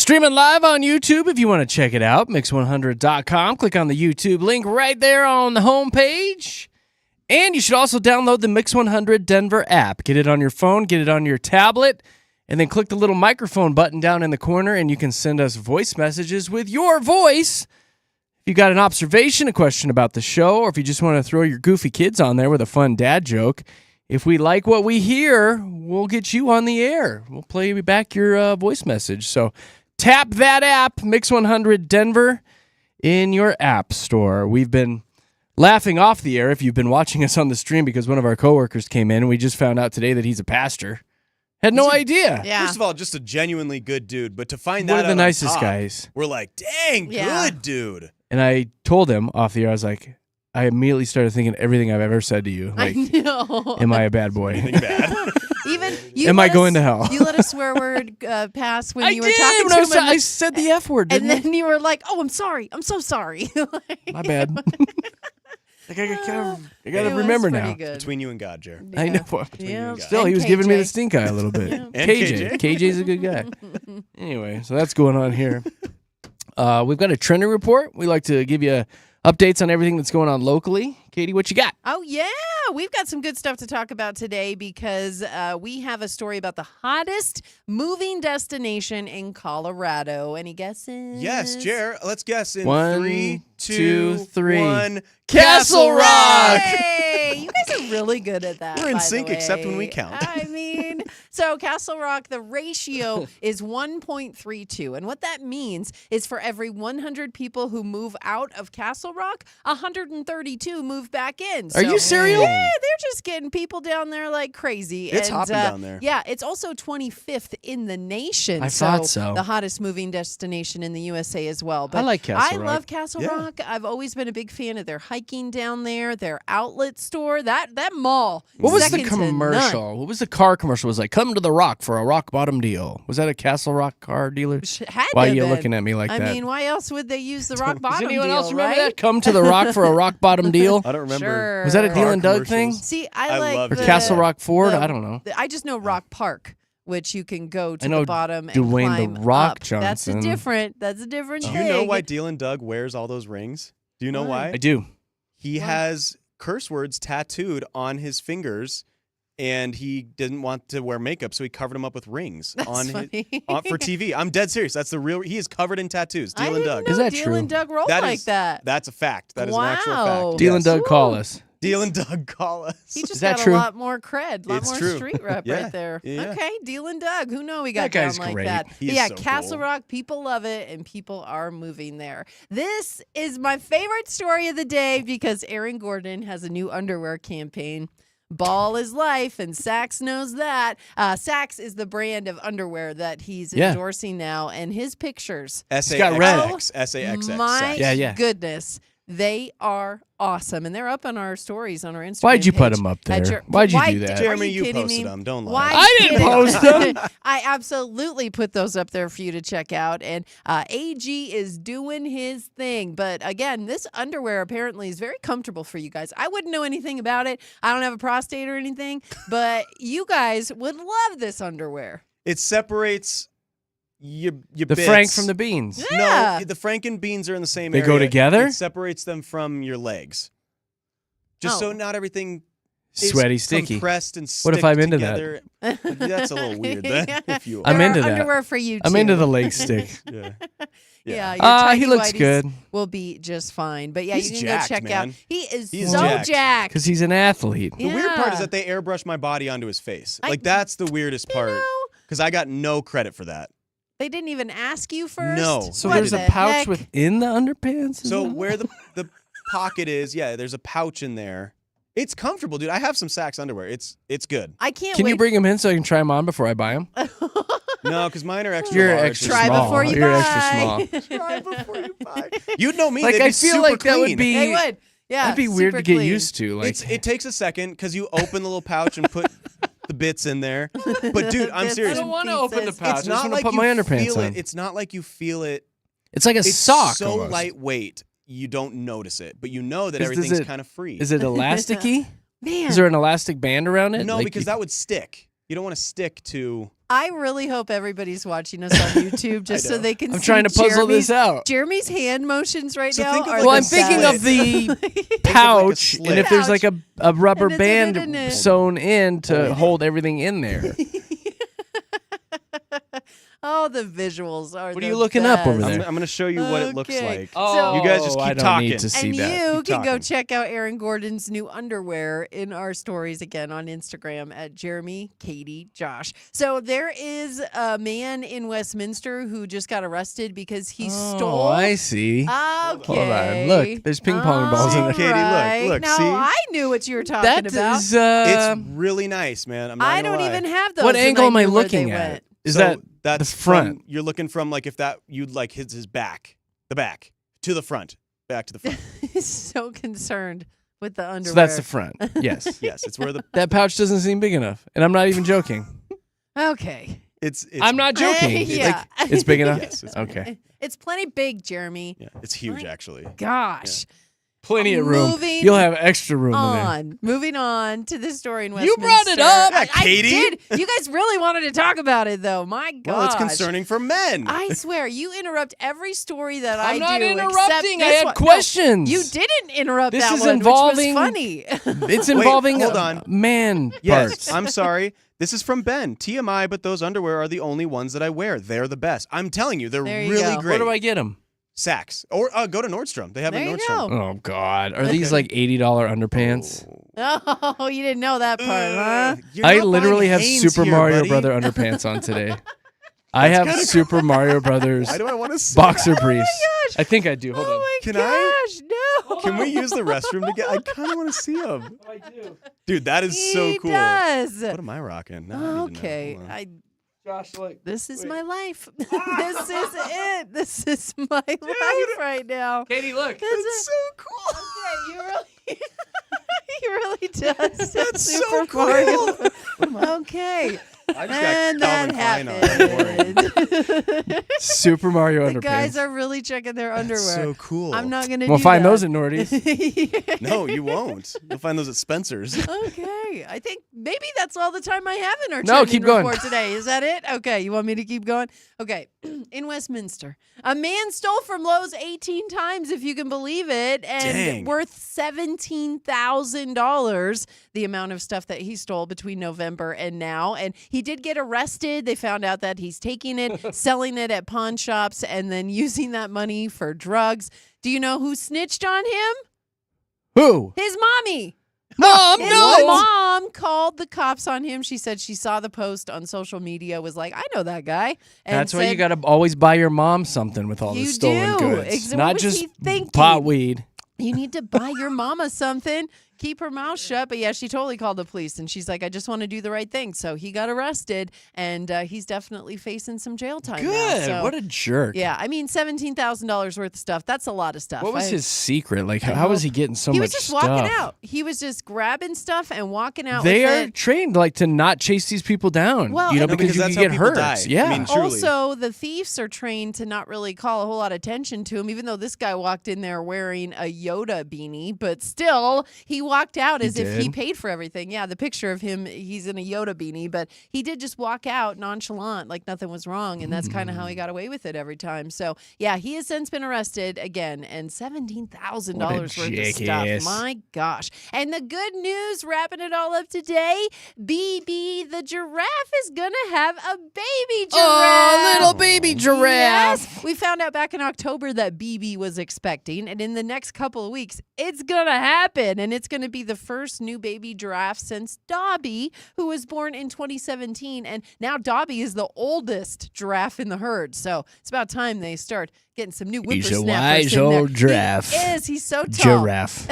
Streaming live on YouTube if you want to check it out, mix100.com. Click on the YouTube link right there on the homepage. And you should also download the Mix 100 Denver app. Get it on your phone, get it on your tablet, and then click the little microphone button down in the corner, and you can send us voice messages with your voice. If you got an observation, a question about the show, or if you just want to throw your goofy kids on there with a fun dad joke, if we like what we hear, we'll get you on the air. We'll play back your voice message. So tap that app, Mix 100 Denver, in your app store. We've been laughing off the air if you've been watching us on the stream because one of our coworkers came in and we just found out today that he's a pastor. Had no idea. Yeah. First of all, just a genuinely good dude, but to find One that of the out nicest on top, guys. we're like, dang, Yeah. good dude. And I told him off the air, I was like, I immediately started thinking everything I've ever said to you. I Like, know. am I a bad boy? Anything bad. Even you Am I let going us- to hell? You let a swear word pass when I you were did. talking When to him, I said the F word, and didn't then you were like, "Oh, I'm sorry. I'm so sorry." I? My bad. Like, I gotta It was remember pretty now. good. Between you and God, Jared. I know. Yeah. Still, he And was giving me the KJ. stink eye a little bit. And KJ. KJ's a good guy. Anyway, so that's going on here. We've got a trending report. We like to give you updates on everything that's going on locally. Katie, what you got? Oh, yeah. We've got some good stuff to talk about today because we have a story about the hottest moving destination in Colorado. Any guesses? Yes, Jared. Let's guess in 1, 3, 2, 2, 3. 1. Castle Rock! Hey, you guys are really good at that. We're in by the sync except when we way. count. I mean, so Castle Rock, the ratio is 1.32. And what that means is for every 100 people who move out of Castle Rock, 132 move back in. Are you serious? Yeah, they're just getting people down there like crazy. It's hopping down there. Yeah, it's also 25th in the nation. I thought so. The hottest moving destination in the USA as well. But I like Castle I Rock. love Castle Yeah. Rock. I've always been a big fan of their hiking down there, their outlet store, that mall. What was the second to none. commercial? What was the car commercial? It was like, come to the Rock for a rock bottom deal. Was that a Castle Rock car dealer? Had Why to are you been. looking at me like I that? mean, why else would they use the rock Does bottom anyone deal, else remember right? that? Come to the Rock for a rock bottom deal? I don't remember. Sure. Was that a Deal Car and Doug thing? commercials. See, I I like love Or the- Castle Rock Ford? the- I don't know. I just know Rock Park, which you can go to I know the bottom and Dwayne The climb Rock up. That's Johnson. That's a different Do thing. you know why Dylan Doug wears all those rings? Do you know why? I do. He Why? has curse words tattooed on his fingers, and he didn't want to wear makeup, so he covered them up with rings That's on funny. for TV. I'm dead serious. That's the real. He is covered in tattoos. I Dylan didn't Doug. know Is that Dylan true? Doug rolled That like is- that. That's a fact. That is an actual Wow. fact. Deal and Yes. Doug, call us. Dylan Doug, call us. He just Is that got true? a lot more cred, a lot It's more true. street rep Yeah, right there. yeah. Okay, Dylan Doug. Who know he got That guy's down like great. that. He But is yeah, so Castle cool. Rock, people love it, and people are moving there. This is my favorite story of the day because Aaron Gordon has a new underwear campaign. Ball is life, and Saks knows that. Saks is the brand of underwear that he's Yeah. endorsing now, and his pictures. got red. SAXX. My Yeah. goodness, they are awesome, and they're up on our stories on our Instagram. Why'd you put page. them up At there? Why'd you do that? Are Jeremy, you you kidding posted me? them. Don't lie. Why I didn't kidding? post them. I absolutely put those up there for you to check out. And AG is doing his thing. But again, this underwear apparently is very comfortable for you guys. I wouldn't know anything about it. I don't have a prostate or anything, but you guys would love this underwear. It separates your The bits. Frank from the beans. Yeah. No, the Frank and beans are in the same They area. go together? It separates them from your legs. Just so Oh. not everything is Sweaty, sticky. compressed and What if stick I'm into that? together. That's a little weird then. If you I'm There into are that. underwear for you, I'm too. into the leg stick. yeah. Yeah, your He tighty looks whities good will be just fine. But yeah, He's you can jacked, go check out. man. He is He's so jacked. jacked. Because he's an athlete. The weird part is Yeah. that they airbrush my body onto his face. I- Like that's the weirdest part. know, Because I got no credit for that. they didn't even ask you first. No. So What there's the a pouch heck? within the underpants? Is So that- where the pocket is, yeah, there's a pouch in there. It's comfortable, dude. I have some Saks underwear. It's good. I can't Can wait. you bring them in so I can try them on before I buy them? No, because mine are extra You're large. extra Try small. before you You're buy. extra small. Try before you buy. You'd know me. Like, they'd I be feel super like that clean. would be- They would. Yeah. That'd be weird super to get clean. used to. Like, It takes a second because you open the little pouch and put the bits in there. But dude, I'm Bits serious. I don't want to open the pieces. pouch. I It's just not want to like put you my underpants feel on. it. It's not like you feel it. It's like a It's sock. so almost. lightweight, you don't notice it, but you know that Does everything's it- kind of free. Is it elasticy? Man. Is there an elastic band around it? No, Like because that would stick. You don't want to stick to. I really hope everybody's watching us on YouTube just so they can see I'm trying to puzzle this out. Jeremy's hand motions right So now think of are like Well, a I'm thinking of the pouch, slit. and if there's like a rubber And it's in band it. sewn in to hold everything in there. Oh, the visuals are What are the you looking up over best. there? I'm going to show you what it looks Okay. like. So- You guys just keep I don't talking. need to see And that. you Keep can go talking. check out Aaron Gordon's new underwear in our stories again on Instagram at Jeremy, Katy, Josh. So there is a man in Westminster who just got arrested because he stole. Oh, I see. Okay. Hold on. Look, there's ping pong balls in All there. Katie, look, right. look, Now, see? I knew what you were talking That about. is. It's really nice, man. I'm not I gonna don't lie. even have those. what and angle am I knew where looking they at? went. Is So that that's the front? You're looking from like if that you'd like his back, the back to the front, back to the front. He's so concerned with the underwear. So that's the front. Yes. Yes, it's where the That pouch doesn't seem big enough, and I'm not even joking. Okay. it's. I'm not joking. Yeah. It's big enough. Yes, it's Okay. It's plenty big, Jeremy. Yeah, it's huge actually. Gosh. Plenty of room. Moving You'll have extra room in there. Moving on to the story in You Westminster. brought it up. Yeah, I Katie. did. You guys really wanted to talk about it, though. My God. Well, it's concerning for men. I swear, you interrupt every story that I I'm not do. interrupting. Except I this had one. questions. No, you didn't interrupt This that is one, involving- which was funny. It's involving hold on. man Yes, parts. I'm sorry. This is from Ben. TMI, but those underwear are the only ones that I wear. They're the best. I'm telling you, they're There you really go. great. Where do I get them? Saks or go to Nordstrom. They have There it you at Nordstrom. go. Oh God, are these like $80 underpants? Oh, you didn't know that part, huh? You're I not literally buying have Hanes Super here, Mario buddy. Brother underpants on today. I have kinda Super Mario Brothers Why do I want to see boxer that? briefs. gosh. I think I do. Hold Oh on. my Can gosh, no. Can we use the restroom to get? I kind of want to see them. I do. Dude, that is so He cool. does. What am I rocking? Now I need to know. Okay, Hold on. Josh, look. this is Wait. my life. This is it. This is my life right now. Katie, look. That's so cool. Okay, you really, he really does. That's so Super cool. Mario. Okay, I just and got that Calvin Klein on. Don't worry. happened. Super Mario The underpants. guys are really checking their That's underwear. so cool. I'm not gonna. We'll do find that. those at Nordy's. No, you won't. You'll find those at Spencer's. Okay, I think maybe that's all the time I have in our No, trending keep going. report today. Is that it? Okay, you want me to keep going? Okay, in Westminster, a man stole from Lowe's 18 times, if you can believe it, and Dang. worth $17,000. The amount of stuff that he stole between November and now, and he did get arrested. They found out that he's taking it, selling it at pawn shops, and then using that money for drugs. Do you know who snitched on him? Who? His mommy. Mom, His no. mom called the cops on him. She said she saw the post on social media, was like, I know that guy. And That's why you said, got to always buy your mom something with all You the stolen do. goods. What Not was just he thinking? pot weed. You need to buy your mama something. Keep her mouth shut. But yeah, she totally called the police, and she's like, I just want to do the right thing. So he got arrested, and he's definitely facing some jail time now. Good. So, What a jerk. yeah, I mean, $17,000 worth of stuff. That's a lot of stuff. What was I- his secret? Like, I how was hope- he getting so he much was just stuff? walking out. He was just grabbing stuff and walking out They with are it. trained like to not chase these people down. Well, you know, and- No, because you that's can how get people hurt. die. Yeah. I mean, truly. Also, the thieves are trained to not really call a whole lot of attention to him, even though this guy walked in there wearing a Yoda beanie, but still, he walked out as if he did? paid for everything. Yeah, the picture of him, he's in a Yoda beanie, but he did just walk out nonchalant, like nothing was wrong, and that's kind of how he got away with it every time. So, yeah, he has since been arrested again, and $17,000 What a worth of jackass. stuff. My gosh. And the good news, wrapping it all up today, BB the giraffe is going to have a baby giraffe. Oh, little baby giraffe. Yes. We found out back in October that BB was expecting, and in the next couple of weeks, it's going to happen. And it's going to be the first new baby giraffe since Dobby, who was born in 2017. And now Dobby is the oldest giraffe in the herd. So it's about time they start getting some new He's a whippersnappers wise in there. old giraffe. He is. He's so tall. Giraffe.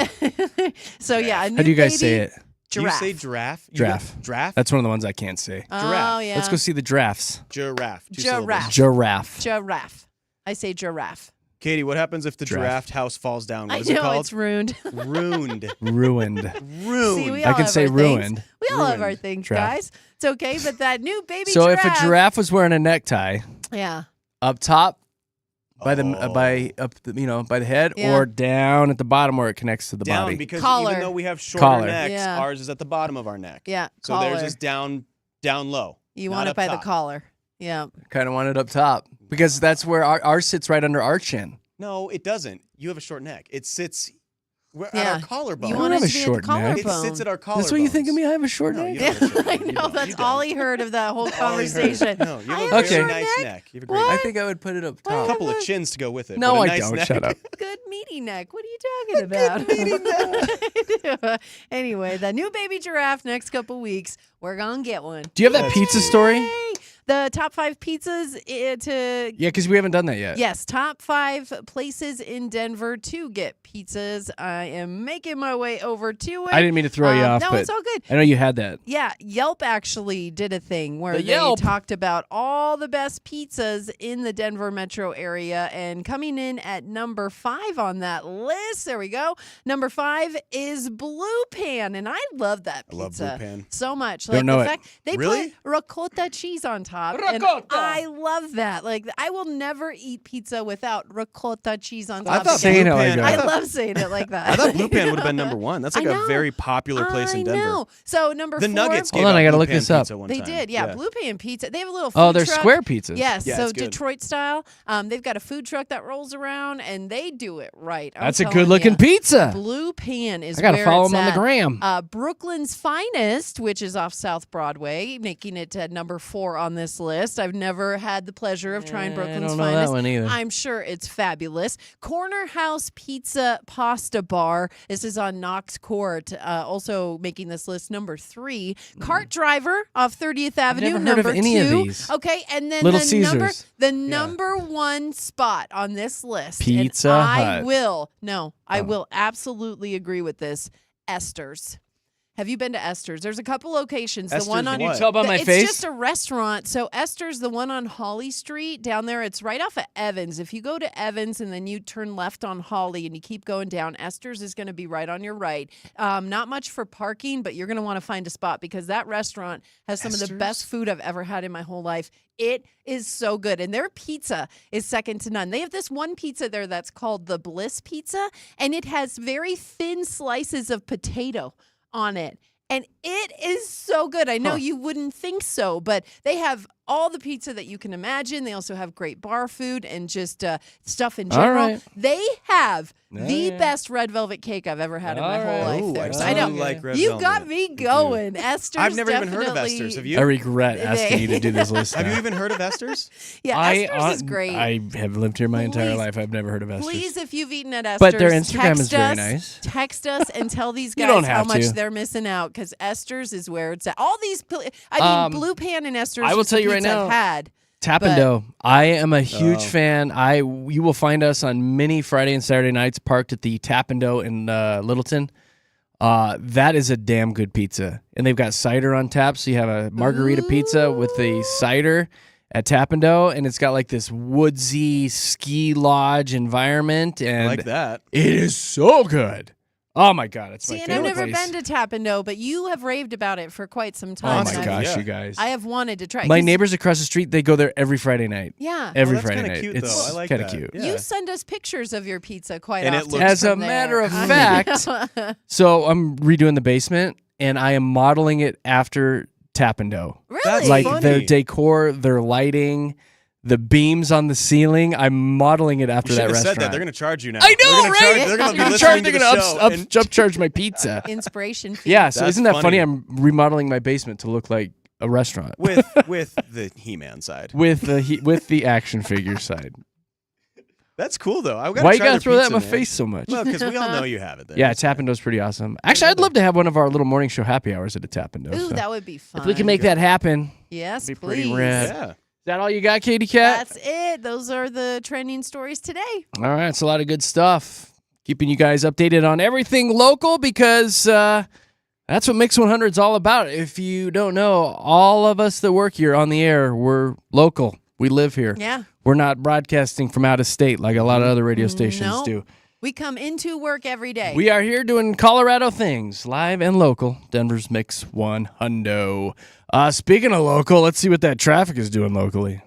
So, yeah. A new How do you guys baby say it? Giraffe. You say giraffe? Giraffe. Giraffe? That's one of the ones I can't say. Oh, giraffe. yeah. Let's go see the giraffes. Giraffe. Two Giraffe. syllables. Giraffe. Giraffe. I say giraffe. Katie, what happens if the Giraffe. giraffe house falls down? What I is it know called? it's ruined. Ruined. Ruined. Ruined. See, we I all can have say our things. ruined. We all have our Ruined. things, Giraffe. guys. It's okay, but that new baby So giraffe. if a giraffe was wearing a necktie Yeah. up top by the Oh. by the head Yeah. or down at the bottom where it connects to the down body. because Collar. even though we have shorter Collar. necks, Yeah. ours is at the bottom of our neck. Yeah. So collar. theirs is down down low. You not want it up by top. the collar. Yeah. Kind of want it up top because that's where ours sits right under our chin. No, it doesn't. You have a short neck. It sits at Yeah. our collarbone. You I want don't it have to a be short at the neck. It collarbone. sits at our collarbones. That's what you think of me? I have a short No, neck. you don't have a short I neck. You know. don't. That's You all don't. he heard of that whole All he heard. conversation. No, you have I a have very a short nice neck. neck. You have a great I neck. think I would put it up A top. couple of chins to go with it. No, but a I nice don't. Neck. Shut up. Good meaty neck. What are you talking about? Good meaty neck. Anyway, the new baby giraffe next couple weeks. We're gonna get one. Do you have that pizza story? Yay! The top 5 pizzas to Yeah, because we haven't done that yet. Yes, top 5 places in Denver to get pizzas. I am making my way over to it. I didn't mean to throw you off, No, but it's all good. I know you had that. Yeah, Yelp actually did a thing where The they Yelp. talked about all the best pizzas in the Denver metro area, and coming in at number 5 on that list, there we go. Number 5 is Blue Pan, and I love that I pizza love Blue Pan. so much. Don't Like know the it. fact they Really? put ricotta cheese on top. And Ricotta. I love that. Like I will never eat pizza without ricotta cheese on top. I thought again. Saying Blue it like Pan. that. I I thought, love saying it like that. I thought Blue Pan would have been number 1. That's like I a know. very popular place in Denver. I know. So number The 4. Nuggets. Hold gave on, out I gotta Blue look Pan this up. pizza one They time. did, yeah. Blue Pan Pizza. They have a little food Oh, they're truck. square pizzas. Yes, Yeah, so it's good. Detroit style. They've got a food truck that rolls around, and they do it right. I'm That's a telling good looking ya. pizza. Blue Pan is I gotta where follow it's them on the at. gram. Brooklyn's Finest, which is off South Broadway, making it number 4 on this list. I've never had the pleasure of trying I Brooklyn's don't know that Finest. one either. I'm sure it's fabulous. Corner House Pizza Pasta Bar. This is on Knox Court. Also making this list number 3. Cart Driver off 30th Avenue. never heard of number any 2. of these. Okay, and then Little the Caesars. number 1 spot on this list. and Pizza I Hut. will absolutely agree with this. Esther's. Have you been to Esther's? There's a couple locations. Esther's the one on what? Can you tell by my it's face? just a restaurant. So Esther's, the one on Holly Street down there. It's right off of Evans. If you go to Evans and then you turn left on Holly and you keep going down, Esther's is going to be right on your right. Not much for parking, but you're going to want to find a spot because that restaurant has some of the Esther's? best food I've ever had in my whole life. It is so good. And their pizza is second to none. They have this one pizza there that's called the Bliss Pizza, and it has very thin slices of potato on it. And it is so good. I know you wouldn't think so, but they have all the pizza that you can imagine. They also have great bar food and just stuff in All general. right. They have Yeah, the yeah. best red velvet cake I've ever had in my All whole right. life. Ooh, There. I So I know do like red you velvet. got me I do. going. Esther's. I've never even heard of definitely- Esther's. Have I you? regret asking you to do this list. Have now. you even heard of Esther's? Yeah, Esther's is great. I have lived here my entire Please. life. I've never heard of Esther's. Please, if you've eaten at Esther's, But their Instagram is text very us, nice. Text us and tell these You guys don't how have much to. they're missing out because Esther's is where it's at. All these, Blue Pan and Esther's. I will is the tell you right pizza now, I've had. Tap and But- Dough. I am a huge Oh. fan. You will find us on many Friday and Saturday nights parked at the Tap and Dough in Littleton. That is a damn good pizza. And they've got cider on tap, so you have a margarita pizza with the cider at Tap and Dough, and it's got like this woodsy ski lodge environment, I and like that. it is so good. Oh my god, it's my See, and I've favorite never place. been to Tap and Dough, but you have raved about it for quite some Oh time. my and gosh, Yeah. you guys! I have wanted to try. My 'cause neighbors across the street, they go there every Friday night. Yeah. Every that's Friday kinda night. cute, It's though. I like kind of that. cute. Yeah. You send us pictures of your pizza quite And it often. looks- As a from matter there. of fact, so I'm redoing the basement, and I am modeling it after Tap and Dough. really? That's Like funny. their decor, their lighting, the beams on the ceiling. I'm modeling it after You that should have restaurant. said that. They're going to charge you now. I know, They're gonna right? Charge, they're going to be listening to They're the gonna show. and- upcharge my pizza. Inspiration. fee. Yeah, so That's isn't that funny? funny. I'm remodeling my basement to look like a restaurant with the He-Man side. with the action figure side. That's cool though. I Why you gotta throw that in my face so much? Well, because we all know you have it there. Yeah, Tap and Dough's pretty awesome. Actually, I'd love to have one of our little morning show happy hours at a Tap and Dough. Ooh, so that would be fun. if we can make that happen, Yes, be please. pretty rad. Yeah. is that all you got, Katie Cat? That's it. Those are the trending stories today. All right, it's a lot of good stuff. Keeping you guys updated on everything local because that's what Mix 100 is all about. If you don't know, all of us that work here on the air, we're local. We live here. Yeah. We're not broadcasting from out of state like a lot of other radio stations No. do. We come into work every day. We are here doing Colorado things, live and local. Denver's Mix 100. Speaking of local, let's see what that traffic is doing locally.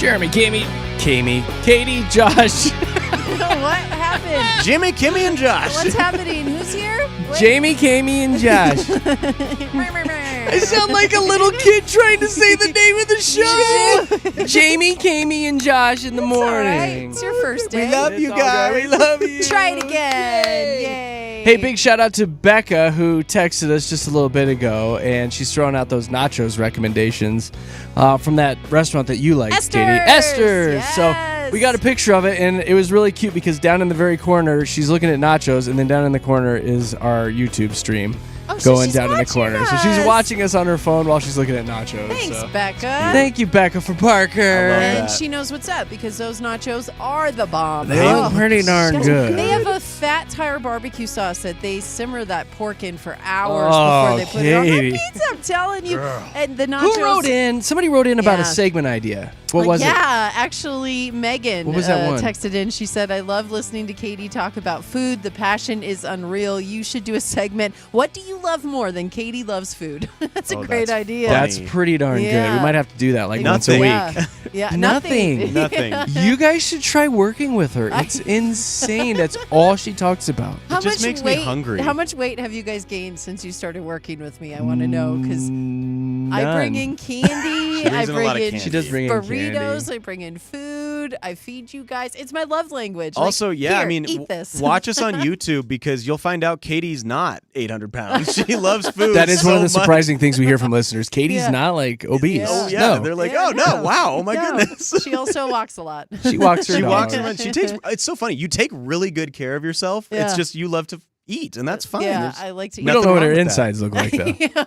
Jeremy, Katie, Josh, What happened? Jimmy, Kimmy, and Josh. What's happening? Who's here? Wait. Jamie, Kami, and Josh. I sound like a little kid trying to say the name of the show. Jamie, Kami, and Josh in the It's all right. morning. It's your first day. We love you guys. We love you. Try it again. Yay. Hey, big shout out to Becca who texted us just a little bit ago, and she's throwing out those nachos recommendations from that restaurant that you liked, Katie. Esther's. Yes. So we got a picture of it, and it was really cute because down in the very corner, she's looking at nachos, and then down in the corner is our YouTube stream. So she's down in the watching corner. So she's us. watching us on her phone while she's looking at nachos. Thanks, so. Becca. Thank you, Becca, for Parker. And that. she knows what's up because those nachos are the bomb. They look pretty darn Guys, good. They have a fat tire barbecue sauce that they simmer that pork in for hours Oh, before they put it on Katie. the pizza. I'm telling you. And the nachos. Who wrote in? Somebody wrote in about Yeah. a segment idea. What was it? Yeah, actually, Megan What was that one? texted in. She said, I love listening to Katie talk about food. The passion is unreal. You should do a segment. What do you love more than Katie loves food? That's a Oh, great that's idea. That's funny. pretty darn good. Yeah. We might have to do that like once a Nothing. week. Yeah, Nothing. Nothing. You guys should try working with her. It's insane. That's all she talks about. How It just much makes me weight, hungry. How much weight have you guys gained since you started working with me? I want to know because I bring in candy. She brings I in a bring lot of in candy. She does bring in burritos. candy. I bring in food. I feed you guys. It's my love language. Also, Like, yeah, I here, mean, eat this. watch us on YouTube because you'll find out Katie's not 800 pounds. She loves food. That is so one of the much. surprising things we hear from listeners. Katie's Yeah. not like obese. Yeah. Oh yeah, No. they're like, Yeah, oh no, wow, oh my No. goodness. She also walks a lot. She walks her She dog. walks around. She takes. It's so funny. You take really good care of yourself. Yeah. It's just you love to eat, and that's fine. Yeah, There's- I like to eat. We don't know Nothing what her wrong with that. insides look like,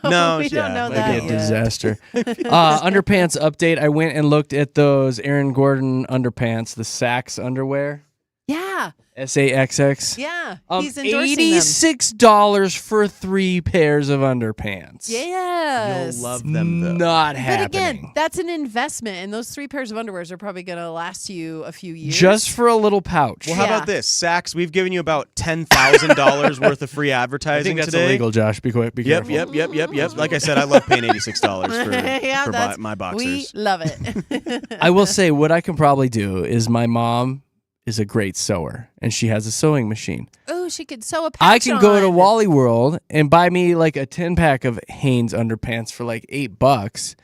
though. No, we don't yeah, know might that Might be a yet. disaster. Underpants update. I went and looked at those Aaron Gordon underpants, the Sax underwear. Yeah, SAXX. yeah. He's endorsing them. $86 for 3 pairs of underpants. Yes. You'll love them though. Not But happening. again, that's an investment, and those 3 pairs of underwears are probably going to last you a few years. Just for a little pouch. Well, how Yeah. about this, Saks? We've given you about $10,000 worth of free I advertising think that's today. illegal, Josh. Be quick. Be Yep, careful. yep. Like I said, I love paying $86 for, Yeah, for that's- my we boxers. love it. I will say what I can probably do is my mom is a great sewer and she has a sewing machine. Oh, she could sew a patch I can go to on. Wally World and buy me like a 10-pack of Hanes underpants for like $8.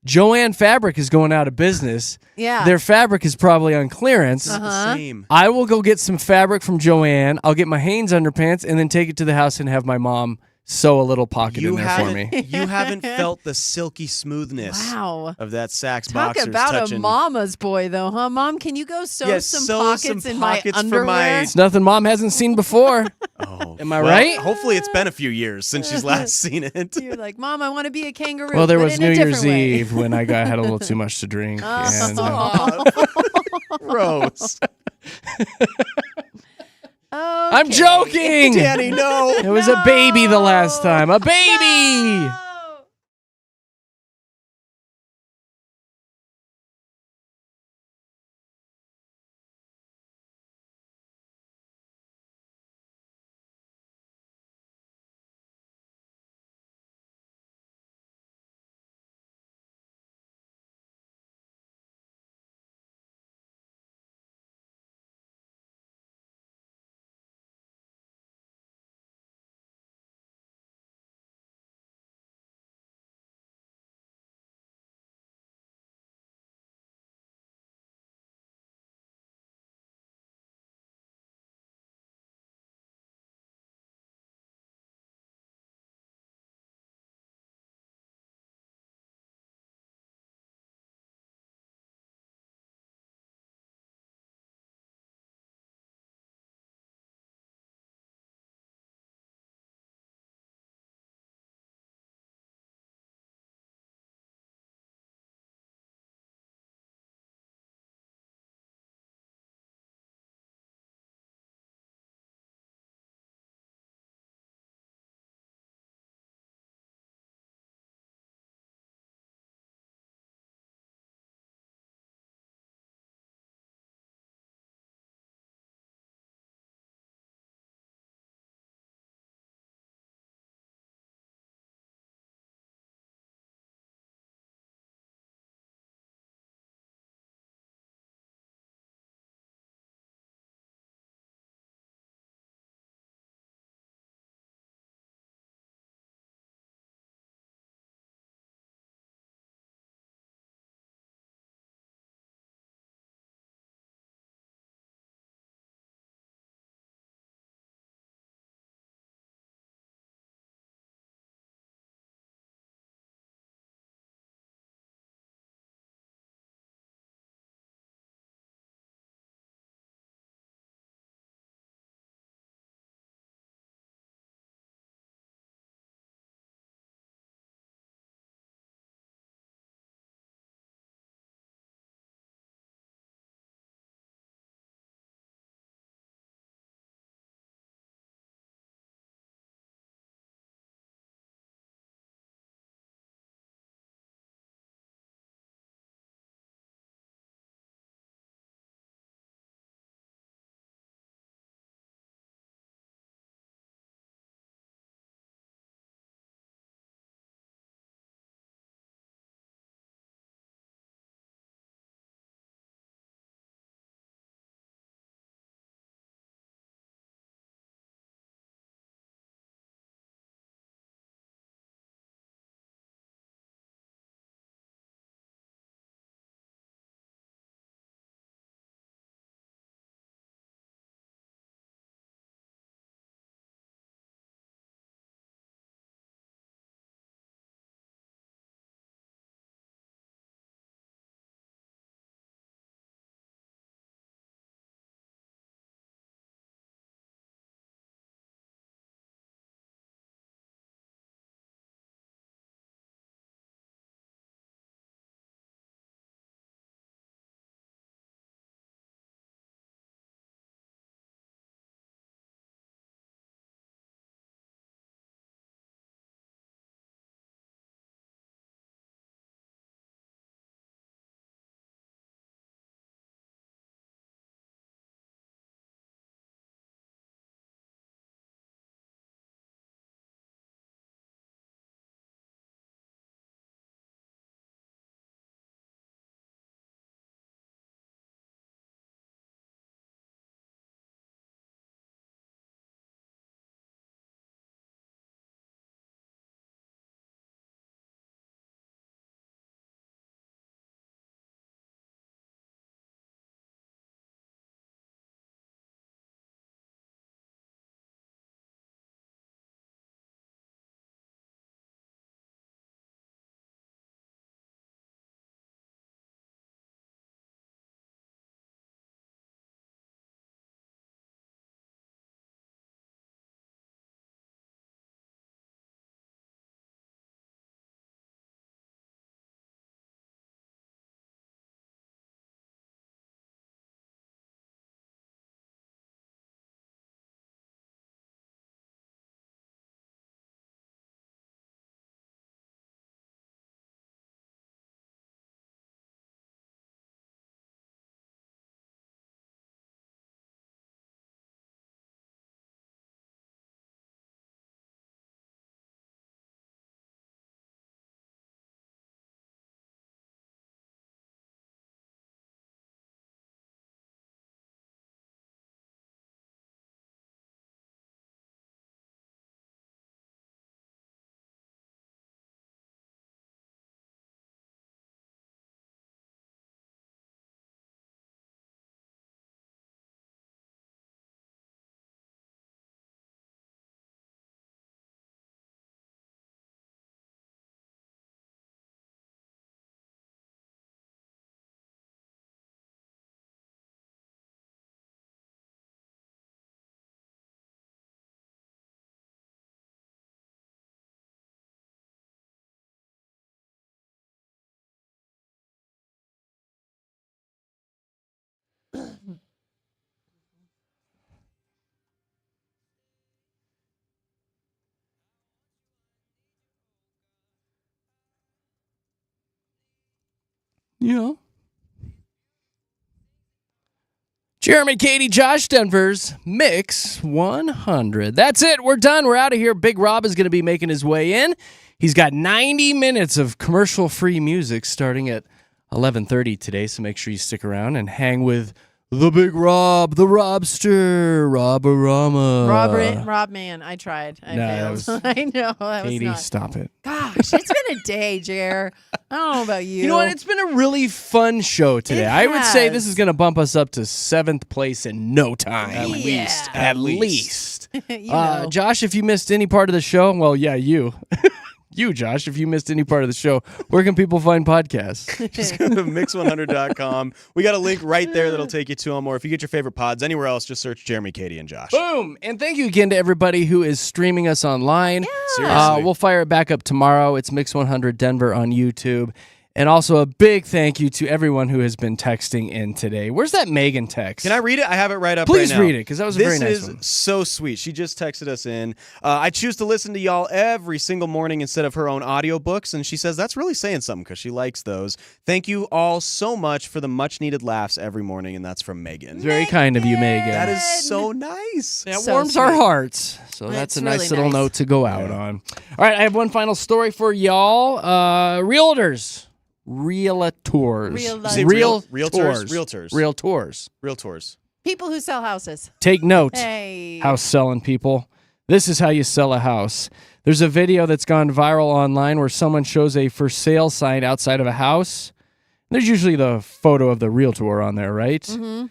Joanne Fabric is going out of business. Yeah. Their fabric is probably on clearance. It's the same. I will go get some fabric from Joanne. I'll get my Hanes underpants and then take it to the house and have my mom sew a little pocket in there for me. You haven't felt the silky smoothness Wow. of that Saks Talk boxers about touching. a mama's boy, though, huh? Mom, can you go sew Yes, some sew pockets some in pockets my for my- underwear? It's nothing mom hasn't seen before. Oh, Am I well, right? Hopefully, it's been a few years since she's last seen it. You're like, Mom, I want to be a kangaroo. Well, there but was in a New Year's different way." Eve when I had a little too much to drink. and, Gross. I'm Okay. joking. Danny, no. It was a baby the last time. A baby. No. you know. Jeremy, Katy, Josh, Denver's Mix 100. That's it. We're done. We're out of here. Big Rob is going to be making his way in. He's got 90 minutes of commercial-free music starting at 11:30 today, so make sure you stick around and hang with the Big Rob, the Robster, Rob-a-rama. Rob, man, I tried. I No, failed. that was- I know. That Katy, was not. stop it. Gosh, it's been a day, Jer. I don't know about you. You know what? It's been a really fun show today. It I would say has. this is going to bump us up to 7th place in no time. At Yeah. least. At least. You know. Josh, if you missed any part of the show, well, yeah, you. You, Josh, if you missed any part of the show, where can people find podcasts? Just go to mix100.com. We got a link right there that'll take you to them. Or if you get your favorite pods anywhere else, just search Jeremy, Katy, and Josh. Boom! And thank you again to everybody who is streaming us online. Seriously. We'll fire it back up tomorrow. It's Mix 100 Denver on YouTube. And also a big thank you to everyone who has been texting in today. Where's that Megan text? Can I read it? I have it right up Please right now. read it, because that was a very nice This one. is so sweet. She just texted us in. I choose to listen to y'all every single morning instead of her own audiobooks, and she says that's really saying something because she likes those. Thank you all so much for the much-needed laughs every morning, and that's from Megan. It's very kind of you, Megan. That is so nice. That So warms our sweet. hearts. So that's It's a nice really little nice. note to go out on. All right, I have one final story for y'all. Realtors. Realtors. Real- Say Real realtors? tours. Realtors. Realtors. Realtors. People who sell houses. Take note. Hey. House selling people. This is how you sell a house. There's a video that's gone viral online where someone shows a for sale sign outside of a house. There's usually the photo of the realtor on there, right? Mm-hmm.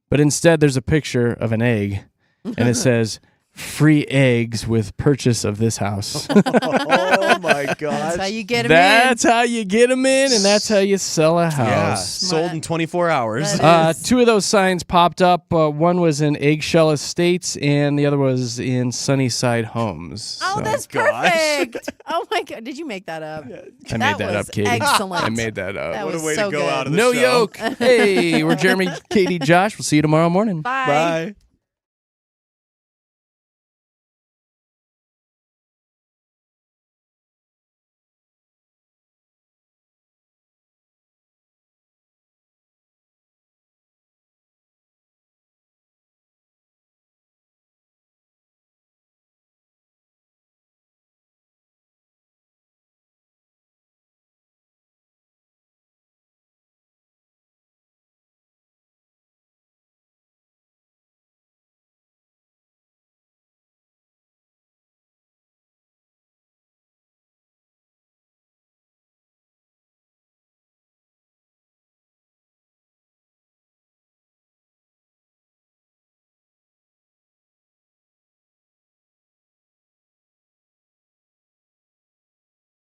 But instead, there's a picture of an egg, and it says, free eggs with purchase of this house. Oh my That's how gosh. you get them That's how you get them in, and that's how you sell a Yeah, house. sold in 24 hours. That is- Two of those signs popped up. One was in Eggshell Estates, and the other was in Sunnyside Homes. Oh, So that's gosh. perfect. Oh my God. Did you make that up? I made that was up, Katy. Excellent. I made that up. That What a was way so to go good. out of the No show. yoke. Hey, we're Jeremy, Katy, Josh. We'll see you tomorrow morning. Bye. Bye.